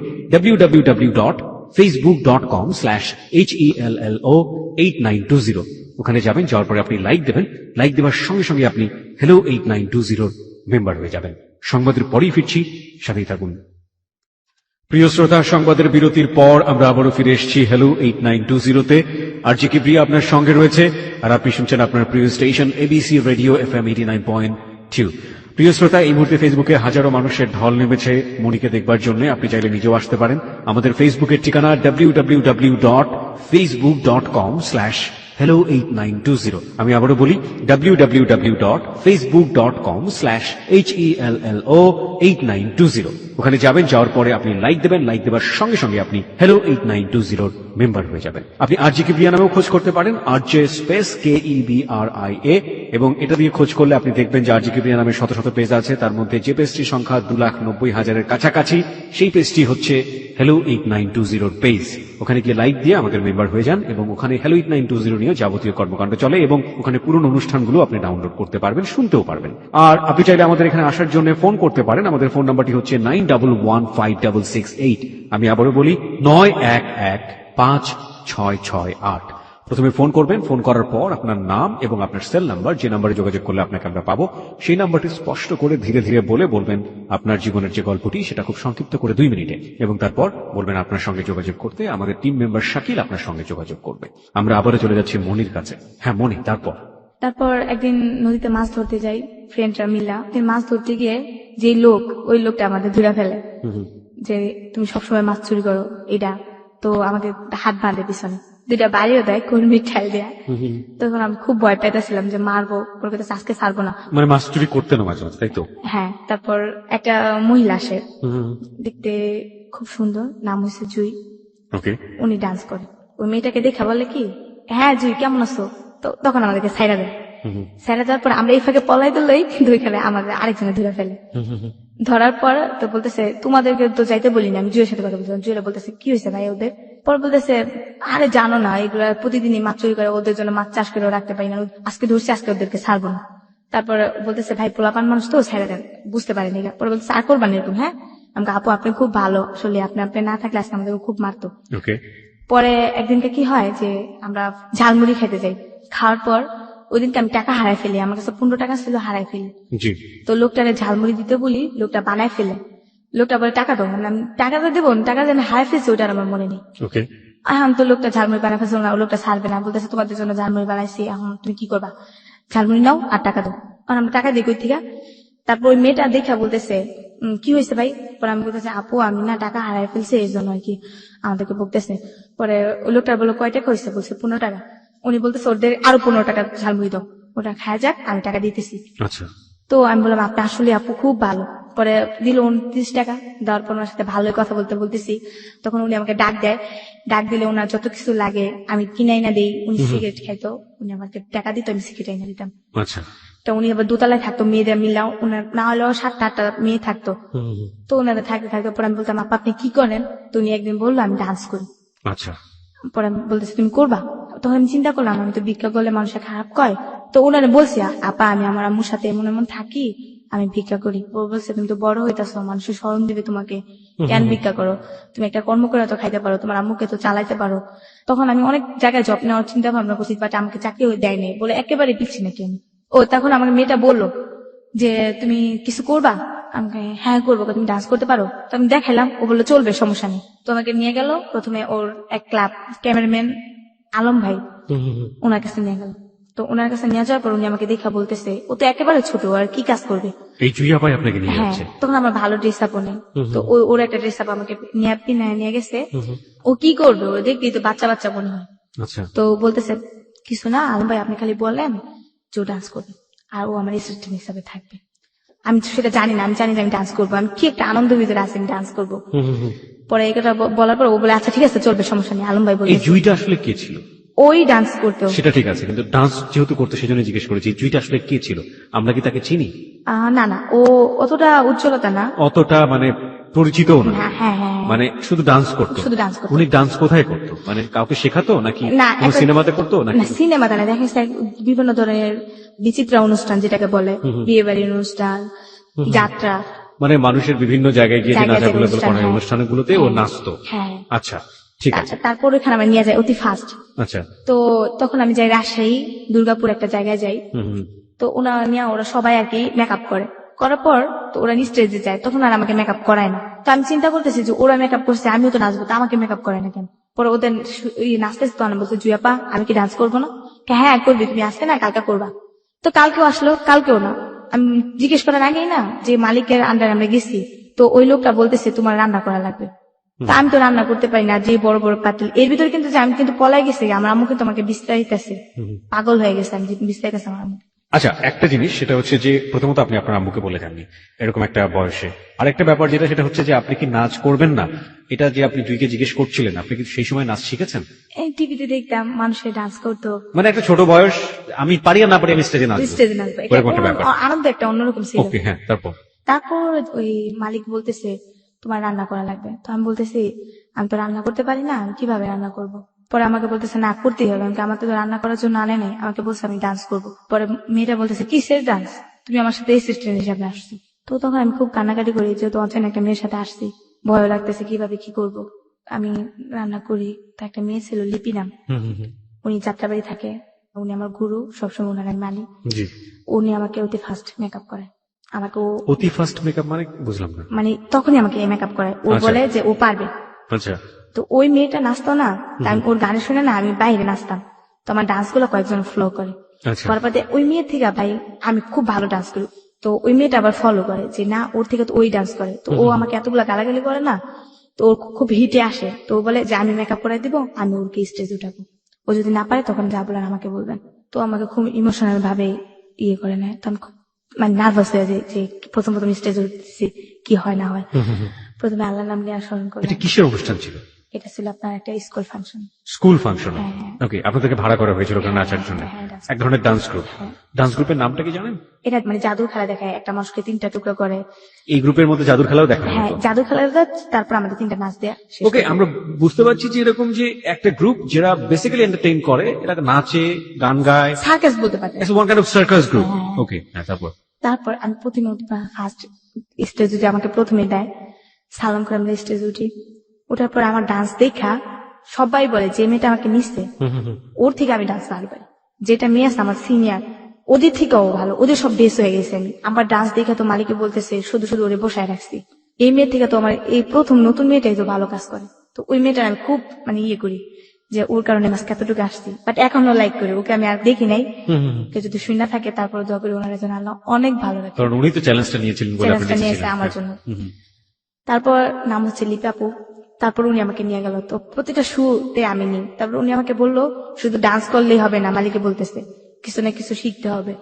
www.facebook.com/hello8920। ওখানে যাবেন, যাওয়ার পরে আপনি লাইক দেবেন, লাইক দেওয়ার সঙ্গে সঙ্গে আপনি হ্যালো 8920 মেম্বার হয়ে যাবেন। সংবাদের পরেই ফিরছি, সাথেই থাকুন। প্রিয় শ্রোতা, সংবাদের বিরতির পর আমরা আবারও ফিরে এসেছি হ্যালো 8920-তে। আরজি কিবরিয়া আপনার সঙ্গে রয়েছে, আর আপনি শুনছেন আপনার প্রিয় স্টেশন এবিসি রেডিও FM 89.2। প্রিয় শ্রোতা, এই মুহূর্তে ফেসবুকে হাজারো মানুষের ঢল নেমেছে মনিকে দেখবার জন্য। আপনি চাইলে নিজেও আসতে পারেন। আমাদের ফেসবুকের ঠিকানা www.facebook.com/hello8920। আমি আবারও বলি www.facebook.com/hello8920। ওখানে যাবেন, যাওয়ার পরে আপনি লাইক দেবেন, লাইক দেওয়ার সঙ্গে সঙ্গে আপনি হ্যালো 8920 মেম্বার হয়ে যাবেন। আপনি আরজি কিবরিয়া নামেও খোঁজ করতে পারেন, RJ স্পেস KEBRIA, এবং এটা দিয়ে খোঁজ করলে আপনি দেখবেন যে আরজি কিবরিয়া নামে শত শত পেজ আছে। তার মধ্যে যে পেজটির সংখ্যা 2,90,000-এর কাছাকাছি, সেই পেজটি হচ্ছে হ্যালো 8920 পেজ। ওখানে গিয়ে লাইক দিয়ে আমাদের মেম্বার হয়ে যান, এবং ওখানে হ্যালো 8920 নিয়ে যাবতীয় কর্মকাণ্ড চলে, এবং ওখানে পুরনো অনুষ্ঠানগুলো আপনি ডাউনলোড করতে পারবেন, শুনতেও পারবেন। আর আপনি চাইলে আমাদের এখানে আসার জন্য ফোন করতে পারেন। আমাদের ফোন নাম্বারটি হচ্ছে 91156668। আমি আবারও বলি 91156668। প্রথমে ফোন করবেন, ফোন করার পর আপনার নাম এবং আপনার সেল নাম্বার, যে নাম্বারে যোগাযোগ করলে আপনাকে আমরা পাবো, সেই নাম্বারটি স্পষ্ট করে ধীরে ধীরে বলবেন আপনার জীবনের যে গল্পটি সেটা খুব সংক্ষিপ্ত করে 2 মিনিটে, এবং তারপর বলবেন আপনার সঙ্গে যোগাযোগ করতে আমাদের টিম মেম্বার শাকিল আপনার সঙ্গে যোগাযোগ করবে। আমরা আবারও চলে যাচ্ছি মনির কাছে। হ্যাঁ মনি, তারপর একদিন নদীতে মাছ ধরতে যাই ফ্রেন্ডরা মিলা। মাছ ধরতে গিয়ে যে ওই লোকটা আমাদের ধরে ফেলে যে তুমি সবসময় মাছ চুরি করো এটা, তো আমাদের হাত বাঁধে পিছনে, 2টা বাড়িও দেয় কর্মীর ঠাই দেয়া। তখন আমি খুব ভয় পেতেছিলাম যে মারবো, কলকাতা আজকে ছাড়বো না, মানে মাছ চুরি করতে না মাঝে মাঝে, তাই তো? হ্যাঁ। তারপর একটা মহিলা আসে, দেখতে খুব সুন্দর, নাম হচ্ছে জুই। উনি ডান্স করে। ওই মেয়েটাকে দেখা বলে কি, হ্যাঁ জুই কেমন আছো, তো তখন আমাদেরকে ছাইড়া দেয়। ছাইড়া দেওয়ার পর আমরা এই ফাঁকে পলাই দিলেই কিন্তু ওইখানে আমাদের আরেকজনে ধরে ফেলে। ধরার পর তো বলতেছে তোমাদেরকে তো যাইতে বলিনি, আমি জুয়ের সাথে কথা বলছিলাম। জুয়েরা বলতেছে কি হয়েছে ভাই ওদের? পর বলতেছে আরে জানো না এগুলা প্রতিদিনই মাছ চুরি করে, ওদের জন্য মাছ চাষ করে রাখতে পারি না, আজকে ধরছি, আজকে ওদেরকে ছাড়বো না। তারপর বলতেছে ভাই পোলাপান মানুষ তো ছাইড়া দেন, বুঝতে পারেনি। পরে বলতেছে আর করবান এরকম? হ্যাঁ আমাকে আপু আপনি খুব ভালো, আসলে আপনি না থাকলে আজকে আমাদের খুব মারতো। পরে একদিনকে কি হয় যে আমরা ঝালমুড়ি খেতে যাই, খাওয়ার পর ওই দিনকে আমি টাকা হারাই ফেলি, আমার কাছে 15 টাকা ছিল, হারাই ফেলি। তো লোকটারে ঝালমুড়ি দিতে বলি, লোকটা বানায় ফেলে। লোকটা বলে টাকা দাও, মানে আমি টাকাটা দেবো, টাকা যে আমি হারাই ফেলছি ওটার আমার মনে নেই। এখন তো লোকটা ঝালমুড়ি বানায় ফেলছিল না, লোকটা ছাড়বে না, বলতেছে তোমাদের জন্য ঝালমুড়ি বানাইছি, এখন তুমি কি করবা, ঝালমুড়ি নাও আর টাকা দাও। আর আমরা টাকা দিই কই থেকে। তারপর ওই মেয়েটা দেখা বলতেছে কি হয়েছে ভাই? পরে আমি বলতেছি আপু আমি না টাকা হারাই ফেলছি, এই জন্য আর কি আমাদেরকে বকতেছে। পরে ওই লোকটা বললো কয় টাকা হয়েছে? বলছে 15 টাকা। উনি বলতেছে ওদের আরো 15 টাকা ঝালমুড়ি দাও, ওটা খায় যাক, আমি টাকা দিতেছি। তো আমি বললাম আপনি আসলে আপু খুব ভালো। পরে দিল 29 টাকা। দেওয়ার পর ওনার সাথে ভালোই কথা বলতেছি, তখন উনি আমাকে ডাক দেয়। ডাক দিলে ওনার যত কিছু লাগে আমি কিনাই না দিই। উনি সিগারেট খাইতো, উনি আমাকে টাকা দিত, আমি সিগারেট আইনা দিতাম। তো উনি আবার দোতলায় থাকতো, মেয়েদের মিলাও ওনার না হলেও 7-8টা মেয়ে থাকতো। তো ওনারা থাকতে থাকতে পরে আমি বলতাম আপা আপনি কি করেন? তো উনি একদিন বললো আমি ডান্স করি। পরে আমি বলতেছি তুমি করবা? তখন আমি চিন্তা করলাম আমি তো ভিক্ষা করলে মানুষের খারাপ কয়, তো ওনারে বলছি আপা আমি আমার আম্মুর সাথে এমন এমন থাকি, আমি ভিক্ষা করি। ও বলছে তুমি তো বড় হইতাছো, মানুষের স্মরণ দিবে তোমাকে, কেন ভিক্ষা করো? তুমি একটা কর্ম করে তো খাইতে পারো, তোমার আম্মুকে তো চালাইতে পারো। তখন আমি অনেক জায়গায় জব নেওয়ার চিন্তা ভাবনা করছি, বাট আমাকে চাকরি দেয় নেই বলে একেবারে পিচ্ছি নাকি আমি। ও তখন আমাকে মেয়েটা বললো যে তুমি কিছু করবা? আমাকে হ্যাঁ করবো, তুমি ডান্স করতে পারো? তো আমি দেখালাম, ও বললো চলবে, সমস্যা নেই। তো আমাকে নিয়ে গেল প্রথমে ওর এক ক্লাব ক্যামেরাম্যান আলম ভাই, ওনার কাছে নিয়ে গেল। তো ওনার কাছে নিয়ে যাওয়ার পর উনি আমাকে দেখা বলতেছে ও তো একেবারে ছোট, আর কি কাজ করবে? হ্যাঁ তখন আমার ভালো ড্রেস আপও নেই, তো ওর একটা ড্রেস আপ আমাকে নিয়ে গেছে। ও কি করবে? ও দেখবি তো বাচ্চা বাচ্চা মনে হয়। তো বলতেছে কিছু না আলম ভাই, আপনি খালি বলেন যে ও ডান্স করবে আর ও আমার অ্যাসিস্ট্যান্ট হিসাবে থাকবে। আমি সেটা জানি না, আমি জানি যে আমি ডান্স করবো, আমি কি একটা আনন্দ ভিতরে আছি, আমি ডান্স করবো। পরে এই কথা বলার পর ও বলে আচ্ছা ঠিক আছে চলবে, সমস্যা নেই। আলম ভাই বলে জুইটা আসলে কে ছিল? ওই ডান্স করতে, সেটা ঠিক আছে, কিন্তু ডান্স যেহেতু করতে সেজন্য জিজ্ঞেস করেছি জুইটা আসলে কে ছিল, আমরা কি তাকে চিনি? না না, ও অতটা উজ্জ্বলতা না, অতটা মানে পরিচিত না। হ্যাঁ, মানে শুধু ডান্স করতো? শুধু ডান্স করতো। উনি ডান্স কোথায় করতো? মানে কাউকে শেখাতো নাকি সিনেমাতে করতো? না সিনেমাতে না, দেখা যাচ্ছে বিভিন্ন ধরনের বিচিত্র অনুষ্ঠান যেটাকে বলে, বিয়ে বাড়ির অনুষ্ঠান, যাত্রা, মানে মানুষের বিভিন্ন জায়গায় গিয়ে নাচাগুলো করার অনুষ্ঠানগুলোতে ও নাচতো। আচ্ছা ঠিক আছে। তারপর ওখানে আমার নিয়ে যায় অতি ফাস্ট। আচ্ছা। তো তখন আমি যাই রাজশাহী দুর্গাপুর একটা জায়গায় যাই। তো ওরা সবাই আর কি মেকআপ করার পর তো ওরা স্টেজে যায়, তখন আর আমাকে মেকআপ করায় না। তো আমি চিন্তা করতেছি যে ওরা মেকআপ করছে, আমিও তো নাচবো, তো আমাকে মেকআপ করায় না কেন? পরে ওদের নাচতেছে, তো আমি বলছি জুয়াপা আমি কি ডান্স করবো না? হ্যাঁ করবি, তুমি আসতে না কালকে করবা। তো কালকেও আসলো, কালকেও না। আমি জিজ্ঞেস করার আগেই না যে মালিকের আন্ডারে আমরা গেছি, তো ওই লোকটা বলতেছে তোমার রান্না করা লাগবে। তা আমি তো রান্না করতে পারি না, যে বড় বড় পাতিল, এর ভিতরে কিন্তু আমি কিন্তু পলাই গেছি, আমার আম্মু কিন্তু আমাকে বিস্তারিতেছে, পাগল হয়ে গেছে, আমি বিস্তারিতেছে আমার আম্মু। আচ্ছা একটা জিনিস সেটা হচ্ছে যে প্রথমত আপনি আপনার আম্মুকে বলে যাননি এরকম একটা বয়সে, আরেকটা ব্যাপার যেটা সেটা হচ্ছে যে আপনি কি নাচ করবেন না, এটা যে আপনি জুইকে জিজ্ঞেস করছিলেন, আপনি কি সেই সময় নাচ শিখেছেন? এই টিভিতে দেখতাম মানুষের ডান্স করতো, মানে একটা ছোট বয়স, আমি পারি আর না পারি আমি স্টেজে নাচবো, আনন্দ একটা অন্যরকম ছিল। ওকে হ্যাঁ, তারপর ওই মালিক বলতেছে তোমার রান্না করা লাগবে। তো আমি বলতেছি আমি তো রান্না করতে পারি না, আমি কিভাবে রান্না করব? পরে আমাকে বলতেছে না করতেই হবে, আমার তো রান্না করার জন্য আনে নেই, আমাকে বলছে আমি ডান্স করবো। পরে মেয়েটা বলতেছে কিসের ডান্স, তুমি আমার সাথে অ্যাসিস্ট্যান্ট হিসাবে আসছো। তো তখন আমি খুব কান্নাকাটি করি, যেহেতু অচেনা একটা মেয়ের সাথে আসছি, ভয় লাগতেছে কিভাবে কি করব। আমি রান্না করি, তো একটা মেয়ে ছিল লিপি নাম, উনি যাত্রাবাড়ি থাকে, উনি আমার গুরু, সবসময় ওনার আমি মানি। জি। উনি আমাকে অতি ফার্স্ট মেকআপ করে, আমাকে ও অতি ফার্স্ট মেকআপ মানে বুঝলাম না। মানে তখনই আমাকে মেকআপ করে, ও আচ্ছা। বলে যে ও পারবে। আচ্ছা। তো ওই মেয়েটা নাচতো না, তা আমি ওর গানে শুনে না আমি বাইরে নাচতাম, তো আমার ডান্স গুলো কয়েকজন ফলো করে। আচ্ছা। করার পর দিয়ে ওই মেয়ের থেকে ভাই আমি খুব ভালো ডান্স করি, তো ওই মেয়েটা আবার ফলো করে যে না ওর থেকে তো ওই ডান্স করে, তো ও আমাকে এতগুলা গালাগালি করে না, তো ওর খুব হিটে আসে, তো ও বলে যে আমি মেকআপ করে দিব, আমি ওকে স্টেজ উঠাবো, ও যদি না পারে তখন যা বলার আমাকে বলবেন। তো আমাকে খুব ইমোশনাল ভাবে ইয়ে করে নেয়, তো আমি খুব মানে নার্ভাস হয়ে যায় যে প্রথম প্রথম স্টেজ উঠতেছি কি হয় না হয়। প্রথমে আল্লাহ নাম নিয়ে স্মরণ এটা করলাম। কিসের অনুষ্ঠান ছিল? এটা ছিল আপনার একটা স্কুল ফাংশন। School function. হ্যাঁ, হ্যাঁ। ওকে, আপনাদেরকে ভাড়া করা হয়েছিল ওখানে নাচার জন্য। হ্যাঁ, dance এক ধরনের ডান্স গ্রুপ। ডান্স গ্রুপের নামটা কি জানেন? এটা মানে জাদু খেলা দেখায়, একটা মানুষকে 3টা টুকরো করে। এই গ্রুপের মধ্যে জাদুর খেলাও দেখানো হ্যাঁ, হতো। জাদু খেলা দেয়, তারপর আমাদের 3টা নাচ দেয়া শেষ ওকে, করে। আমরা বুঝতে পারছি যে এরকম যে একটা গ্রুপ যারা বেসিক্যালি এন্টারটেইন করে, এরা নাচে, গান গায়, সার্কাস বলতে পারে। It's one kind of circus group. হ্যাঁ। ওকে, হ্যাঁ, তারপর? তারপর আমি প্রথমে ফার্স্ট স্টেজ উঠে আমাকে প্রথমে দেয়, সালাম করে আমরা স্টেজ উঠি। ওঠার পর আমার ডান্স দেখা সবাই বলে যে মেয়েটা আমাকে নিচ্ছে ওর থেকে আমি ডান্স ভালো পারি, যেটা মেয়ে আছে আমার সিনিয়র ওদের থেকেও ভালো, ওদের সব বেস হয়ে গেছে। আমি আমার ডান্স দেখা তো মালিকে বলতেছে শুধু শুধু ওরে বসায় রাখছি, এই মেয়ের থেকে তো আমার এই প্রথম নতুন মেয়েটাই তো ভালো কাজ করে। তো ওই মেয়েটার আমি খুব মানে ইয়ে করি যে ওর কারণে মাস্ক এতটুকু আসছি, বাট এখনো লাইক করি ওকে, আমি আর দেখি নাই। কেউ যদি শুনে না থাকে তারপরে দোয়া করি ওনার জন্য আল্লাহ অনেক ভালো রাখে, কারণ উনি তো চ্যালেঞ্জটা নিয়েছিলেন বলে আপনি চ্যালেঞ্জটা নিয়েছে নিয়েছিলেন। আমার জন্য। তারপর নাম হচ্ছে লিপাপু। তারপর উনি আমাকে নিয়ে গেল, তো প্রতিটা শুতে আমি নিই। তারপর উনি আমাকে বললো শুধু ডান্স করলেই হবে না, মালিকে বলতেছে কিছু না কিছু শিখতে হবে,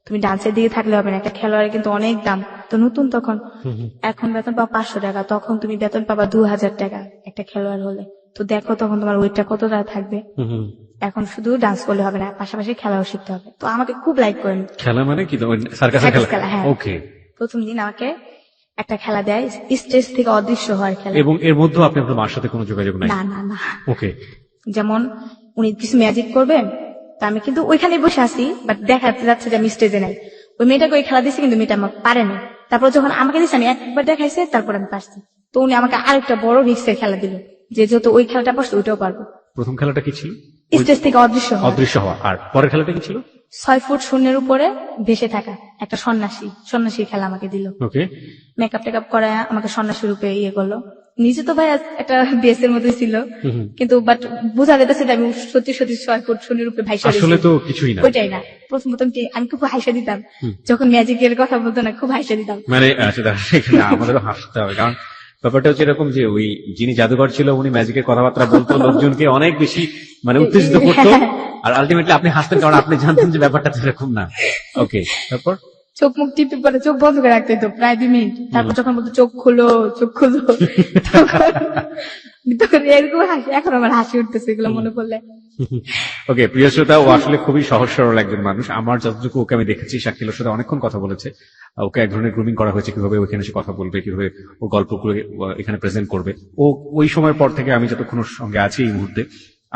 তুমি ডান্সের দিকে থাকলে হবে না, একটা খেলোয়াড়ের কিন্তু অনেক দাম, তো নতুন তখন, এখন বেতন পাবা 500 টাকা, তখন তুমি বেতন পাবা 2000 টাকা একটা খেলোয়াড় হলে, তো দেখো তখন তোমার ওয়েটটা কত টাকা থাকবে। এখন শুধু ডান্স করলে হবে না, পাশাপাশি খেলাও শিখতে হবে। তো আমাকে খুব লাইক করেন। খেলা মানে কি? সার্কাসের সার্কাস খেলা? খেলা, হ্যাঁ। ওকে। প্রথম দিন আমাকে একটা খেলা দেয়, স্টেজ থেকে অদৃশ্য হওয়ার খেলা। এবং এর মধ্যে আপনি আপনার মার সাথে কোনো যোগাযোগ নাই? না না না, ওকে। যেমন উনি কিছু ম্যাজিক করবেন, তো আমি কিন্তু ওইখানে বসে আছি, বাট দেখা যাচ্ছে যে আমি স্টেজে নাই। ওই মেয়েটাকে ওই খেলা দিচ্ছে কিন্তু মেয়েটা আমার পারেনি, তারপর যখন আমাকে দিচ্ছে আমি একবার দেখাইছে, তারপর আমি পারছি। তো উনি আমাকে আরেকটা বড় রিক্সের খেলা দিল, যে যেহেতু ওই খেলাটা পারছে ওইটাও পারবো। প্রথম খেলাটা কি ছিল? স্টেজ থেকে অদৃশ্য হওয়া। অদৃশ্য হওয়া। আর পরের খেলাটা কি ছিল? 6 ফুট শূন্যের উপরে ভেসে থাকা, একটা সন্ন্যাসীর খেলা আমাকে দিল। ওকে। মেকআপ টেকআপ করা আমাকে সন্ন্যাসী রূপে ইয়ে করলো। নিজে তো ভাই একটা বেসের মধ্যে ছিল, কিন্তু বাট বোঝা যেতেছে যে আমি সত্যি সত্যি 6 ফুট শূন্যের রূপে ভাইসা আসলে তো কিছুই না। ওইটাই না। প্রথম আমি খুব হাসা দিতাম যখন ম্যাজিকের কথা বলতো না, খুব হাসা দিতাম। মানে এখানে আমাদেরও হাসতে হবে, কারণ ব্যাপারটা হচ্ছে এরকম যে ওই যিনি জাদুঘর ছিল উনি ম্যাজিকের কথাবার্তা বলতো, লোকজনকে অনেক বেশি মানে উত্তেজিত করতো, আর আলটিমেটলি আপনি হাসতেন কারণ আপনি জানতেন যে ব্যাপারটা তো এরকম না। ওকে, তারপর? চোখ মুখ টিপে পরে চোখ বন্ধ করে রাখতে হতো প্রায় 2 মিনিট, তারপর যখন বলতো চোখ খুলো তখন এরকম হাসি, এখন আমার হাসি উঠতেছে এগুলো মনে পড়লে। ওকে, প্রিয় শ্রোতা, ও আসলে খুবই সহজ সরল একজন মানুষ। আমার যতটুকু ওকে আমি দেখেছি, শাকিলের সাথে অনেকক্ষণ কথা বলেছে। ওকে এক ধরনের গ্রুমিং করা হয়েছে, কিভাবে ওইখানে সে কথা বলবে, কিভাবে ও গল্পগুলো এখানে প্রেজেন্ট করবে। ও ওই সময়ের পর থেকে আমি যতক্ষণ ওর সঙ্গে আছি এই মুহূর্তে,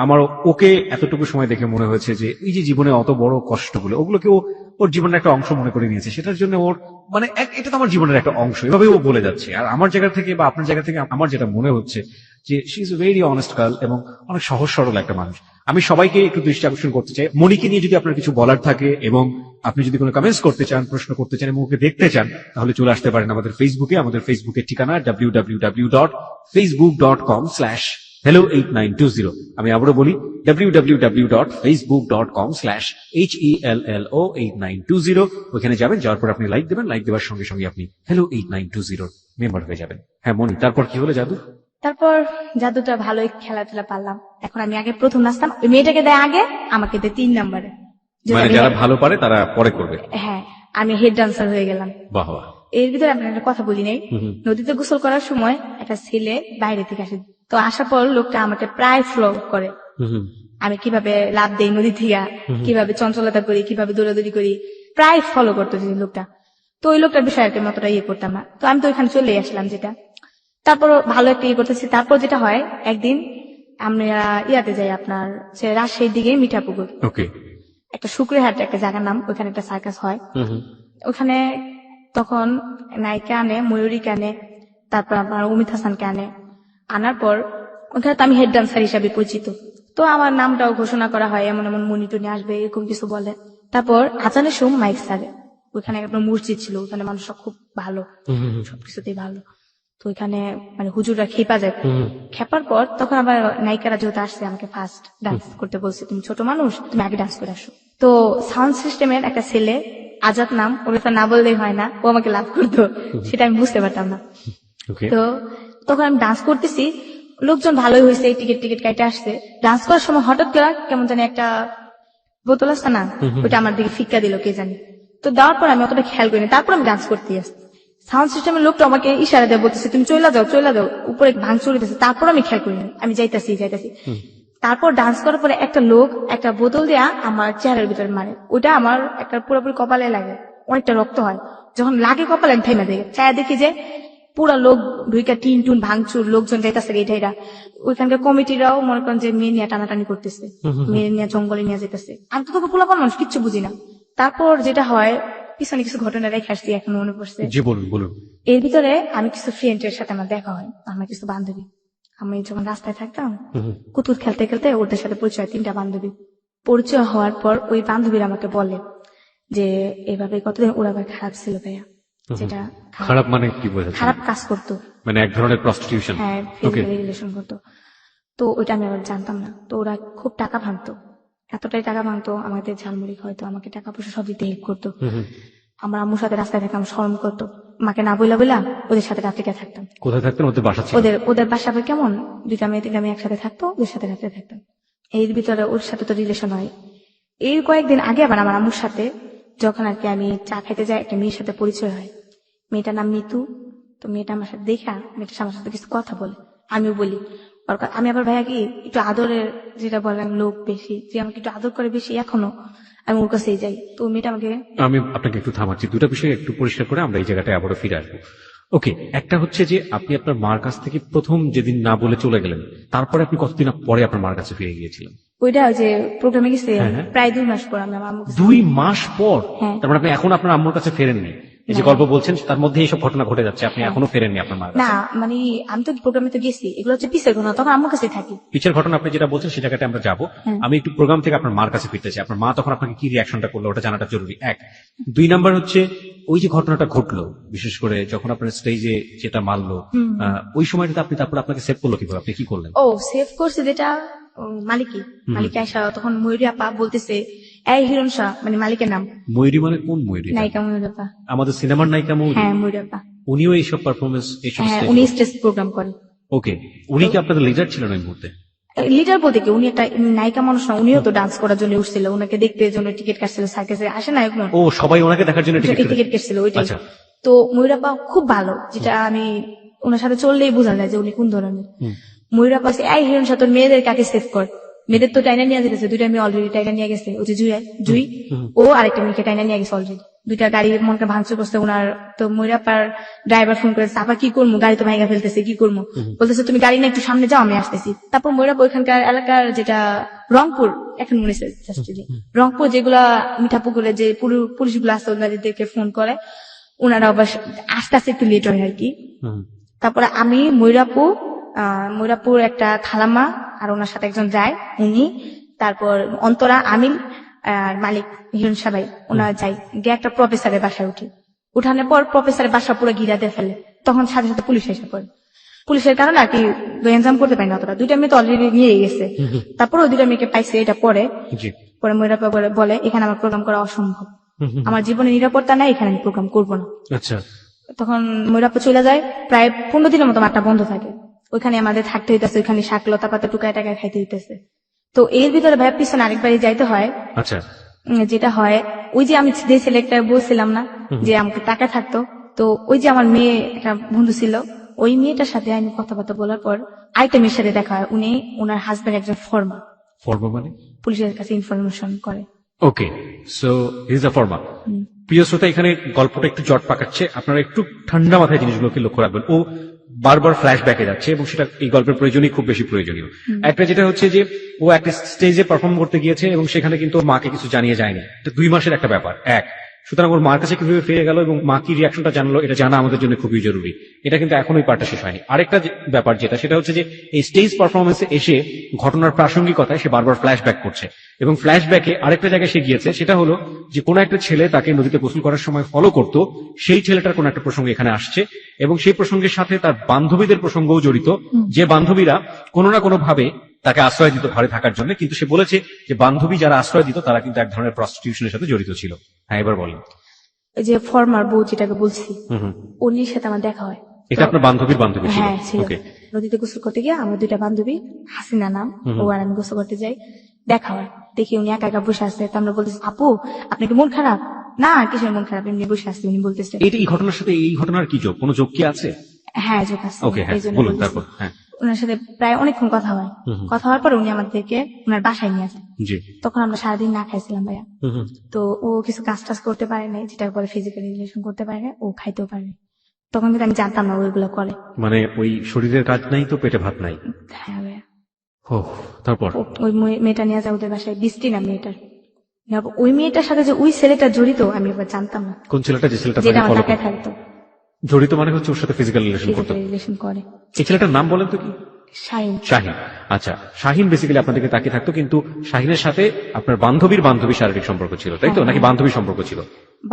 আমার ওকে এতটুকু সময় দেখে মনে হয়েছে যে এই যে জীবনে অত বড় কষ্টগুলো, ওগুলোকে ও ওর জীবনের একটা অংশ মনে করে নিয়েছে। সেটার জন্য ওর মানে এটা তো আমার জীবনের একটা অংশ, এভাবে ও বলে যাচ্ছে। আর আমার জায়গা থেকে বা আপনার জায়গা থেকে আমার যেটা মনে হচ্ছে যে she is a very honest girl এবং অনেক সহজ সরল একটা মানুষ। আমি সবাইকে একটু দৃষ্টি আকর্ষণ করতে চাই, মনিকে নিয়ে যদি আপনার কিছু বলার থাকে এবং আপনি যদি কোনো কমেন্টস করতে চান, প্রশ্ন করতে চান এবং ওকে দেখতে চান, তাহলে চলে আসতে পারেন আমাদের ফেসবুকে। আমাদের ফেসবুকের ঠিকানা www.facebook.com/hello8920। আমি আবারও বলি www.facebook.com/hello8920। ওইখানে যাবেন, যাওয়ার পর আপনি লাইক দেবেন, লাইক দেওয়ার সঙ্গে সঙ্গে আপনি hello8920 মেম্বার হয়ে যাবেন। হ্যাঁ মনি, তারপর কি হলো জাদু? তারপর জাদুটা ভালোই খেলাধুলা পারলাম। এখন আমি আগে প্রথম নাচতাম, ওই মেয়েটাকে দেয় আগে, আমাকে দেয় 3 নম্বরে। মানে যারা ভালো পারে তারা পরে করবে। হ্যাঁ, আমি হেড ডান্সার হয়ে গেলাম। বাহ বাহ। এর ভিতরে আপনার একটা কথা বলি নাই, নদীতে গোসল করার সময় একটা ছেলে বাইরে থেকে আসে, তো আসার পর লোকটা আমাকে প্রায় ফলো করে, আমি কিভাবে লাভ দেই নদী থেকে, কিভাবে চঞ্চলতা করি, কিভাবে দৌড়াদৌড়ি করি, প্রায় ফলো করতো যে লোকটা। তো ওই লোকটার বিষয়ে আর কি অতটা ইয়ে করতাম না, তো আমি তো ওইখানে চলে আসলাম। যেটা তারপর ভালো একটা ইয়ে করতেছি। তারপর যেটা হয়, একদিন আমরা ইয়াতে যাই আপনার রাজশাহীর দিকে মিঠাপুকুর, ওকে, একটা শুক্রহাট একটা জায়গার নাম, ওখানে একটা সার্কাস হয়। ওখানে তখন নায়িকা আনে, ময়ূরীকে আনে, তারপর আপনার অমিত হাসানকে আনার পর ওখানে তো আমি হেড ডান্সার হিসাবে পরিচিত। তো আমার নামটাও ঘোষণা করা হয়, এমন এমন মনিটনে আসবে এরকম কিছু বলে। তারপর আজানের সময় মাইক সারে, ওইখানে একটা মসজিদ ছিল, ওখানে মানুষরা খুব ভালো, সবকিছুতেই ভালো। তো ওইখানে মানে হুজুররা খেপা যায়, খেপার পর তখন আবার নায়িকারা যেহেতু আসছে আমাকে ফার্স্ট ডান্স করতে বলছে, তুমি ছোট মানুষ, তুমি আগে ডান্স করে আসো। তো সাউন্ড সিস্টেমের একটা ছেলে আজাদ নাম, ওর কথা না বললেই হয় না, ও আমাকে লাভ করতো, সেটা আমি বুঝতে পারতাম না। ওকে, তো তখন আমি ডান্স করতেছি, লোকজন ভালোই হয়েছে, টিকিট টিকিট কাটে আসছে। ডান্স করার সময় হঠাৎ করে কেমন জানি একটা বোতল আসছে না, ওইটা আমার দিকে ফিক্কা দিল কে জানি। তো দেওয়ার পর আমি অতটা খেয়াল করিনি, তারপর আমি ডান্স করতে আসছি। সাউন্ড সিস্টেমের লোকটা আমাকে ইশারা দিয়ে বলতেছে তুমি চলে যাও, উপরে ভাঙচুর দিতেছে। তারপর আমি খেয়াল করিনি, আমি যাইতাছি। তারপর ডান্স করার পরে একটা লোক একটা বোতল দেয়া আমার চেহারার ভিতরে মারে, ওটা আমার একটা পুরোপুরি কপালে লাগে, অনেকটা রক্ত হয়। যখন লাগে কপালে আমি থেমে দেখে চায়া দেখি যে পুরা লোক ঢুইকা টিন টুন ভাঙচুর, লোকজন যাইতেছে এটাইরা। ওইখানকার কমিটিরাও মনে করেন যে মেয়ে নিয়ে টানাটানি করতেছে, মেয়ে নিয়ে জঙ্গলে নিয়ে যেতেছে। আমি তো তোকে পোলাপান মানুষ, কিচ্ছু বুঝি না। তারপর যেটা হয়, পিছনে কিছু ঘটনা রেখে আসছি, এখন মনে পড়ছে। জি বলুন বলুন। এর ভিতরে আমি কিছু ফ্রেন্ডের সাথে আমার দেখা হয়, আমার কিছু বান্ধবী। আমি যখন রাস্তায় থাকতাম কুতুর খেলতে খেলতে ওদের সাথে পরিচয়, 3টা বান্ধবী। পরিচয় হওয়ার পর ওই বান্ধবীরা আমাকে বলে যে এভাবে কতদিন ওরা আবার খারাপ ছিল ভাইয়া, যেটা খারাপ মানে কি বোঝাচ্ছেন? খারাপ কাজ করতো, মানে এক ধরনের প্রস্টিটিউশন। হ্যাঁ, ওকে, ফিজিক্যালি রিলেশন করতো। তো ওইটা আমি আবার জানতাম না। তো ওরা খুব টাকা ভাঙতো, এতটাই টাকা ভাঙতো, আমাদের ঝালমুড়ি হয়তো আমাকে টাকা পয়সা সব দিতে হেল্প করতো। আমার আম্মুর সাথে রাস্তায় থাকতাম, শরম করতো, মাকে না বইলা ওদের সাথে রাত্রিকে থাকতাম। কোথায় থাকতেন? ওদের বাসা ছিল? ওদের বাসা কেমন, 2টা মেয়ে 3টা মেয়ে একসাথে থাকতো, ওদের সাথে রাত্রে থাকতাম। এর ভিতরে ওর সাথে তো রিলেশন হয়। এর কয়েকদিন আগে আবার আমার আম্মুর সাথে যখন আর কি আমি চা খাইতে যাই, একটা মেয়ের সাথে পরিচয় হয়, মেয়েটার নাম মিতু। তো মেয়েটা আমার সাথে দেখা, মেয়েটার আমার সাথে কিছু কথা বলে, আমিও বলি। আমি আবার ভাইয়া কি একটু আদরের, যেটা বলেন লোক বেশি, যে আমাকে একটু আদর করে বেশি, এখনো আমি ওর কাছেই যাই। তো মেয়েটা আমাকে, আমি আপনাকে একটু থামাচ্ছি, দুটো বিষয় একটু পরিষ্কার করে আমরা এই জায়গাটায় আবারও ফিরে আসবো। ওকে, একটা হচ্ছে যে আপনি আপনার মার কাছ থেকে প্রথম যেদিন না বলে চলে গেলেন, তারপরে আপনি কতদিন পরে আপনার মার কাছে ফিরে গিয়েছিলেন? ওইটা যে প্রোগ্রামে গেছে হ্যাঁ। প্রায় 2 মাস পর আমি আমার আম্মুর কাছে। 2 মাস পর? হ্যাঁ। তার মানে আপনি এখন আপনার আম্মুর কাছে ফেরেননি? এই যে গল্প বলছেন তার মধ্যে এইসব ঘটনা ঘটে যাচ্ছে, আপনি এখনো ফেরেননি আপনার মার না, কাছে? মানে আমি তো প্রোগ্রামে তো গেছি, এগুলো হচ্ছে পিসের ঘটনা, তখন আম্মুর কাছে থাকি। পিছের ঘটনা আপনি যেটা বলছেন সে জায়গাটা আমরা যাবো। আমি একটু প্রোগ্রাম থেকে আপনার মার কাছে ফিরতে চাই। আপনার মা তখন আপনাকে কি রিয়াকশনটা করলো ওটা জানাটা জরুরি, 1। 2 নাম্বার হচ্ছে ওই যে ঘটনাটা ঘটলো, বিশেষ করে যখন আপনার স্টেজে যেটা মারলো, ওই সময়টাতে আপনি তারপর আপনাকে সেভ করলো কিভাবে, আপনি কি করলেন? ও সেভ করছে যেটা মালিক আয়সা, তখন ময়ূরী আপা বলতেছে এই হিরণ শাহ, মানে মালিকের নাম। ময়ূরী মানে কোন ময়ূরী? নায়িকা ময়ূরী আপা। আমাদের সিনেমার নায়িকা ময়ূরী? হ্যাঁ, ময়ূরী আপা। উনিও এইসব পারফরমেন্স, এইসব হ্যাঁ, stage উনি করে? স্টেজ প্রোগ্রাম করেন। ওকে, উনি কি আপনাদের লিডার ছিলেন ওই মুহূর্তে? লিডার বলতে কি, উনি একটা নায়িকা মানুষ না, উনিও তো ডান্স করার জন্য উঠছিল, উনাকে দেখতে জন্য টিকিট কাটছিল, সার্কাসে আসে না এখন, ও সবাই ওনাকে দেখার জন্য টিকিট টিকিট কাটছিল ওইটাই। আচ্ছা। তো ময়ূরাপা খুব ভালো, যেটা আমি ওনার সাথে চললেই বোঝা যায় যে উনি কোন ধরনের। ময়ূরাপা এই হিরণ শাহ তোর মেয়েদের কাকে সেভ কর, মেয়েদের তো টাইনা নিয়ে যেতেছে, 2টা মেয়ে অলরেডি টাইনা নিয়ে গেছে, ওই যে জুই ও আরেকটা মেয়েকে টাইনা নিয়ে গেছে অলরেডি, 2টা গাড়ি মনকে ভাঙচুর করছে ওনার। তো ময়ূরাপার ড্রাইভার ফোন করে আপা কি করবো, গাড়ি তো ভাঙা ফেলতেছে, কি করবো, বলতেছে তুমি গাড়ি নিয়ে একটু সামনে যাও, আমি আসতেছি। তারপর ময়ূরাপা ওইখানকার এলাকার যেটা রংপুর, এখন মনে হচ্ছে রংপুর, যেগুলা মিঠাপুকুরে যে পুলিশ গুলো আছে ওনাদেরকে ফোন করে, ওনারা আবার আস্তে আস্তে একটু লেট হয় আর কি। তারপরে আমি ময়ূরাপুর একটা খালাম্মা আর ওনার সাথে একজন যায়, উনি, তারপর অন্তরা, আমিন আর মালিক হিরণ সাবাই, ওনারা যাই গিয়ে একটা প্রফেসরের বাসায় উঠি। উঠানোর পর প্রফেসরের বাসা পুরো গিরাতে ফেলে, তখন সাথে সাথে পুলিশ এসে পড়ে। পুলিশের কারণে আর কি এনজাম করতে পারি না অতটা, 2টা মেয়ে তো অলরেডি নিয়ে গেছে। তারপর ওই 2টা মেয়েকে পাইছে, এটা পরে ময়ূরাপা বলে এখানে আমার প্রোগ্রাম করা অসম্ভব, আমার জীবনে নিরাপত্তা নাই, এখানে আমি প্রোগ্রাম করবো না। আচ্ছা। তখন ময়ূরাপা চলে যায়, প্রায় 15 দিনের মতো মাঠটা বন্ধ থাকে, ওইখানে আমাদের থাকতে হইতেছে, ওইখানে শাক লতা পাতা টুকায় টাকায় খাইতে হইতেছে। তো এর ভিতরে ভাইয়া পিছনে আরেকবারই যাইতে হয়। আচ্ছা। যেটা হয়, ওই যে আমি যে ছেলেটা বলছিলাম না যে আমাকে টাকা থাকতো, তো ওই যে আমার মেয়ে একটা বন্ধু ছিল, ওই মেয়েটার সাথে আমি কথাবার্তা বলার পর আরেকটা মেয়ের সাথে দেখা হয়, উনি ওনার হাজবেন্ড একজন ফর্মা মানে পুলিশের কাছে ইনফরমেশন করে। ওকে, সো হি ইজ আ ফর্মা। প্রিয় শ্রোতা, এখানে গল্পটা একটু জট পাকাচ্ছে, আপনারা একটু ঠান্ডা মাথায় জিনিসগুলোকে লক্ষ্য রাখবেন। ও বারবার ফ্ল্যাশব্যাকে যাচ্ছে এবং সেটা এই গল্পের প্রয়োজনই খুব বেশি প্রয়োজনীয়। একটা যেটা হচ্ছে যে ও একটা স্টেজে পারফর্ম করতে গিয়েছে এবং সেখানে কিন্তু ওর মাকে কিছু জানিয়ে যায়নি, এটা 2 মাসের একটা ব্যাপার। 1 সুতরাং ওর মার কাছে কিভাবে ফিরে গেল এবং মা কি রিয়াকশনটা জানলো, এটা জানা আমাদের জন্য খুবই জরুরি। এটা কিন্তু এখন ওই পার্টটা শেষ হয়নি। আরেকটা ব্যাপার যেটা, সেটা হচ্ছে যে এই স্টেজ পারফরমেন্সে এসে ঘটনার প্রাসঙ্গিকতায় সে বারবার ফ্ল্যাশব্যাক করছে, এবং ফ্ল্যাশব্যাকে আরেকটা জায়গায় সে গিয়েছে, সেটা হলো যে কোনো একটা ছেলে তাকে নদীতে গোসল করার সময় ফলো করতো, সেই ছেলেটার কোনো একটা প্রসঙ্গ এখানে আসছে, এবং সেই প্রসঙ্গের সাথে তার বান্ধবীদের প্রসঙ্গও জড়িত, যে বান্ধবীরা কোনো না কোনো ভাবে তাকে আশ্রয় দিত ঘরে থাকার জন্য, কিন্তু সে বলেছে যে বান্ধবী যারা আশ্রয় দিত তারা কিন্তু এক ধরনের প্রস্টিটিউশনের সাথে জড়িত ছিল। হ্যাঁ, এবার বলেন। ওই যে ফর্মার বউ যেটাকে বলছি, হুম। উনির সাথে আমার দেখা হয়। এটা আপনার বান্ধবীর বান্ধবী ছিল? হ্যাঁ ছিল। ওকে। নদীতে গোসল করতে গিয়ে আমার দুইটা বান্ধবী, হাসিনা নাম, ও আর আমি গোসল করতে যাই, দেখা হয়। দেখি উনি একা একা বসে আছে, তো আমরা বলতেছি আপু আপনি কি মন খারাপ? না কিসের মন খারাপ, এমনি বসে আসছি। উনি বলতেছে এটা এই ঘটনার সাথে এই ঘটনার কি যোগ, কোনো যোগ কি আছে? হ্যাঁ যোগ আছে। ওকে, হ্যাঁ এই জন্য বলুন বলতেছি। তারপর। হ্যাঁ ওনার সাথে প্রায় অনেকক্ষণ কথা হয়। কথা হওয়ার পর উনি আমাদেরকে ওনার বাসায় নিয়ে আসেন। জি। তখন আমরা সারাদিন না খাইছিলাম ভাইয়া। হুম। তো ও কিছু কাজ টাজ করতে পারে নাই, যেটা বলে ফিজিক্যাল রিলেশন করতে পারে না, ও খাইতেও পারে না। তখন কিন্তু আমি জানতাম না ওইগুলো করে। মানে ওই শরীরের কাজ নাই তো পেটে ভাত নাই। হ্যাঁ ভাইয়া। ও, তারপর? ওই মেয়েটা নিয়ে যায় ওদের বাসায়, বৃষ্টি না মেয়েটার। ওই মেয়েটার সাথে যে ওই ছেলেটা জড়িত আমি এবার জানতাম না। কোন ছেলেটা? যে ছেলেটা যেটা আপনাকে আমার follow টাকায় করতো? থাকতো, জড়িত মানে হচ্ছে ওর সাথে ফিজিক্যাল রিলেশন করতো। ফিজিক্যাল রিলেশন করে। এই ছেলেটার নাম বলেন তো কি? শাহিন। শাহিন। আচ্ছা, শাহিন বেসিক্যালি আপনাদেরকে তাকিয়ে থাকতো, কিন্তু শাহিনের সাথে আপনার বান্ধবীর বান্ধবী শারীরিক সম্পর্ক ছিল, তাই তো? নাকি বান্ধবী সম্পর্ক ছিল?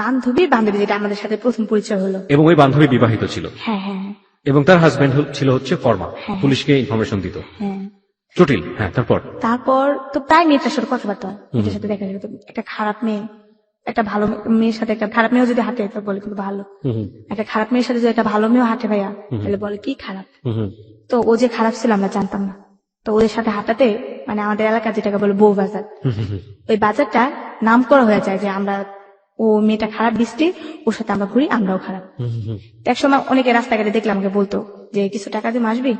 বান্ধবী যেটা আমাদের সাথে প্রথম পরিচয় হলো। এবং ওই বান্ধবী বিবাহিত ছিল, হ্যাঁ হ্যাঁ হ্যাঁ। এবং তার হাজবেন্ড ছিল হচ্ছে ফরমা, হ্যাঁ। পুলিশকে ইনফরমেশন দিত। হ্যাঁ। জটিল। হ্যাঁ, তারপর? তারপর তো প্রায় মেয়েটার সাথে কথাবার্তা হয়, মেয়েটার সাথে দেখা যেত। একটা খারাপ মেয়ে একটা ভালো মেয়ের সাথে, একটা খারাপ মেয়েও যদি হাঁটে তো বলে কিন্তু ভালো। একটা খারাপ মেয়ের সাথে যদি একটা ভালো মেয়েও হাঁটে ভাইয়া, তাহলে বলে কি খারাপ। তো ও যে খারাপ ছিল আমরা জানতাম না। তো ওদের সাথে হাঁটাতে মানে আমাদের এলাকা যেটাকে বলে বউ বাজার, ওই বাজারটা নাম করা হয়ে যায় যে আমরা, ও মেয়েটা খারাপ বৃষ্টি, ওর সাথে আমরা ঘুরি, আমরাও খারাপ। একসময় অনেকে রাস্তাঘাটে দেখলে আমাকে বলতো যে কিছু টাকা দিয়ে আসবি।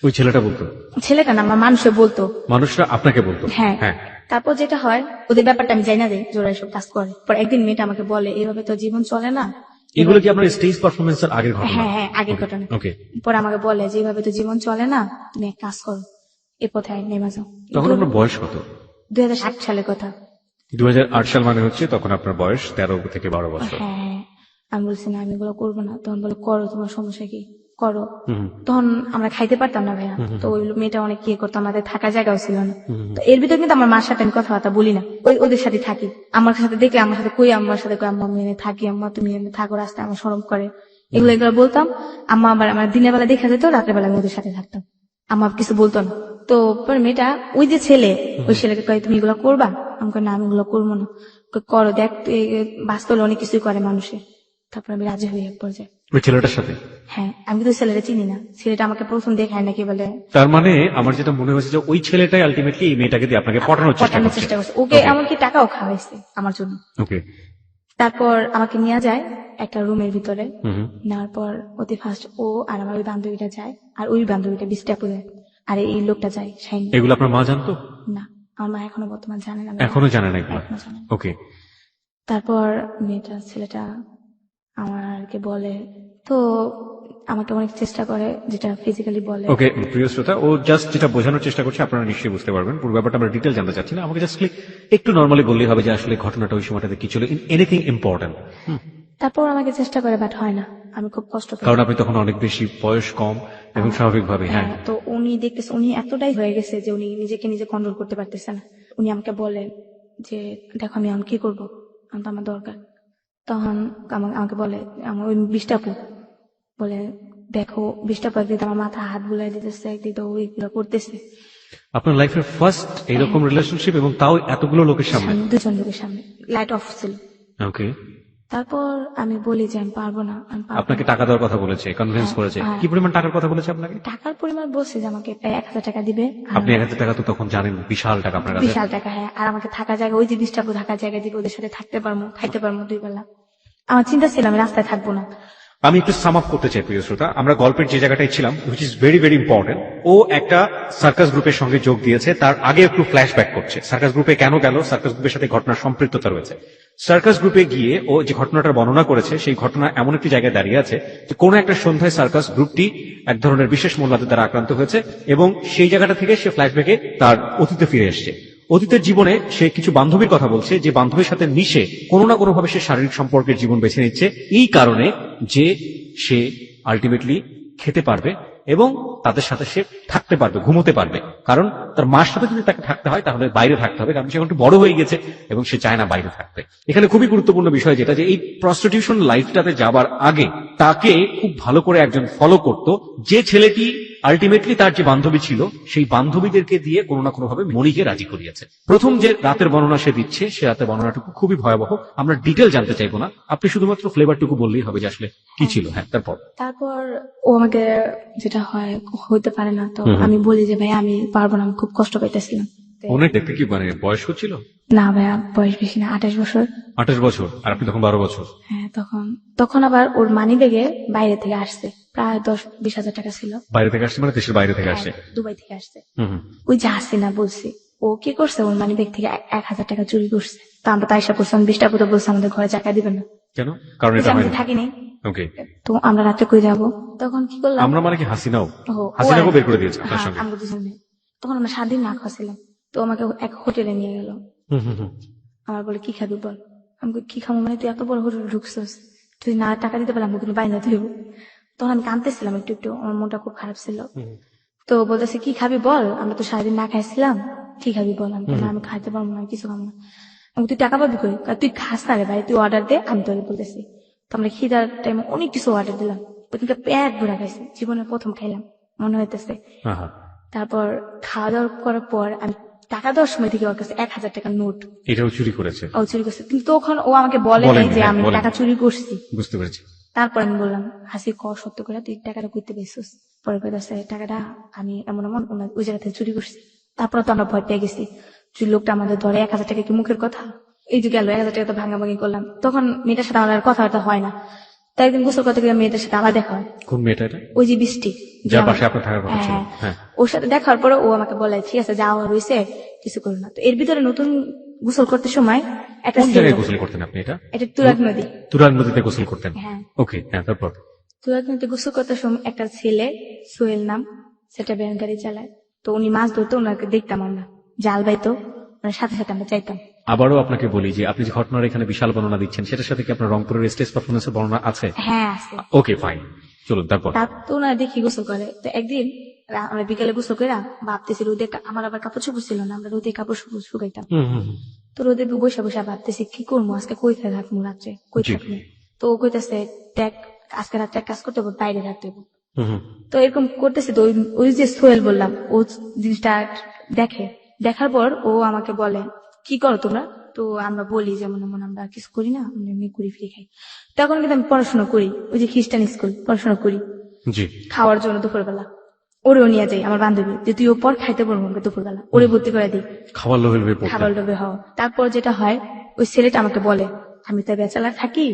ওই ছেলেটা বলতো? ছেলেটা না, আমার মানুষে বলতো। মানুষরা আপনাকে বলতো? হ্যাঁ। হ্যাঁ। তারপর যেটা হয়, ওদের ব্যাপারটা আমি জানি না যে জোড়া এসব কাজ করে। পর একদিন মেয়েটা আমাকে বলে এইভাবে তো জীবন চলে না। এগুলো কি আপনার স্টেজ পারফরমেন্সের আগের ঘটনা? হ্যাঁ হ্যাঁ আগের ঘটনা। ওকে। পরে আমাকে বলে যে এইভাবে তো জীবন চলে না, তুমি এক কাজ করো, এ পথে নেমে যাও। তখন আপনার বয়স কত? 2007 সালের কথা। 2008 সাল মানে হচ্ছে তখন আপনার বয়স 13 থেকে 12 বছর। হ্যাঁ হ্যাঁ। আমি বলছি না আমি এগুলো করবো না। তখন বলে করো, তোমার সমস্যা কি, করো। তখন আমরা খাইতে পারতাম না ভাইয়া। তো ওই মেয়েটা অনেক কি করতো, আমাদের থাকার জায়গাও ছিল না। তো এর ভিতরে কিন্তু আমার মার সাথে আমি কথাবার্তা বলি না, ওদের সাথে থাকি। আমার সাথে দেখলে আমার সাথে কই, আমার সাথে কই আম্মা আমি এনে থাকি, আম্মা তুমি এনে থাকো, রাস্তায় আমার শরম করে। এগুলো বলতাম। আম্মা আবার আমার দিনের বেলা দেখা যেত, রাতের বেলা আমি ওদের সাথে থাকতাম। আম্মা কিছু বলতো না। তো পরে মেয়েটা ওই যে ছেলে, ওই ছেলেকে কয় তুমি এগুলো করবা? আমাকে না আমি এগুলো করবো না। করো, দেখ বাস্তবে অনেক কিছুই করে মানুষে। তারপর আমি রাজি হই এক পর্যায়ে ওই ছেলেটার সাথে। হ্যাঁ, আমি কিন্তু ছেলেটা চিনি না। ছেলেটা আমাকে প্রথম দেখায় নাকি বলে। তার মানে আমার যেটা মনে হয়েছে যে ওই ছেলেটাই আলটিমেটলি এই মেয়েটাকে দিয়ে আপনাকে পটানোর চেষ্টা করছে। ওকে এমনকি টাকাও খাওয়াইছে আমার জন্য। ওকে। তারপর আমাকে নিয়ে যায় একটা রুমের ভিতরে। নেওয়ার পর অতি ফার্স্ট ও আর আমার ওই বান্ধবীটা যায়, আর ওই বান্ধবীটা বিস্টাপু যায়, আর এই লোকটা যায় শাইন। এগুলো আপনার মা জানতো? না, আমার মা এখনো বর্তমান জানে না। এখনো জানে না এগুলো? এখনো জানে না। ওকে। তারপর মেয়েটা ছেলেটা আমাকে বলে, তো আমাকে অনেক চেষ্টা করে, যেটা ফিজিক্যালি বলে। ওকে, প্রিয় শ্রোতা, ও জাস্ট যেটা বোঝানোর চেষ্টা করছে আপনারা নিশ্চয়ই বুঝতে পারবেন। পুরো ব্যাপারটা আমরা ডিটেল জানতে চাচ্ছি না, আমাকে জাস্ট একটু নর্মালি বললেই হবে যে আসলে ঘটনাটা ওই সময়টাতে কি ছিল, এনিথিং ইম্পর্টেন্ট। তারপর আমাকে চেষ্টা করে, বাট হয় না, আমি খুব কষ্ট পাই। কারণ আপনি তখন অনেক বেশি বয়স কম এবং স্বাভাবিকভাবে। হ্যাঁ। তো উনি দেখতেছে, উনি এতটাই হয়ে গেছে যে উনি নিজেকে নিজে কন্ট্রোল করতে পারতেছে না। উনি আমাকে বলেন যে দেখো আমি এখন কি করবো, আমি তো আমার দরকার। তখন আমাকে বলে, আমার ওই বিষ্টাপু বলে, দেখো বিষ্টাপু একদিন আমার মাথা হাত বুলাই দিতেছে, একদিন তো ওইগুলো করতেছে। আপনার লাইফের ফার্স্ট এরকম রিলেশনশিপ, এবং তাও এতগুলো লোকের সামনে? 2জন লোকের সামনে, লাইট অফ ছিল। ওকে। তারপর আমি বলি যে আমি পারবো না, আমি পারবো না। আপনাকে টাকা দেওয়ার কথা বলেছে, কনভিন্স করেছে? কি পরিমাণ টাকার কথা বলেছে আপনাকে? টাকার পরিমাণ বলছে যে আমাকে প্রায় 1000 টাকা দিবে। আপনি 1000 টাকা তো তখন জানেন বিশাল টাকা আপনার কাছে। বিশাল টাকা, হ্যাঁ। আর আমাকে থাকা জায়গা, ওই যে বিষ্টাপু থাকার জায়গা দিবে, ওদের সাথে থাকতে পারবো, খাইতে পারবো 2 বেলা। আমার চিন্তা ছিল আমি রাস্তায় থাকবো না। আমি একটু সাম আপ করতে চাই প্রিয় শ্রোতা, আমরা গল্পের যে জায়গাটায় ছিলাম, which is very very important. ও একটা সার্কাস গ্রুপের সঙ্গে যোগ দিয়েছে, তার আগে একটু ফ্ল্যাশব্যাক করছে। সার্কাস গ্রুপে কেন গেল, সার্কাস গ্রুপের সাথে ঘটনার সম্পৃক্ততা রয়েছে। সার্কাস গ্রুপে গিয়ে ও যে ঘটনাটা বর্ণনা করেছে, সেই ঘটনা এমন একটি জায়গায় দাঁড়িয়ে আছে যে কোনো একটা সন্ধ্যায় সার্কাস গ্রুপটি এক ধরনের বিশেষ মোল্লাদের দ্বারা আক্রান্ত হয়েছে, এবং সেই জায়গাটা থেকে সে ফ্ল্যাশব্যাকে তার অতীতে ফিরে এসছে। অতীতের জীবনে সে কিছু বান্ধবীর কথা বলছে, যে বান্ধবীর সাথে মিশে কোনো না কোনো ভাবে সে শারীরিক সম্পর্কের জীবন বেছে নিচ্ছে, এই কারণে যে সে আলটিমেটলি খেতে পারবে এবং তাদের সাথে সে থাকতে পারবে, ঘুমোতে পারবে। কারণ তার মার সাথে যদি তাকে থাকতে হয় তাহলে বাইরে থাকতে হবে, কারণ সে এখন একটু বড় হয়ে গেছে এবং সে চায় না বাইরে থাকতে। এখানে খুবই গুরুত্বপূর্ণ বিষয় যেটা, যে এই প্রস্টিটিউশন লাইফটাতে যাবার আগে তাকে খুব ভালো করে একজন ফলো করতো, যে ছেলেটি আলটিমেটলি তার যে বান্ধবী ছিল সেই বান্ধবীদেরকে দিয়ে কোনো না কোনো ভাবে মনিকে রাজি করিয়েছে। প্রথম যে রাতের বর্ণনা সে দিচ্ছে, সে রাতের বর্ণনাটুকু খুবই ভয়াবহ। আমরা ডিটেল জানতে চাইবো না, আপনি শুধুমাত্র ফ্লেভারটুকু বললেই হবে যে আসলে কি ছিল। হ্যাঁ, তারপর ও আমাকে যেটা হয় হইতে পারে না, তো আমি বলি যে ভাই আমি পারবো না, আমি খুব কষ্ট পাইতেছিলাম। অনেক দেখতে কি মানে বয়স হচ্ছিল? না ভাইয়া, বয়স বেশি না, 28 বছর। 28 বছর, আর আপনি তখন 12 বছর। হ্যাঁ, তখন আবার ওর মানি ব্যাগে বাইরে থেকে আসছে প্রায় 10-20 হাজার টাকা ছিল। বাইরে থেকে আসছে মানে দেশের বাইরে থেকে আসছে? দুবাই থেকে আসছে। ওই যে হাসিনা বলছি, ও কি করছে, ওর মানি ব্যাগ থেকে 1,000 টাকা চুরি করছে। তো আমরা তাই সব করছিলাম, 20 টাকা বলছে আমাদের ঘরে জায়গা দিবেন না। কেন? কারণ এটা আমি হয়নি। থাকিনি। ওকে। তো আমরা রাতে কই যাবো, তখন কি করলাম আমরা মানে কি হাসিনাও ও হাসিনাকেও বের করে দিয়েছে আপনার হ্যাঁ, সঙ্গে? আমরা দুজনে। তখন আমরা 7 দিন না খাওয়াছিলাম। তো আমাকে এক হোটেলে নিয়ে গেল। আমার বলে কি খাবি বল। আমি বলি, কি খাবো মানে, তুই এত বড় হোটেলে ঢুকছিস, তুই না টাকা দিতে পারলাম কিন্তু বাইরে দিব। তখন আমি কাঁদতেছিলাম একটু একটু, আমার মনটা খুব খারাপ ছিল। তো বলতেছে কি খাবি বল, আমরা তো 7 দিন না খাইছিলাম, কি খাবি বল। আমি বললাম, আমি খাইতে পারবো না, কিছু খাবো না। আমি বলি, তুই টাকা পাবি কই? তুই খাস না রে ভাই, তুই অর্ডার দে, আমি তোকে বলতেছি। তো আমরা খিদার টাইমে অনেক কিছু অর্ডার দিলাম, ওদিনকে পেট ভরা খাইছি, জীবনে প্রথম খাইলাম মনে হইতেছে। তারপর খাওয়া দাওয়া করার পর আমি টাকা দেওয়ার সময় থেকে ওর কাছে 1,000 টাকার নোট এটাও চুরি করেছে? ও চুরি করছে, কিন্তু তখন ও আমাকে বলে নাই যে আমি টাকা চুরি করছি। বুঝতে পেরেছি। তারপর আমি বললাম, হাসি ক সত্য করে তুই টাকাটা করতে পেয়েছিস? পরে কইতাছে টাকাটা আমি এমন ওই জায়গা থেকে চুরি করছি। তারপরে তো আমরা ভয় পেয়ে গেছি, যে লোকটা আমাদের ধরে 1,000 টাকা কি মুখের কথা, এই যে গেল 1,000 টাকা তো ভাঙাভাঙি করলাম। তখন মেয়েটার সাথে আমার কথাবার্তা হয় না। তাই একদিন গোসল করতে গেলে মেয়েটার সাথে আবার দেখা হয়। কোন মেয়েটা এটা? ওই যে বৃষ্টি, যার পাশে আপনার থাকার কথা ছিল। হ্যাঁ, ওর সাথে দেখার পরে ও আমাকে বলে ঠিক আছে যাওয়া রয়েছে, কিছু করো না। তো এর ভিতরে নতুন গোসল করতে সময় একটা কোন জায়গায় গোসল করতেন আপনি? এটা তুরাগ নদী। তুরাগ নদীতে গোসল করতেন? হ্যাঁ। ওকে, হ্যাঁ, তারপর? তুরাগ নদীতে গোসল করতে সময় একটা ছেলে, সোহেল নাম, সেটা ভ্যান গাড়ি চালায়। তো উনি মাছ ধরতো, ওনাকে দেখতাম আমরা, জাল বাইতো, ওনার সাথে সাথে আমরা চাইতাম। আবারও আপনাকে বলি যে আপনি যে ঘটনার এখানে বিশাল বর্ণনা দিচ্ছেন, সেটার সাথে কি আপনার রংপুরের স্টেজ পারফরমেন্সের বর্ণনা আছে? হ্যাঁ আছে। ওকে, ফাইন, চলুন তারপর। তো ওনারা দেখি গোসল করে। তো একদিন আমরা বিকালে গোসল করে ভাবতেছি, রোদে আমার আবার কাপড় চোপড় ছিল না, আমরা রোদে কাপড় শুকাইতাম। তো রোদে বসে বসে ভাবতেছি কি করবো, আজকে কই থাকবো রাত্রে, কই থাকবো। তো ও কইতাছে দেখ আজকে রাত্রে কাজ করতে হবে, বাইরে থাকতে হবে। তো এরকম করতেছি, তো ওই যে সোহেল বললাম, ও জিনিসটা দেখার পর ও আমাকে বলে কি করো তোমরা? তো আমরা বলি যেমন আমরা কিছু করি না, আমরা এমনি ঘুরি ফিরে খাই। তখন কিন্তু আমি পড়াশোনা করি, ওই যে খ্রিস্টান স্কুল পড়াশোনা করি খাওয়ার জন্য। দুপুরবেলা ওরেও নিয়ে যাই আমার বান্ধবী, যে তুই ও পর খাইতে পারবো আমাকে দুপুরবেলা, ওরে ভর্তি করে দিই খাবার লোভে হও। তারপর যেটা হয়, ওই ছেলেটা আমাকে বলে আমি তো ব্যাচেলার থাকি,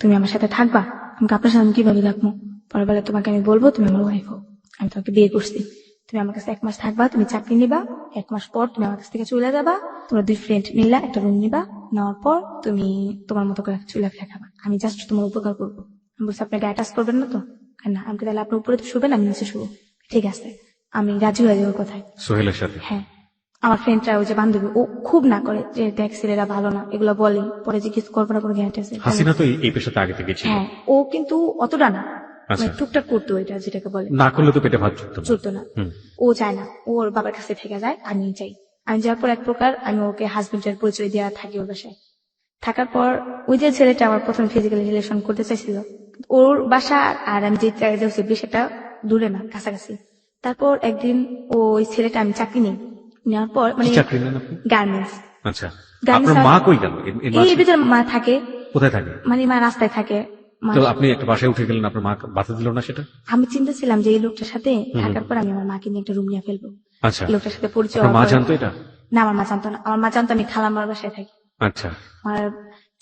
তুমি আমার সাথে থাকবা। আমাকে আপনার সাথে আমি কিভাবে থাকবো? পরের বেলা তোমাকে আমি বলবো তুমি আমার ওয়াইফ হো, আমি তোমাকে বিয়ে করছি, তুমি আমার কাছে 1 মাস থাকবা, তুমি চাকরি নিবা, 1 মাস পর তুমি আমার কাছ থেকে চলে যাবা, তোমরা 2 ফ্রেন্ড নিলা, একটা রুম নিবা, নেওয়ার পর তুমি তোমার মতো করে চুলাফেরা খাবা, আমি জাস্ট তোমার উপকার করবো। আমি বলছি আপনি গায়ে টাচ করবেন না তো? না। আমাকে তাহলে আপনার উপরে তো শুবেন, আমি নিচে শুবো। ঠিক আছে, আমি রাজি হয়ে যাবো কথায় সোহেলের সাথে। হ্যাঁ, আমার ফ্রেন্ডরা ওই যে বান্ধবী, ও খুব না করে যে দেখ ছেলেরা ভালো না, এগুলো বলে, পরে যে কিছু করবো না কোনো গ্যারান্টি আছে? হাসিনা তো এই পেশাতে আগে থেকে ছিল। হ্যাঁ, ও কিন্তু অতটা না, টুকটাক করতো, এটা যেটাকে বলে না করলে তো পেটে ভাত চলতো না। ও চায় না, ওর বাবার কাছে থেকে যায়, আমি চাই। আমি যাওয়ার পর এক প্রকার আমি ওকে হাজবেন্ডের পরিচয় দেওয়া থাকি ওর বাসায়। থাকার পর ওই যে ছেলেটা আমার প্রথম ফিজিক্যাল রিলেশন করতে চাইছিল, ওর বাসা আর আমি যে জায়গায় বেশ একটা দূরে না, কাছাকাছি। তারপর একদিন ওই ছেলেটা, আমি চাকরি নেই, নেওয়ার পর মানে গার্মেন্টস। আচ্ছা, আপনার মা কই গেল? এই ভিতরে মা থাকে। কোথায় থাকে? মানে মা রাস্তায় থাকে। তো আপনি একটা বাসায় উঠে গেলেন, আপনার মা বাধা দিল না সেটা? আমি চিন্তা ছিলাম যে এই লোকটার সাথে থাকার পর আমি আমার মাকে নিয়ে একটা রুম নিয়ে ফেলবো। আচ্ছা, লোকটার সাথে পরিচয়। মা জানতো এটা? না, আমার মা জানতো না। আমার মা জানতো আমি খালাম্মার বাসায় থাকি। আচ্ছা, আমার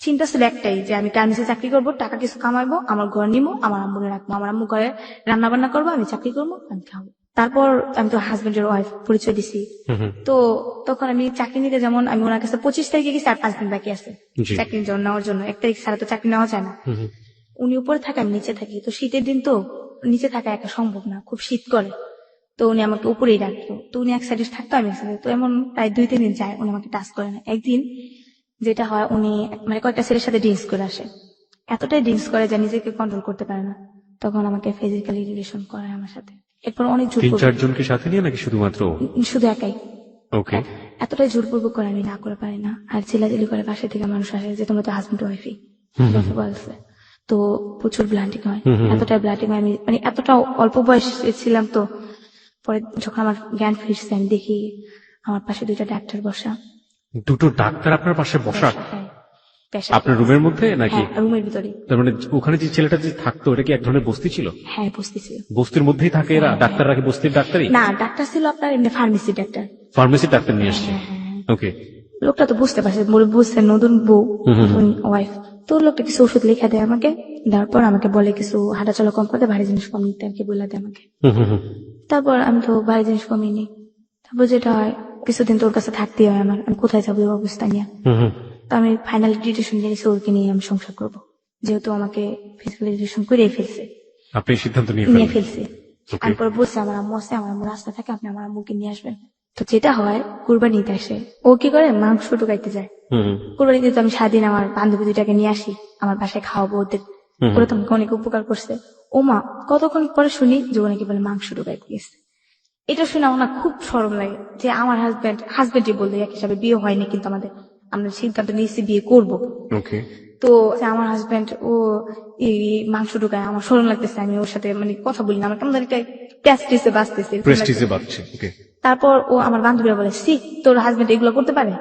চিন্তা ছিল একটাই, যে আমি গার্মেন্টসে চাকরি করবো, টাকা কিছু কামাবো, আমার ঘর নিবো, আমার আম্মুকে রাখবো, আমার আম্মু ঘরে রান্না বান্না করবো, আমি চাকরি করবো, আমি খাবো। তারপর আমি তো হাজবেন্ডের ওয়াইফ পরিচয় দিছি। তো তখন আমি চাকরি নিতে, যেমন আমি ওনার কাছে 25 তারিখে গেছি, আর 5 দিন বাকি আছে চাকরি নেওয়ার জন্য। 1 তারিখ ছাড়া তো চাকরি নেওয়া যায় না। উনি উপরে থাকে, আমি নিচে থাকি। তো শীতের দিন তো নিচে থাকা একা সম্ভব না, খুব শীত করে। তো উনি আমাকে উপরেই রাখতো। তো উনি এক সাইডে থাকতো, আমি এক সাইডে। তো এমন প্রায় 2-3 দিন যায় উনি আমাকে টাচ করে না। একদিন যেটা হয়, উনি মানে কয়েকটা ছেলের সাথে ড্রিঙ্কস করে আসে, এতটাই ড্রিঙ্কস করে যে নিজেকে কন্ট্রোল করতে পারে না, তখন আমাকে ফিজিক্যালি রিলেশন করে আমার সাথে। এরপর অনেক তিন জোরপূর্বক, চারজনকে সাথে নিয়ে নাকি শুধুমাত্র? শুধু একাই। ওকে। এতটাই জোরপূর্বক করে আমি না করে পারি না, আর চিল্লাচিল্লি করে পাশে থেকে মানুষ আসে যে তোমরা তো হাজবেন্ড ওয়াইফই বলছে। তো প্রচুর ব্লান্টিং হয়, এতটাই ব্লান্টিং হয়, আমি মানে এতটা অল্প বয়সে ছিলাম। তো পরে যখন আমার জ্ঞান ফিরছে, আমি দেখি আমার পাশে 2টা ডাক্তার বসা। দুটো ডাক্তার আপনার পাশে বসা? হ্যাঁ, পেশা। আপনার রুমের মধ্যে নাকি? হ্যাঁ, রুমের ভিতরে। তার মানে ওখানে যে ছেলেটা যে থাকতো, এটা কি এক ধরনের বস্তি ছিল? হ্যাঁ, বসতেছিল। বস্তির মধ্যেই থাকে এরা? ডাক্তাররা কি বস্তির ডাক্তারই? না, ডাক্তার ছিল আপনার এমনি ফার্মেসি ডাক্তার। ফার্মেসি ডাক্তার নিয়ে আসছে? ওকে। লোকটা তো বুঝতে পারছে, বুঝছে নতুন বউ, ওয়াইফ। তো লোকটা কিছু ওষুধ লিখে দেয় আমাকে, দেওয়ার পর আমাকে বলে কিছু হাঁটাচলা কম করতে, ভারী জিনিস কম নিতে, আর কি বলে দেয় আমাকে। তারপর আমি তো ভারী জিনিস কমিয়ে নিই। তারপর যেটা হয়, কিছুদিন তোর কাছে থাকতেই হয় আমার, আমি কোথায় যাবো এই অবস্থা নিয়ে। তো আমি ফাইনাল ডিসিশন নিয়েছি ওকে নিয়ে আমি সংসার করবো, যেহেতু আমাকে ফিজিক্যাল রিলেশন করে ফেলছে। আপনি সিদ্ধান্ত নিয়ে নিয়ে ফেললেন? ফেলছে। আমি পরে বলছি আমার আম্মু আছে, আমার আম্মু রাস্তা থাকে, আপনি আমার আম্মুকে নিয়ে আসবেন। তো যেটা হয়, কুরবানিতে আসে ও কি করে, মাংস ঢুকাইতে যায়। কুরবানিতে তো আমি সারাদিন আমার বান্ধবী 2টাকে নিয়ে আসি, আমার বাসায় খাওয়াবো ওদের, ওরা তো আমাকে অনেক উপকার করছে। ও মা, কতক্ষণ পরে শুনি যে ও নাকি বলে মাংস ঢুকাইতে গেছে। এটা শুনে আমার না খুব শরম লাগে যে আমার হাজবেন্ডই বললো, এক হিসাবে বিয়ে হয়নি, কিন্তু আমরা সিদ্ধান্ত নিয়েছি বিয়ে করবো। ওকে। তো আমার হাজবেন্ড ও এই মাংস ঢুকায়, আমার শরম লাগতেছে, আমি ওর সাথে মানে কথা বলি না, আমার কেমন একটা প্রেস্টিজে বাঁচতেছে। প্রেস্টিজে বাঁচছে। ওকে। তারপর ও আমার বান্ধবীরা বলে, সি তোর হাজবেন্ড এগুলো করতে পারে?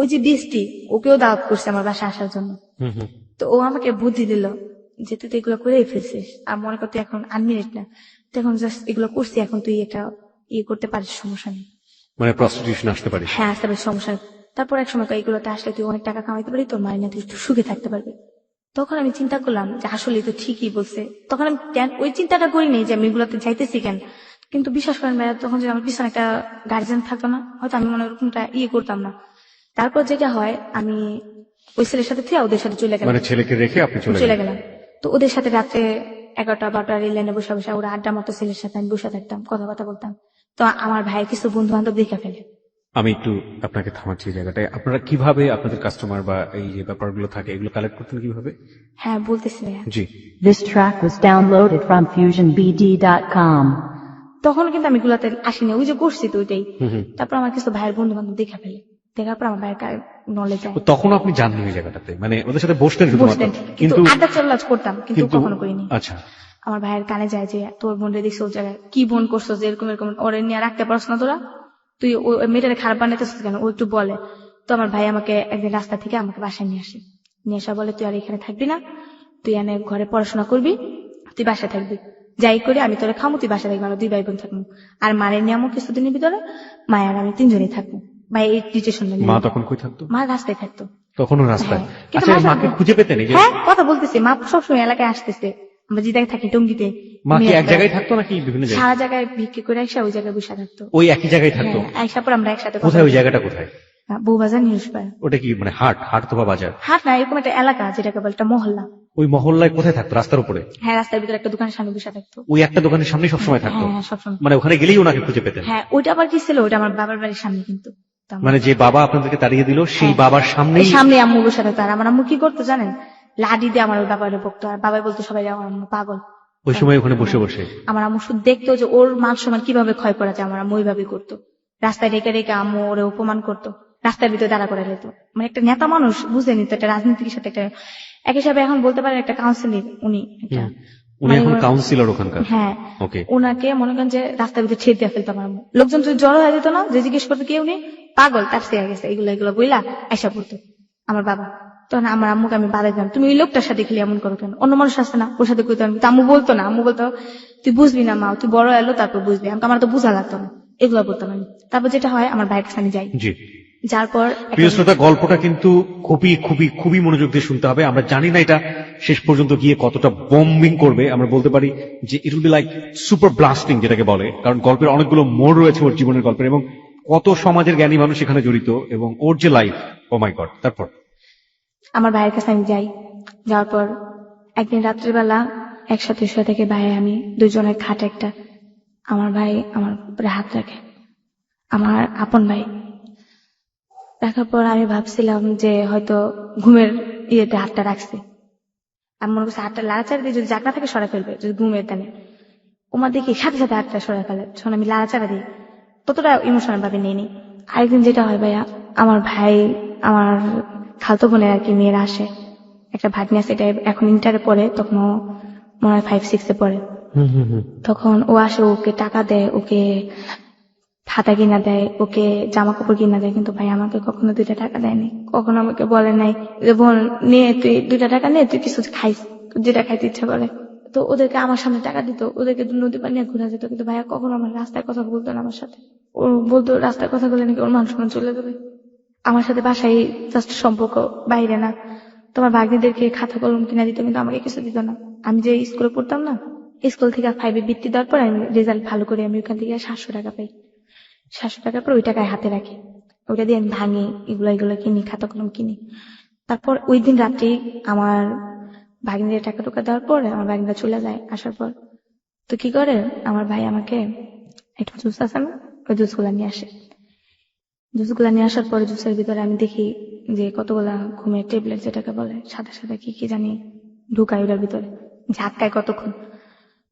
ওই যে বৃষ্টি, ওকেও দাওয়াত করছে আমার বাসায় আসার জন্য। তো ও আমাকে বুদ্ধি দিল যে তুই তো এগুলো করেই ফেলছিস, আর মনে করতে এখন আনমিনিট না, তুই এখন জাস্ট এগুলো করছি, এখন তুই একটা ইয়ে করতে পারিস, সমস্যা নেই। মানে প্রস্টিটিউশন আসতে পারিস? হ্যাঁ, আসতে পারিস, সমস্যা নেই। তারপর এক সময় এগুলোতে আসলে তুই অনেক টাকা কামাইতে পারবি, তোর মায়ের না তুই একটু সুখে থাকতে পারবি। তখন আমি চিন্তা করলাম যে আসলে তো ঠিকই বলছে। তখন আমি ওই চিন্তাটা করিনি যে আমি এগুলোতে যাইতেছি কেন, কিন্তু বিশ্বাস করেন ভাইয়া, তখন যদি আমার পিছনে একটা গার্জেন থাকতো না, হয়তো আমি মনে হয় ওরকমটা ইয়ে করতাম না। তারপর যেটা হয়, আমি ওই ছেলের সাথে থেকে ওদের সাথে চলে গেলাম। মানে ছেলেকে রেখে আপনি চলে গেলাম। তো ওদের সাথে রাত্রে 11টা-12টা রেল লাইনে বসে বসে ওরা আড্ডা মতো ছেলের সাথে আমি বসে থাকতাম, কথা বলতাম। তো আমার ভাইয়ের কিছু বন্ধু বান্ধব দেখে ফেলে। আমি একটু আপনাকে থামাচ্ছি এই জায়গাটায়। আপনারা কিভাবে আপনাদের কাস্টমার বা এই যে ব্যাপারগুলো থাকে এগুলো কালেক্ট করতেন কিভাবে? হ্যাঁ, বলতেছি ভাইয়া। জি। This track was downloaded from FusionBD.com. তখন কিন্তু আমি এগুলাতে আসিনি, ওই যে করছি তো ওইটাই। তারপর আমার কিছু ভাইয়ের বন্ধু বান্ধব দেখে ফেলে, দেখার পর আমার ভাইয়ের নলেজ যায়। তখন আপনি জাননি ওই জায়গাটাতে, মানে ওদের সাথে বসতেন শুধুমাত্র? কিন্তু আড্ডা চল্লাচ করতাম, কিন্তু কখনো করিনি। আচ্ছা। আমার ভাইয়ের কানে যায় যে তোর বোনরে দেখছো ওই জায়গায়, কি বোন করছো যে এরকম এরকম, ওরে নিয়ে রাখতে পারছ না তোরা, তুই ওই মেয়েটারে খারাপ বানাইতেছিস কেন, ও একটু বলে। তো আমার ভাই আমাকে একদিন রাস্তা থেকে আমাকে বাসায় নিয়ে আসে, নিয়ে আসা বলে তুই আর এখানে থাকবি না, তুই এনে ঘরে পড়াশোনা করবি, তুই বাসায় থাকবি, যাই করে আমি তোরে খামো, তুই বাসায় থাকবি, আমরা 2 ভাই বোন থাকবো। আর মায়ের নিয়মও কিছুদিনের ভিতরে মায়ের আমি 3জনই থাকবো। ভাই এই ডিসিশন। মা তখন কই থাকতো? মা রাস্তায় থাকতো। তখনও রাস্তায়? হ্যাঁ, কিন্তু আচ্ছা, মাকে খুঁজে পেতেন? এই যে হ্যাঁ, কথা বলতেছি, মা সবসময় এলাকায় আসতেছে, আমরা যে জায়গায় থাকি টঙ্গিতে। মা কি এক জায়গায় থাকতো নাকি বিভিন্ন জায়গায়? সারা জায়গায় ভিক্ষে করে আসা ওই জায়গায় বসে থাকতো। ওই একই জায়গায় থাকতো? হ্যাঁ, আইসা পর আমরা একসাথে। কোথায় ওই জায়গাটা কোথায়? বউবাজার, নিউজপাড়া। ওটা কি মানে হাট তো বা বাজার? হাট না, এরকম একটা এলাকা যেটাকে বলে একটা মহল্লা। ওই মহল্লায় কোথায় থাকতো? রাস্তার উপরে? হ্যাঁ, রাস্তার ভিতরে একটা দোকানের সামনে বসে থাকতো। ওই একটা দোকানের সামনে সবসময় থাকতো? হ্যাঁ, সবসময়। মানে ওখানে গেলেই ওনাকে খুঁজে পেতেন? হ্যাঁ, ওইটা আবার কি ছিল, ওইটা আমার বাবার বাড়ির সামনে, কিন্তু মানে যে বাবা আপনাদেরকে তাড়িয়ে দিল সেই বাবার সামনেই? সামনে আম্মু বসে থাকতো। আর আমার আম্মু কি করতো জানেন, লাডি দিয়ে আমার ওই বাবারে বকতো, আর বাবাই বলতো সবাই আমার আম্মু পাগল। ওই সময় ওখানে বসে বসে আমার আম্মু শুধু দেখতো যে ওর মান সম্মান কিভাবে ক্ষয় করা যায়, আমার আম্মু ওইভাবেই করতো। রাস্তায় রেখে রেখে আম্মু ওরে অপমান করতো, রাস্তার ভিতরে দাঁড়া করে যেত। মানে একটা নেতা মানুষ, বুঝলেনি তো, একটা রাজনীতির সাথে একটা এক হিসাবে এখন বলতে পারেন একটা কাউন্সিলর উনি। উনি এখন কাউন্সিলর ওখানকার? হ্যাঁ। ওকে। ওনাকে মনে করেন যে রাস্তার ভিতরে ছেড়ে দিয়ে ফেলতো আমার আম্মু। লোকজন যদি জড়ো হয়ে যেত না, যে জিজ্ঞেস করতো কে উনি, পাগল, তার সে গেছে, এগুলো বইলা আইসা পড়তো আমার বাবা। তখন আমার আম্মুকে আমি বাধা দিলাম, তুমি ওই লোকটার সাথে খেলে এমন করো কেন, অন্য মানুষ আসছে না ওর সাথে কইতে। কিন্তু আম্মু বলতো না, আম্মু বলতো তুই বুঝবি না মা, তুই বড় এলো তারপর বুঝবি। আমার তো বোঝা লাগতো না, এগুলো বলতাম আমি। তারপর যেটা হয়, আমার ভাইয়ের কাছে আমি যাই। জি। যার পর প্রিয় শ্রোতা, গল্পটা কিন্তু খুবই খুবই খুবই মনোযোগ দিয়ে শুনতে হবে। আমরা জানি না এটা শেষ পর্যন্ত গিয়ে কতটা বম্বিং করবে। আমরা বলতে পারি যে it will be like super blasting, যেটাকে বলে, কারণ গল্পের অনেকগুলো মোড় রয়েছে ওর জীবনের গল্পের, এবং কত সমাজের জ্ঞানী মানুষ এখানে জড়িত, এবং ওর যে লাইফ, ও মাই গড। তারপর আমার ভাইয়ের কাছে আমি যাই। যাওয়ার পর একদিন রাত্রিবেলা একসাথে শুয়ে থেকে ভাই আমি 2জনের খাট একটা, আমার ভাই আমার উপরে হাত রাখে, আমার আপন ভাই। রাখার পর আমি ভাবছিলাম যে হয়তো ঘুমের ইয়েতে হাতটা রাখছে। আমি মনে করছি হাতটা লাড়াচাড়া দিয়ে যদি জাগনা থাকে সরাই ফেলবে, যদি ঘুমের টানে ওমা দেখি সাথে সাথে হাতটা সরাই ফেলে, যখন আমি লাড়াচাড়া দিই ততটা ইমোশনাল ভাবে নিয়ে নিই। আরেকদিন যেটা হয় ভাইয়া, আমার ভাই, আমার খালতো বোনের আর কি মেয়েরা আসে, একটা ভাগ্নি আছে, এটা এখন ইন্টারে পড়ে, তখন ও মনে হয় 5-6 পড়ে। তখন ও আসে, ওকে টাকা দেয়, ওকে খাতা কিনা দেয়, ওকে জামা কাপড় কিনা দেয়, কিন্তু ভাই আমাকে কখনো 2টা টাকা দেয়নি, কখনো আমাকে বলে নাই যে বোন নিয়ে তুই 2টা টাকা নিয়ে তুই কিছু খাইস, যেটা খাইতে ইচ্ছা করে। তো ওদেরকে আমার সামনে টাকা দিত, ওদেরকে নদী পানি নিয়ে ঘুরা যেত, কিন্তু ভাইয়া কখনো আমার রাস্তায় কথা বলতো না আমার সাথে। ও বলতো রাস্তায় কথা বলে নাকি ওর মান সম্মান চলে যাবে। আমার সাথে বাসায় জাস্ট সম্পর্ক, বাইরে না। তোমার ভাগ্নিদেরকে খাতা কলম কিনা দিত, কিন্তু আমাকে কিছু দিত না। আমি যে স্কুলে পড়তাম না, স্কুল থেকে 5-এ বৃত্তি দেওয়ার পর আমি রেজাল্ট ভালো করে আমি ওখান থেকে 700 টাকা পাই। 700 টাকার পর ওই টাকায় হাতে রাখি, ওইটা দিয়ে আমি ভাঙি, এগুলো কিনি, খাতা কলম কিনি। তারপর ওই দিন রাত্রেই আমার ভাগ্নিদের টাকা টুকা দেওয়ার পর আমার ভাগ্নিরা চলে যায়। আসার পর তো কি করে, আমার ভাই আমাকে একটা জুস আছে না, ওই জুসগুলা নিয়ে আসে। জুসগুলা নিয়ে আসার পরে জুসের ভিতরে আমি দেখি যে কতগুলা ঘুমের ট্যাবলেট, যেটাকে বলে সাদা সাদা কি কি জানি ঢুকাই ওটার ভিতরে, ঝাক্কায় কতক্ষণ।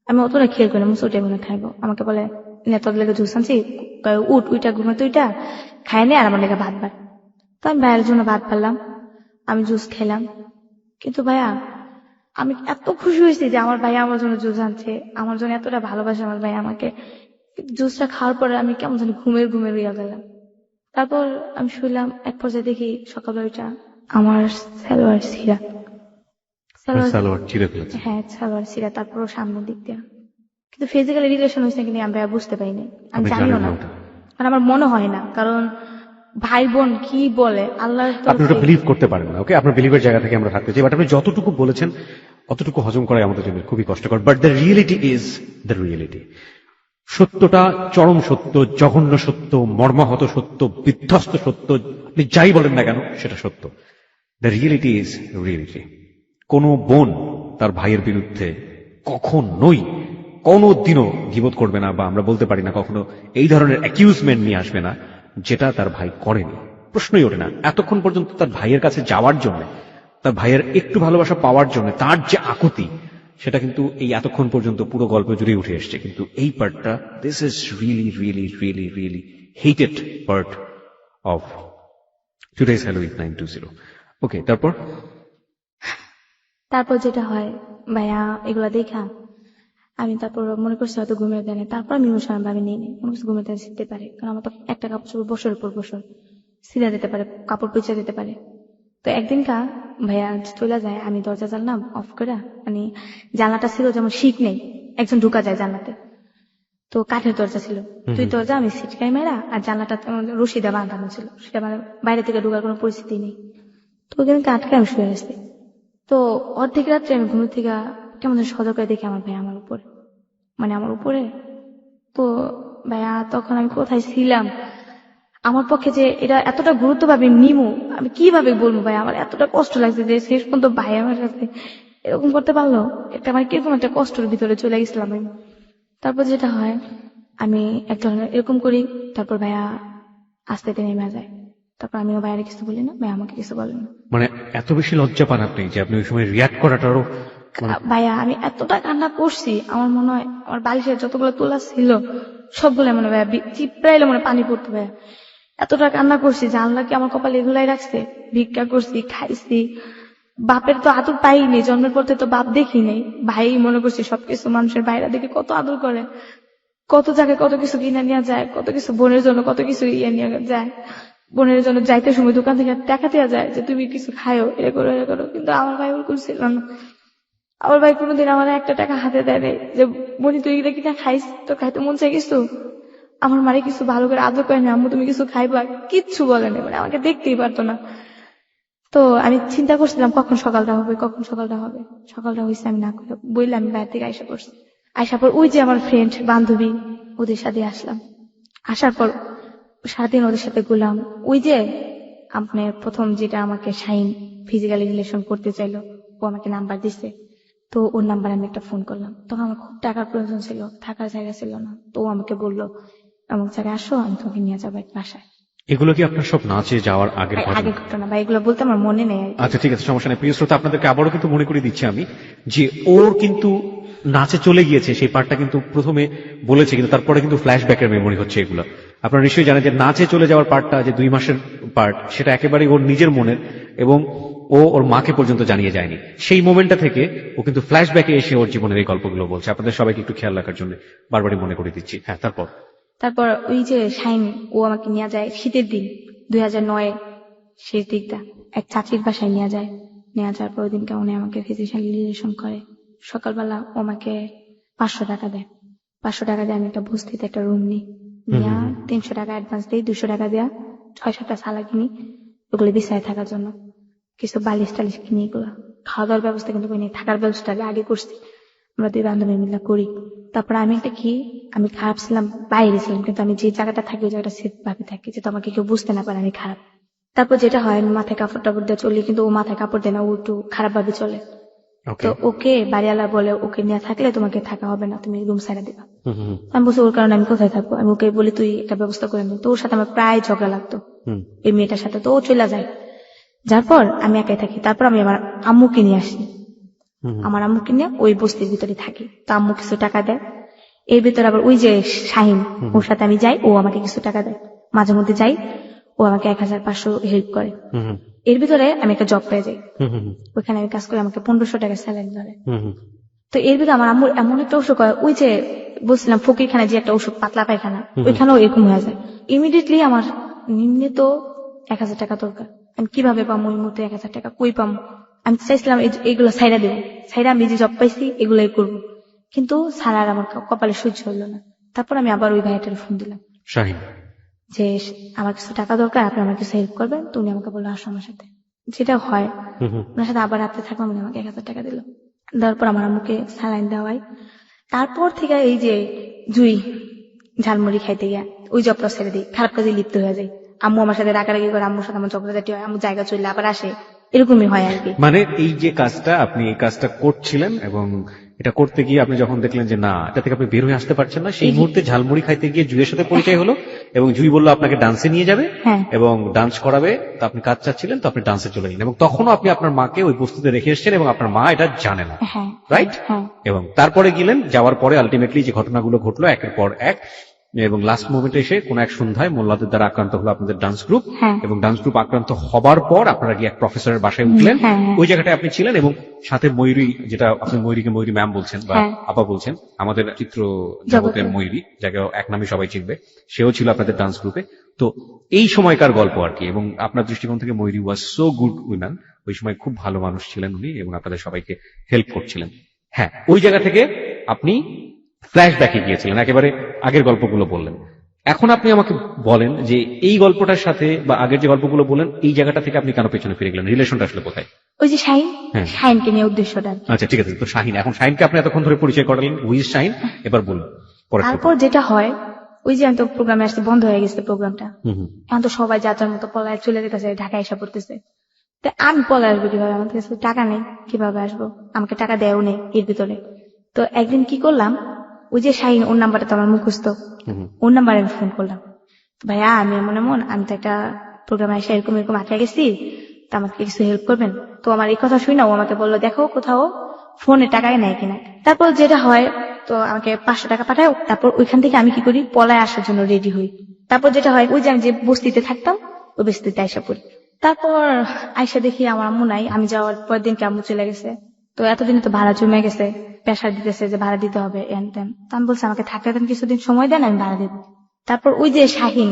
আমি অতটা খেয়াল করি না, মুসুটে মনে খাইবো। আমাকে বলে নে তোর লেগে জুস আনছি, উঠ উইটা ঘুমে তুইটা খাই নে, আর আমার লেগে ভাত বার। তো আমি ভাইয়ের জন্য ভাত পারলাম, আমি জুস খেলাম। কিন্তু ভাইয়া আমি এত খুশি হয়েছি যে আমার ভাই আমার জন্য জুস আনছে, আমার জন্য এতটা ভালোবাসে আমার ভাই আমাকে। জুসটা খাওয়ার পরে আমি কেমন জানি ঘুমের ইয়া গেলাম। তারপর আমি শুনলাম, এক পর্যায়ে দেখি সকালবেলা ওইটা আমার সালোয়ার ছিঁড়া, সালোয়ার চিরে ফেলেছে। হ্যাঁ সালোয়ার ছিঁড়া, তারপর ওর সামনের দিক দিয়া। কিন্তু ফিজিক্যালি রিলেশন হয়েছে কিনা আমি ভাইয়া বুঝতে পারিনি, আমি আপনি জানিও জানেন না, না ওটা? কারণ আমার মনে হয় না, কারণ ভাই বোন কি বলে আল্লাহর আপনি ওটা তৌফিক। বিলিভ করতে পারেন না, ওকে? আপনার বিলিভের জায়গা থেকে আমরা থাকতে চাই, বাট আপনি যতটুকু বলেছেন অতটুকু হজম করাই আমাদের জন্য খুবই কষ্টকর। But the reality is the reality. সত্যটা চরম সত্য, জঘন্য সত্য, মর্মাহত সত্য, বিধ্বস্ত সত্য, আপনি যাই বলেন না কেন সেটা সত্য। The reality is reality. কোনো বোন তার ভাইয়ের বিরুদ্ধে কখনোই কোনোদিনও গীবত করবে না, বা আমরা বলতে পারি না কখনো এই ধরনের অ্যাকিউজমেন্ট নিয়ে আসবে না যেটা তার ভাই করেনি। প্রশ্নই ওঠে না এতক্ষণ পর্যন্ত তার ভাইয়ের কাছে যাওয়ার জন্য, তার ভাইয়ের একটু ভালোবাসা পাওয়ার জন্য তার যে আকুতি, সেটা কিন্তু এই এতক্ষণ পর্যন্ত পুরো গল্প জুড়ে উঠে এসছে। কিন্তু এই পার্টটা, this is really really really really hated part of today's Halloween 920। ওকে, তারপর যেটা হয় ভাইয়া, এগুলা দেখা আমি তারপর মনে করছি হয়তো ঘুমের দেয় না, তারপর আমি ইমোশনাল ভাবে নিয়ে নিই, মনে করছি ঘুমের দেয় শিখতে পারে, কারণ আমার তো একটা কাপড় চোপড় বছরের পর বছর সিধা দিতে পারে, কাপড় পিছিয়ে দিতে পারে। তো একদিনকা ভাইয়া চলে যায়, আমি দরজা জানলাম অফ করে, মানে জানলাটা ছিল যেমন শিক নেই, একজন ঢুকা যায় জানলাতে, তো কাঠের দরজা ছিল, তুই দরজা আমি সিটকাই মেরা, আর জানলাটা রশি দিয়ে বাঁধানো ছিল, সেটা মানে বাইরে থেকে ঢুকার কোনো পরিস্থিতি নেই। তো ওখানে আটকে আমি শুয়ে গেছি। তো অর্ধেক রাত্রে আমি ঘুমের থেকে কেমন যেন সজাগ করে দেখি আমার ভাই আমার উপরে, মানে আমার উপরে। তো ভাইয়া তখন আমি কোথায় ছিলাম, আমার পক্ষে যে এটা এতটা গুরুত্বভাবে নিমু আমি কিভাবে বলবো ভাই, আমার এতটা কষ্ট লাগছে যে শেষ পর্যন্ত ভাই আমার কাছে এরকম করতে পারলো, এটা মানে কিরকম একটা কষ্টের ভিতরে চলে গেছিলাম আমি। তারপর যেটা হয়, আমি এক ধরনের এরকম করি, তারপর ভাইয়া আস্তে নেমে যায়। তারপর আমিও ভাইয়ারে কিছু বলি না, ভাইয়া আমাকে কিছু বলে না। মানে এত বেশি লজ্জা পান আপনি যে আপনি ওই সময় রিয়াক্ট করাটারও ভাইয়া আমি এতটা কান্না করছি, আমার মনে হয় আমার বালিশের যতগুলো তোলা ছিল সবগুলো মনে ভাইয়া চিপড়াইলে মনে পানি পড়তো ভাইয়া। এতটা কান্না করছি যে আল্লাহ কি আমার কপালে এগুলাই রাখছে, ভিক্ষা করছি, খাইছি, বাপের তো আদর পাইনি, জন্মের পর থেকে তো বাপ দেখি নেই, ভাই মনে করছি সবকিছু, মানুষের বাইরে দেখে কত আদর করে, কত জায়গায় কত কিছু কিনে নিয়ে যায়, কত কিছু বোনের জন্য কত কিছু ইয়ে নিয়ে যায়, বোনের জন্য যাইতে সময় দোকান থেকে টাকা দেওয়া যায় যে তুমি কিছু খায়ও, এ করো এ করো, কিন্তু আমার ভাই ওরকম ছিল না। আমার ভাই কোনোদিন আমার একটা টাকা হাতে দেয় নাই যে বলি তুই এটা কিনা খাইস, তো খাইতে মন চাই কিছু, আমার মারে কিছু ভালো করে আদর করে না, আম্মু তুমি কিছু খাইবা, কিচ্ছু বলে না, মানে আমাকে দেখতেই পারতো না। তো আমি চিন্তা করছিলাম কখন সকালটা হবে, কখন সকালটা হবে, সকালটা হয়েছে আমি না করে বললে আমি বাইরে থেকে আইসা পড়ছি। আসার পর ওই যে আমার ফ্রেন্ড বান্ধবী, ওদের সাথে আসলাম। আসার পর সারাদিন ওদের সাথে ঘুরলাম। ওই যে আপনার প্রথম যেটা আমাকে শাইন ফিজিক্যালি রিলেশন করতে চাইলো, ও আমাকে নাম্বার দিছে, তো ওর নাম্বার আমি একটা ফোন করলাম। তখন আমার খুব টাকার প্রয়োজন ছিল, থাকার জায়গা ছিল না, তো ও আমাকে বললো অমুক জায়গায় আসো, আমি তোমাকে নিয়ে যাবো এক বাসায়। এগুলো কি আপনার সব নাচে যাওয়ার আগের ঘটনা? আগের ঘটনা বা এগুলো বলতে আমার মনে নেই আর কি। আচ্ছা ঠিক আছে, সমস্যা নেই। প্রিয় শ্রোতা, আপনাদেরকে আবারও কিন্তু মনে করে দিচ্ছি আমি যে ওর কিন্তু নাচে চলে গিয়েছে, সেই পার্টটা কিন্তু প্রথমে বলেছে, কিন্তু তারপরে কিন্তু ফ্ল্যাশব্যাকের মেমোরি হচ্ছে এগুলো। আপনারা নিশ্চয়ই জানেন যে নাচে চলে যাওয়ার পার্টটা, যে 2 মাসের পার্ট, সেটা একেবারেই ওর নিজের মনের, এবং ও ওর মাকে পর্যন্ত জানিয়ে যায়নি। সেই মোমেন্টটা থেকে ও কিন্তু ফ্ল্যাশব্যাকে এসে ওর জীবনের এই গল্পগুলো বলছে। আপনাদের সবাইকে একটু খেয়াল রাখার জন্য বারবারই মনে করে দিচ্ছি। হ্যাঁ, তারপর ওই যে শাইন, ও আমাকে নিয়ে যায় শীতের দিন 2009 শেষ দিকটা এক চাচির বাসায় নিয়ে যায়। নিয়ে যাওয়ার পর ওই দিনকে উনি আমাকে ফিজিশিয়ান রিলেশন করে। সকালবেলা ও আমাকে 500 টাকা দেয়। 500 টাকা দিয়ে আমি একটা বস্তিতে একটা রুম নিই। নিয়ে 300 টাকা অ্যাডভান্স দিই, 200 টাকা দেওয়া 6-7টা সালা কিনি ওগুলো বিছায় থাকার জন্য। কিছু বালিশ টালিশ কিনি, এগুলো খাওয়া দাওয়ার ব্যবস্থা কিন্তু করিনি, থাকার ব্যবস্থা আগে করছি। আমরা 2 বান্ধবী মিলে করি। তারপর আমি একটা কি, আমি খারাপ ছিলাম, বাইরে ছিলাম, কিন্তু আমি যে জায়গাটা থাকি ওই জায়গাটা সেফ ভাবে থাকি, যাতে আমাকে কেউ বুঝতে না পারে আমি খারাপ। তারপর যেটা হয়, আমি মাথায় কাপড় টাপড় দিয়ে চলি, কিন্তু ও মাথায় কাপড় দেয় না, ও একটু খারাপ ভাবে চলে। তো ওকে বাড়িওয়ালা বলে ওকে নিয়ে থাকলে তোমাকে থাকা হবে না, তুমি রুম ছাড়া দিবা। আমি বলছি ওর কারণে আমি কোথায় থাকবো, আমি ওকে বলি তুই একটা ব্যবস্থা করে নি। তো ওর সাথে আমার প্রায় ঝগড়া লাগতো এই মেয়েটার সাথে। তো ও চলে যায়, যার পর আমি একাই থাকি। তারপর আমি আমার আম্মুকে নিয়ে আসি। আমার আম্মুকে নিয়ে ওই বস্তির ভিতরে থাকি। তো আম্মু কিছু টাকা দেয়। এর ভিতরে আবার ওই যে শাহিন, ওর সাথে আমি যাই, ও আমাকে কিছু টাকা দেয়। মাঝে মধ্যে যাই, ও আমাকে 1500 হেল্প করে। এর ভিতরে আমি একটা জব পেয়ে যাই, ওইখানে আমি কাজ করি, আমাকে 1500 টাকা স্যালারি ধরে। তো এর ভিতরে আমার আম্মুর এমন একটা অসুখ হয়, ওই যে বলছিলাম ফকিরখানে যে একটা ওষুধ পাতলা পায়খানা, ওইখানেও এরকম হয়ে যায়। ইমিডিয়েটলি আমার নিম্নে তো 1000 টাকা দরকার। আমি কিভাবে পাবো ওই মুহূর্তে 1000 টাকা, কই পাবো? আমি চাইছিলাম এইগুলো ছাইরা দেবো, ছাইরা আমি যে জব পাইছি এগুলোই করবো, কিন্তু ছাড়ার আমার কপালে সহ্য হইলো না। তারপর আমি আবার ওই ভাইটার ফোন দিলাম শাহিন, যে আমার কিছু টাকা দরকার, আপনি আমার কিছু হেল্প করবেন। তো উনি আমাকে বললো আসো আমার সাথে, যেটা হয় ওনার সাথে আবার রাত্রে থাকলাম। উনি আমাকে 1000 টাকা দিল, দেওয়ার পর আমার আম্মুকে স্যালাইন দেওয়াই। তারপর থেকে এই যে জুই ঝালমুড়ি খাইতে গিয়া ওই জবটা ছেড়ে দিই, খারাপ কাজে লিপ্ত হয়ে যায়। আম্মু আমার সাথে রাগারাগি করে, আম্মুর সাথে আমার ঝগড়াঝাটি হয়, আম্মু জায়গা চললে আবার আসে, এরকমই হয় আর কি। মানে এই যে কাজটা, আপনি এই কাজটা করছিলেন এবং এটা করতে গিয়ে আপনি যখন দেখলেন যে না, এটা থেকে আপনি বের হয়ে আসতে পারছেন না, সেই মুহূর্তে ঝালমুড়ি খাইতে গিয়ে জুইয়ের সাথে পরিচয় হলো এবং জুই বললো আপনাকে ডান্সে নিয়ে যাবে এবং ডান্স করাবে। তো আপনি কাজ চাচ্ছিলেন, তো আপনি ডান্সে চলে গেলেন, এবং তখনও আপনি আপনার মাকে ওই বস্তুতে রেখে এসেছেন এবং আপনার মা এটা জানে না, রাইট? এবং তারপরে গেলেন, যাওয়ার পরে আলটিমেটলি যে ঘটনাগুলো ঘটলো একের পর এক, এবং লাস্ট মোমেন্টে এসে কোন এক সন্ধ্যায় মোল্লাদের দ্বারা আক্রান্ত হলো আপনাদের ডান্স গ্রুপ, এবং ডান্স গ্রুপ আক্রান্ত হবার পর আপনারা গিয়ে এক প্রফেসরের বাসায় উঠলেন। ওই জায়গাটায় আপনি ছিলেন এবং সাথে ময়ূরী, যেটা আপনি ময়ূরীকে ময়ূরী ম্যাম বলছেন বা আপা বলছেন, আমাদের চিত্র জগতের ময়ূরী, যাকে এক নামে সবাই চিনবে, সেও ছিল আপনাদের ডান্স গ্রুপে। তো এই সময়কার গল্প আর কি, এবং আপনার দৃষ্টিকোণ থেকে ময়ূরী ওয়াজ সো গুড উইম্যান, ওই সময় খুব ভালো মানুষ ছিলেন উনি এবং আপনাদের সবাইকে হেল্প করছিলেন। হ্যাঁ, ওই জায়গা থেকে আপনি ফ্ল্যাশব্যাকে গিয়েছিলেন, একেবারে আগের গল্পগুলো বললেন। এখন আপনি আমাকে বলেন যে এই গল্পটার সাথে বা আগের যে গল্পগুলো বলেন, এই জায়গাটা থেকে আপনি কেন পেছনে ফিরে গেলেন? রিলেশনটা আসলে কোথায়? ওই যে শাহিন, শাহিনকে নিয়ে উদ্দেশ্যটা। আচ্ছা ঠিক আছে, তো শাহিন, এখন শাহিনকে আপনি এতক্ষণ ধরে পরিচয় করালেন, হুইজ শাহিন, এবার বলুন। তারপর যেটা হয়, ওই যে আমি তো প্রোগ্রামে আসতে বন্ধ হয়ে গেছে প্রোগ্রামটা, এখন তো সবাই যার যার মতো পলায় চলে যেতেছে, ঢাকায় এসে পড়তেছে। তো আমি পলায় আসবো কিভাবে? আমার কাছে টাকা নেই, কিভাবে আসবো? আমাকে টাকা দেয়ও নেই এর ভিতরে। তো একদিন কি করলাম, ওই যে শাহিন, ওর নাম্বারটা তো আমার মুখস্থ, ওর নাম্বারে আমি ফোন করলাম, ভাইয়া আমি এমন আমি তো একটা প্রোগ্রামে এসে এরকম এরকম আটকে গেছি, তো আমাকে কিছু হেল্প করবেন? তো আমার এই কথা শুই না, ও আমাকে বললো দেখো কোথাও ফোনে টাকায় নেয় কিনা। তারপর যেটা হয়, তো আমাকে 500 টাকা পাঠায়। তারপর ওইখান থেকে আমি কি করি, পলায় আসার জন্য রেডি হই। তারপর যেটা হয়, ওই যে আমি যে বস্তিতে থাকতাম ওই বস্তিতে আইসা পড়ি। তারপর আইসা দেখি আমার আম্মু নাই, আমি যাওয়ার পর দিনকে আম্মু চলে গেছে। তো এতদিনে তো ভাড়া জমে গেছে, প্রেশার দিতেছে যে ভাড়া দিতে হবে এন তেন। তো আমি বলছি আমাকে থাকতে দেন, কিছুদিন সময় দেন, আমি ভাড়া দেবো। তারপর ওই যে শাহিন,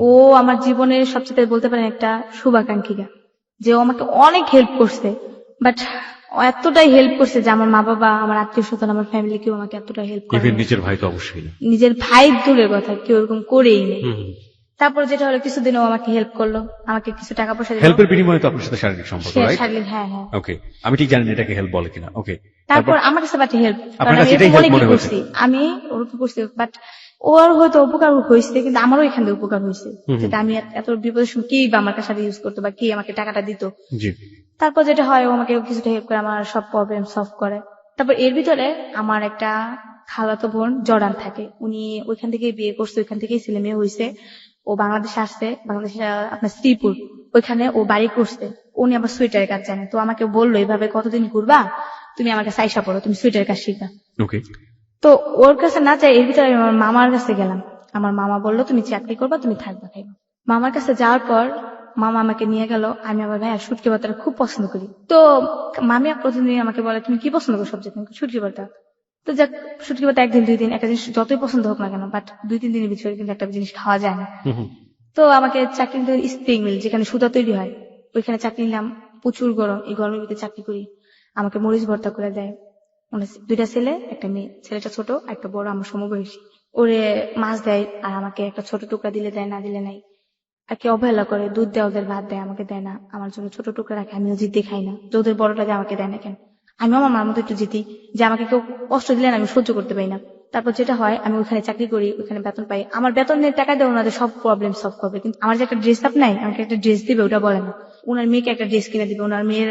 ও আমার জীবনের সবচেয়ে বলতে পারেন একটা শুভাকাঙ্ক্ষিকা, যে ও আমাকে অনেক হেল্প করছে। বাট এতটাই হেল্প করছে যে আমার মা বাবা, আমার আত্মীয় স্বজন, আমার ফ্যামিলি কেউ আমাকে এতটা হেল্প করে। নিজের ভাই তো অবশ্যই না, নিজের ভাই দূরের কথা, কেউ এরকম করেই নেই। তারপর যেটা হলো, কিছুদিন ও আমাকে হেল্প করলো, আমাকে কিছু টাকা পয়সা দিল। হেল্পের বিনিময়ে তো আপনার সাথে শারীরিক সম্পর্ক, রাইট? শারীরিক, হ্যাঁ হ্যাঁ। ওকে, আমি ঠিক জানি না এটাকে হেল্প বলে কিনা। ওকে, তারপর আমার কাছে বাট হেল্প, আপনার কাছে এটাই হেল্প মনে হচ্ছে? আমি ওর উপর করছি, বাট ওর হয়তো উপকার হয়েছে, কিন্তু আমারও এখান থেকে উপকার হয়েছে, যেটা আমি এত বিপদের সময় কি বা আমার কাছে ইউজ করতো বা কি আমাকে টাকাটা দিত। তারপর যেটা হয়, ও আমাকে কিছুটা হেল্প করে, আমার সব প্রবলেম সলভ করে। তারপর এর ভিতরে আমার একটা খালাতো বোন জর্ডান থাকে, উনি ওইখান থেকে বিয়ে করছে, ওইখান থেকেই ছেলে মেয়ে হয়েছে। ও বাংলাদেশে আসছে, বাংলাদেশে আপনার শ্রীপুর, ওইখানে ও বাড়ি করছে। উনি আবার সোয়েটারের কাজ জানে, তো আমাকে বললো এভাবে কতদিন ঘুরবা, তুমি আমার কাছে আইসা পড়ো, তুমি সোয়েটারের কাজ শিখবা। ওকে। তো ওর কাছে না চাই, এর ভিতরে আমি আমার মামার কাছে গেলাম। আমার মামা বললো তুমি চাকরি করবা, তুমি থাকবা খাইবা। মামার কাছে যাওয়ার পর মামা আমাকে নিয়ে গেল। আমি আমার ভাইয়া শুটকি ভর্তাটা খুব পছন্দ করি, তো মামি প্রতিদিন আমাকে বলে তুমি কি পছন্দ করো সবচেয়ে, শুটকি ভর্তা। তো যাক, শুটকি ভর্তা একদিন দুই দিন একটা জিনিস যতই পছন্দ হোক না কেন, বাট 2-3 দিনের ভিতরে কিন্তু একটা জিনিস খাওয়া যায় না। তো আমাকে চাকরি নিতে স্প্রিং মিল, যেখানে সুতা তৈরি হয়, ওইখানে চাকরি নিলাম। প্রচুর গরম, এই গরমের ভিতরে চাকরি করি। আমাকে মরিচ ভর্তা করে দেয়। 2টা ছেলে, একটা মেয়ে। ছেলেটা ছোট, একটা বড় আমার সমবয়সী। ওরে মাছ দেয়, আর আমাকে একটা ছোট টুকরা দিলে দেয়, না দিলে নাই। একে অবহেলা করে, দুধ দেয়, ওদের ভাত দেয়, আমাকে দেয় না। আমার জন্য ছোট টুকরা রাখে, আমিও জিতে খাই না। যে ওদের বড়টা দেয় আমাকে দেয় না কেন, আমিও আমার মার মতো একটু জিতি, যে আমাকে কেউ কষ্ট দিলে না আমি সহ্য করতে পারি না। তারপর যেটা হয়, আমি ওখানে চাকরি করি, ওখানে বেতন পাই। আমার বেতনের টাকা দিয়ে ওনাদের সব প্রবলেম সলভ করবে, কিন্তু আমার যে একটা ড্রেস আপ নাই, আমাকে একটা ড্রেস দিবে ওটা বলে না। ওনার মেয়েকে একটা ড্রেস কিনে দিবে, ওনার মেয়ের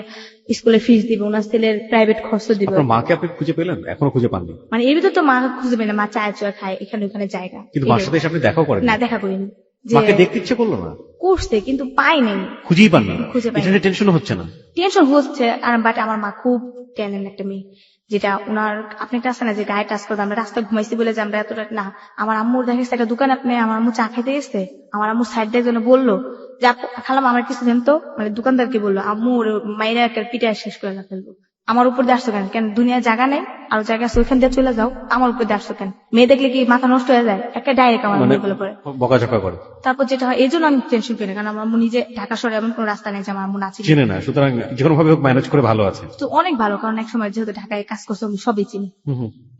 স্কুলের ফিস দিবে, ওনার ছেলের প্রাইভেট খরচ দিবে। আপনার মাকে আপনি খুঁজে পেলেন? এখনো খুঁজে পাননি? মানে এর ভিতরে তো মা খুঁজে পাই না, মা চায় চুয়া খায়, এখানে ওখানে জায়গা। কিন্তু মার সাথে এসে আপনি দেখাও করেন না, দেখা করিনি। যে মাকে দেখতে ইচ্ছে করলো না? করছে, কিন্তু পাই নাই, খুঁজেই পাননি? খুঁজে পাই এটা নিয়ে টেনশন হচ্ছে না? টেনশন হচ্ছে, আর বাট আমার মা খুব ট্যালেন্ট একটা মেয়ে। যেটা ওনার, আপনি একটা আছে না যে গায়ে টাচ করবে, আমরা রাস্তায় ঘুমাইছি বলে যে আমরা এতটা না। আমার আম্মুর দেখা গেছে একটা দোকান, আপনি আমার আম্মু চা খাইতে গেছে, আমার আম্মু সাইড দিয়ে একজনে বললো যে খালাম আমার কিছু দেন তো, মানে দোকানদারকে বললো আম্মু ওর মাইরা একটা পিঠা শেষ করে না ফেলবো। আমার উপর দিয়ে আসছো কেন, কেন দুনিয়ার জায়গা নেই, আরো জায়গা আছে ওইখান দিয়ে চলে যাও, আমার উপর দিয়ে আসছো কেন? মেয়ে দেখলে কি মাথা নষ্ট হয়ে যায়? একটা ডাইরেক্ট আমার মানে বলে পড়ে। বকাঝকা করে? তারপর যেটা হয়, এই জন্য আমি টেনশন করি না, কারণ আমার আম্মু নিজে ঢাকা শহরে এমন কোন রাস্তা নেই যে আমার আম্মু নাচি চেনে না, সুতরাং যে কোনো ভাবে ম্যানেজ করে ভালো আছে। তো অনেক ভালো, কারণ এক সময় যেহেতু ঢাকায় কাজ করছে আমি সবই চিনি,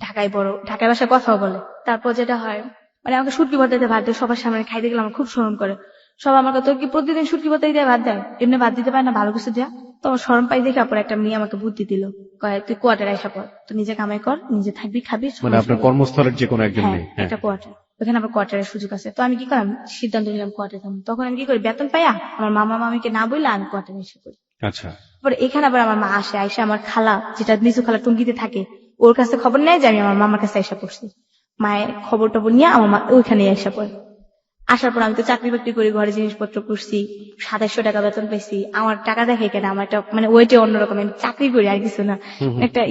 ঢাকায় বড়, ঢাকায় বাসায় কথাও বলে। তারপর যেটা হয়, মানে আমাকে শুটকি ভর্তাতে ভাত দেয়, সবার সামনে খাইতে গেলে আমার খুব শরম করে। সব আমার কথা, কি প্রতিদিন শুটকি ভর্তাই দেয় ভাত দেয়, এমনি ভাত দিতে পারে না ভালো কিছু দেয়া? তো আমার শরম পাই দেখে পরে একটা মেয়ে আমাকে বুদ্ধি দিল, কয় তুই কোয়ার্টারে আসা পর, তুই নিজে কামাই কর, নিজে থাকবি, খাবি। মানে আপনার কর্মস্থলের যে কোনো একজন হ্যাঁ, নেই? হ্যাঁ, একটা কোয়ার্টার, ওখানে আমার কোয়ার্টারের সুযোগ আছে। তো আমি কি করলাম, সিদ্ধান্ত নিলাম কোয়ার্টারে যাবো। তখন আমি কি করি, বেতন পাইয়া আমার মামা মামিকে না বললে আমি কোয়ার্টারে এসে করি। আচ্ছা। পরে এখানে আবার আমার মা আসে, আইসা আমার খালা, যেটা নিচু খালা টুঙ্গিতে থাকে, ওর কাছে খবর নেয় যে আমি আমার মামার কাছে আইসা পড়ছি। মায়ের খবর টবর নিয়ে আমার মা ওইখানে আইসা পড়ে। আসার পর আমি তো চাকরি বাকরি করি, ঘরে জিনিসপত্র করছি, 2700 টাকা বেতন পাইছি। আমার টাকা দেখে কেন, আমার একটা মানে ওইটা অন্যরকম, আমি চাকরি করি আর কিছু না, একটা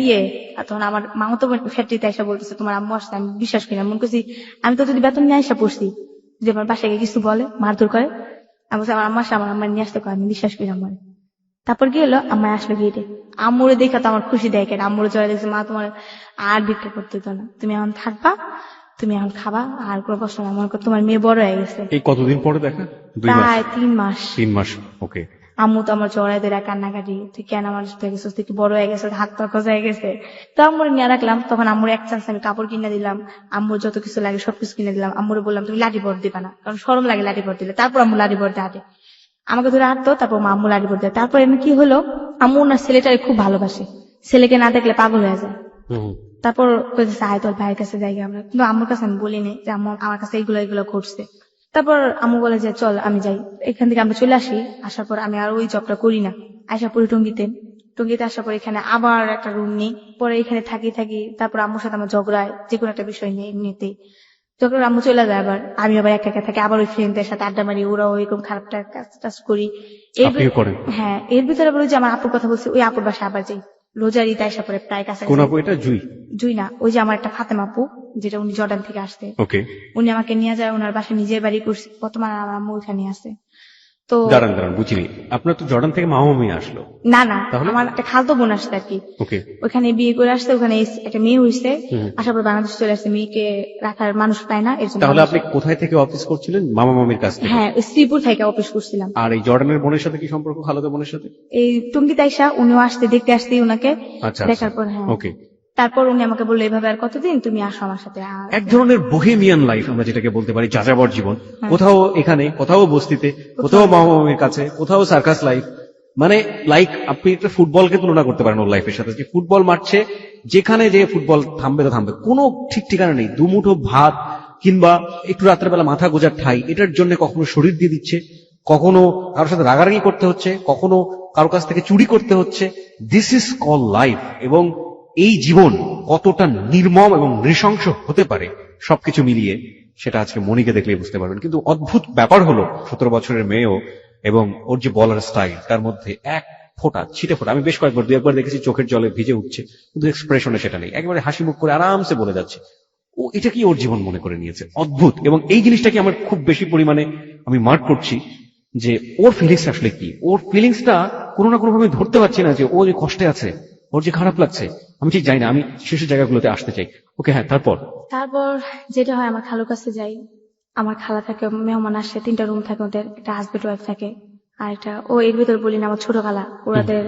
আর তখন আমার মামা তো ফ্যাক্টরিতে আইসা বলতেছে তোমার আম্মু আসছে, আমি বিশ্বাস করি না। মনে করছি আমি তো যদি বেতন নিয়ে আইসা পড়ছি, যে আমার বাসায় গিয়ে কিছু বলে, মারধর করে। আমি বলছি আমার আম্মা আসে, আমার আম্মা নিয়ে আসতে কয়, আমি বিশ্বাস করি আমার। তারপর কি হলো, আম্মা আসলো গিয়ে আম্মুরে দেখা তো আমার খুশি দেয় কেন, আম্মুরে জয় দেখছে, মা তোমার আর ভিক্ষা করতে হতো না, তুমি এখন থাকবা, তুমি এখন খাবা, আর কোনো কষ্ট না। মনে করো তোমার মেয়ে বড় হয়ে গেছে। এই কতদিন পরে দেখা? 2 মাস? প্রায় 3 মাস। 3 মাস, ওকে। আম্মু তো আমার জড়াই ধরে কান্নাকাটি, তুই কেন আমার সাথে গেছিস, তুই কি বড় হয়ে গেছে, হাত পা খোঁজা গেছে। তো আম্মুরে নিয়ে রাখলাম। তখন আম্মুর এক চান্স আমি কাপড় কিনে দিলাম, আম্মুর যত কিছু লাগে সবকিছু কিনে দিলাম। আম্মুরে বললাম তুমি লাঠি বড় দিবা না, কারণ শরম লাগে লাঠি বড় দিলে। তারপর আম্মু লাঠি বড় হাঁটে, আমাকে ধরে হাঁটতো, তারপর মা আম্মু লাঠি বড় দেয়। তারপর এমনি কি হলো, আম্মু ওনার ছেলেটারে খুব ভালোবাসে, ছেলেকে না দেখলে পাগল হয়ে যায়। তারপর কইতেছে আয় তোর ভাইয়ের কাছে যাই আমরা, কিন্তু আম্মুর কাছে আমি বলিনি যে আম্মু আমার কাছে এগুলো ঘটছে। তারপর আম্মু বলে যে চল আমি যাই, এখান থেকে আমরা চলে আসি। আসার পর আমি আর ওই জবটা করি না, আসা পড়ি টঙ্গিতে। টঙ্গিতে আসার পর এখানে আবার একটা রুম নিই, পরে এখানে থাকি। তারপর আম্মুর সাথে আমার ঝগড়ায়, যে কোনো একটা বিষয় নিয়ে এমনিতেই যখন আম্মু চলে যায়, আবার আমি আবার একা একা থাকি, আবার ওই ফ্রেন্ডদের সাথে আড্ডা মারি, ওরাও এরকম খারাপ কাজ করি। হ্যাঁ, এর ভিতরে বলি যে আমার আপুর কথা বলছি, ওই আপুর বাসা আবার যাই রোজার ঈদ আসা পরে, প্রায় কাছাকাছি। কোন আপু এটা? জুই না, ওই যে আমার একটা ফাতেমা আপু, যেটা উনি জর্ডান থেকে আসছে, ওকে। উনি আমাকে নিয়ে যায় ওনার বাসায়, নিজের বাড়ি করছে। বর্তমানে আমার আম্মু ওইখানে আছে। তো দাঁড়ান বুঝিনি, আপনার তো জর্ডান থেকে মামা মামি আসলো? না, আমার একটা খালতো বোন আসছে আর কি, ওকে। ওখানে বিয়ে করে আসছে, ওখানে একটা মেয়ে হয়েছে, আসার পর বাংলাদেশ চলে আসছে। মেয়েকে রাখার মানুষ পায় না, এর জন্য। তাহলে আপনি কোথায় থেকে অফিস করছিলেন? মামা মামির কাছ থেকে? হ্যাঁ, শ্রীপুর থেকে অফিস করছিলাম। আর এই জর্ডানের বোনের সাথে কি সম্পর্ক, খালাতো বোনের সাথে? এই টুঙ্গিতে আইসা উনিও আসতে, দেখতে আসতে ওনাকে দেখার পর। হ্যাঁ, ওকে। তারপর উনি আমাকে বললো এভাবে আর কতদিন, তুমি আসো আমার সাথে। এক ধরনের বোহেমিয়ান লাইফ আমরা যেটাকে বলতে পারি, যাযাবর জীবন। কোথাও এখানে, কোথাও বস্তিতে, কোথাও মামা মামির কাছে, কোথাও সার্কাস লাইফ। মানে লাইক আপনি একটা ফুটবলকে তুলনা করতে পারেন ওর লাইফের সাথে, যে ফুটবল মারছে, যেখানে যে ফুটবল থামবে তো থামবে, কোনো ঠিক ঠিকানা নেই। দুমুঠো ভাত কিংবা একটু রাত্রেবেলা মাথা গোজার ঠাই, এটার জন্য কখনো শরীর দিয়ে দিচ্ছে, কখনো কারোর সাথে রাগারাগি করতে হচ্ছে, কখনো কারো কাছ থেকে চুরি করতে হচ্ছে। This is call life. এবং এই জীবন কতটা নির্মম এবং নৃশংস হতে পারে সবকিছু মিলিয়ে সেটা আজকে মনিকে দেখলেই বুঝতে পারবেন। কিন্তু অদ্ভুত ব্যাপার হলো 17 বছরের মেয়েও এবং ওর যে বলার স্টাইল তার মধ্যে এক ফোঁটা ছিটে ফোঁটা, আমি বেশ কয়েকবার দু একবার দেখেছি চোখের জলে ভিজে উঠছে, কিন্তু এক্সপ্রেশনে সেটা নেই, একেবারে হাসি মুখ করে আরামসে বলে যাচ্ছে। ও এটা কি ওর জীবন মনে করে নিয়েছে, অদ্ভুত। এবং এই জিনিসটাকে আমার খুব বেশি পরিমাণে আমি মার্ক করছি যে ওর ফিলিংস আসলে কি, ওর ফিলিংসটা কোনো না কোনো ভাবে ধরতে পারছি না, যে ও যে কষ্টে আছে, ওর যে খারাপ লাগছে, আমি ঠিক জানি না, আমি শেষের জায়গাগুলোতে আসতে চাই। ওকে, হ্যাঁ, তারপর তারপর যেটা হয়, আমার খালুর কাছে যাই। আমার খালা থাকে, মেহমান আসে, 3টা রুম থাকে ওদের, একটা হাজবেন্ড ওয়াইফ থাকে, আর একটা ও এর ভিতর বলি না আমার ছোট খালা, ওরাদের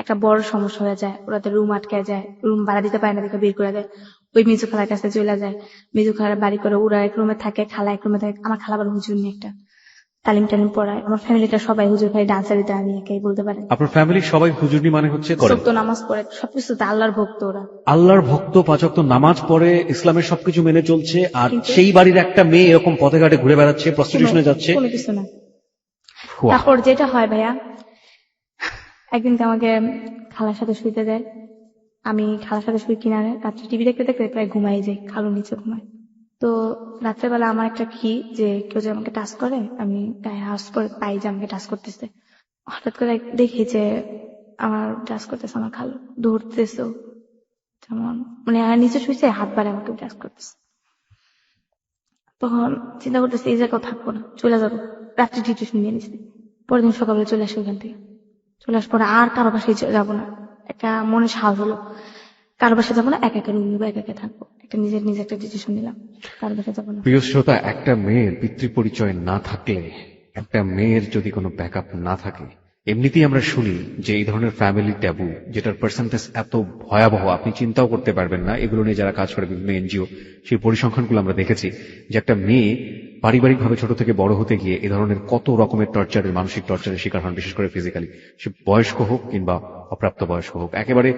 একটা বড় সমস্যা হয়ে যায়, ওরাদের রুম আটকে যায়, রুম ভাড়া দিতে পারে না, দেখে বের করে দেয়। ওই মিজু খালার কাছে চলে যায়, মিজু খালার বাড়ি করে, ওরা এক রুমে থাকে, খালা এক রুমে থাকে। আমার খালা আবার হুজুর নিয়ে একটা তালিম টালিম পড়ায়। আমার ফ্যামিলিটা সবাই হুজুর, ভাই ডান্সার, এটা আমি একাই বলতে পারেন। আপনার ফ্যামিলির সবাই হুজুরনি মানে হচ্ছে করেন, সত্য নামাজ পড়ে, সবকিছুতে আল্লাহর ভক্ত ওরা। আল্লাহর ভক্ত, 5 ওয়াক্ত নামাজ পড়ে, ইসলামের সবকিছু মেনে চলছে, আর কিন্তু- সেই বাড়ির একটা মেয়ে এরকম পথে ঘাটে ঘুরে বেড়াচ্ছে, প্রস্টিটিউশনে যাচ্ছে। কোনো কিছু না। ওয়াহ। তারপর যেটা হয় ভাইয়া, একদিন আমাকে খালার সাথে শুইতে দেয়, আমি খালার সাথে শুই কিনারে, রাত্রে টিভি দেখতে দেখতে প্রায় ঘুমাই যাই, খালু নিচে ঘুমায়। তো রাত্রেবেলা আমার একটা কি যে কেউ যে আমাকে টাচ করে, আমি গায়ে হাউস পরে পাই যে আমাকে টাচ করতেছে। হঠাৎ করে দেখি যে আমার টাচ করতেছে আমার খালু, ধরতেছে, যেমন মানে আর নিচে শুয়েছে, হাত বাড়ে আমাকে টাচ করতেছে। তখন চিন্তা করতেছি এই জায়গাও থাকবো না, চলে যাবো, রাত্রে ডিউটি নিয়ে নিচ্ছি। পরের দিন সকালে চলে আসি ওখান থেকে। চলে আসার পরে আর কারো বাসায় যাবো না, একটা মনে সাহস হলো, কারো বাসায় যাবো না, একা একা রুম নিবো, একা একা থাকবো, একটা নিজের নিজে একটা ডিসিশন নিলাম, কারো বাসায় যাবো না। প্রিয় শ্রোতা, একটা মেয়ের পিতৃ পরিচয় না থাকলে, একটা মেয়ের যদি কোনো ব্যাকআপ না থাকে, এমনিতেই আমরা শুনি যে এই ধরনের ফ্যামিলি ট্যাবু, যেটার পার্সেন্টেজ এত ভয়াবহ আপনি চিন্তাও করতে পারবেন না। এগুলো নিয়ে যারা কাজ করে বিভিন্ন এনজিও, সেই পরিসংখ্যানগুলো আমরা দেখেছি যে একটা মেয়ে পারিবারিকভাবে ছোট থেকে বড় হতে গিয়ে এ ধরনের কত রকমের টর্চারের, মানসিক টর্চারের শিকার হন, বিশেষ করে ফিজিক্যালি। সে বয়স্ক হোক কিংবা অপ্রাপ্ত বয়স্ক হোক, একেবারে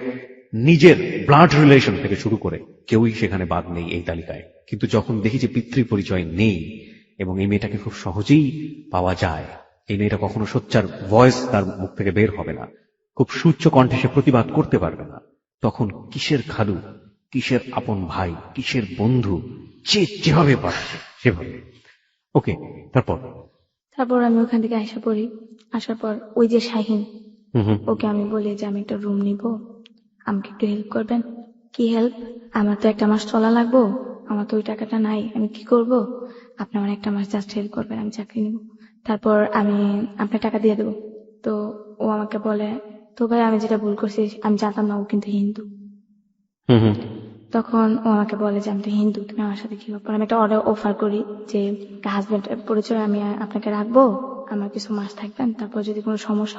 নিজের ব্লাড রিলেশন থেকে শুরু করে কেউই সেখানে বাদ নেই এই তালিকায়। কিন্তু যখন দেখি যে পিতৃ পরিচয় নেই এবং এই মেয়েটাকে খুব সহজেই পাওয়া যায়, এই মেয়েটা কখনো সোচ্চার ভয়েস তার মুখ থেকে বের হবে না, খুব সুউচ্চ কণ্ঠে সে প্রতিবাদ করতে পারবে না, তখন কিসের খালু, কিসের আপন ভাই, কিসের বন্ধু, যে যেভাবে পারছে সেভাবে। ওকে, তারপর? তারপর আমি ওখান থেকে আসা পড়ি। আসার পর ওই যে শাহিন, হুম। ওকে আমি বলি যে আমি একটা রুম নিব, আমাকে একটু হেল্প করবেন। কি হেল্প? আমার তো একটা মাস চলা লাগবো, আমার তো ওই টাকাটা নাই, আমি কি করব? আপনি আমার একটা মাস জাস্ট হেল্প করবেন, আমি চাকরি নিব, তারপর আমি আপনার টাকা দিয়ে দেবো। তো ও আমাকে বলে, তো ভাই আমি যেটা ভুল করছি, আমি জানতাম না ও কিন্তু হিন্দু। হুম। তখন ও আমাকে বলে যে আমি তো হিন্দু, তুমি আমার সাথে কি ব্যাপার? আমি একটা অর্ডার অফার করি যে হাজবেন্ড পরিচয় আমি আপনাকে রাখবো, আমার কিছু মাস থাকবেন, তারপর যদি কোনো সমস্যা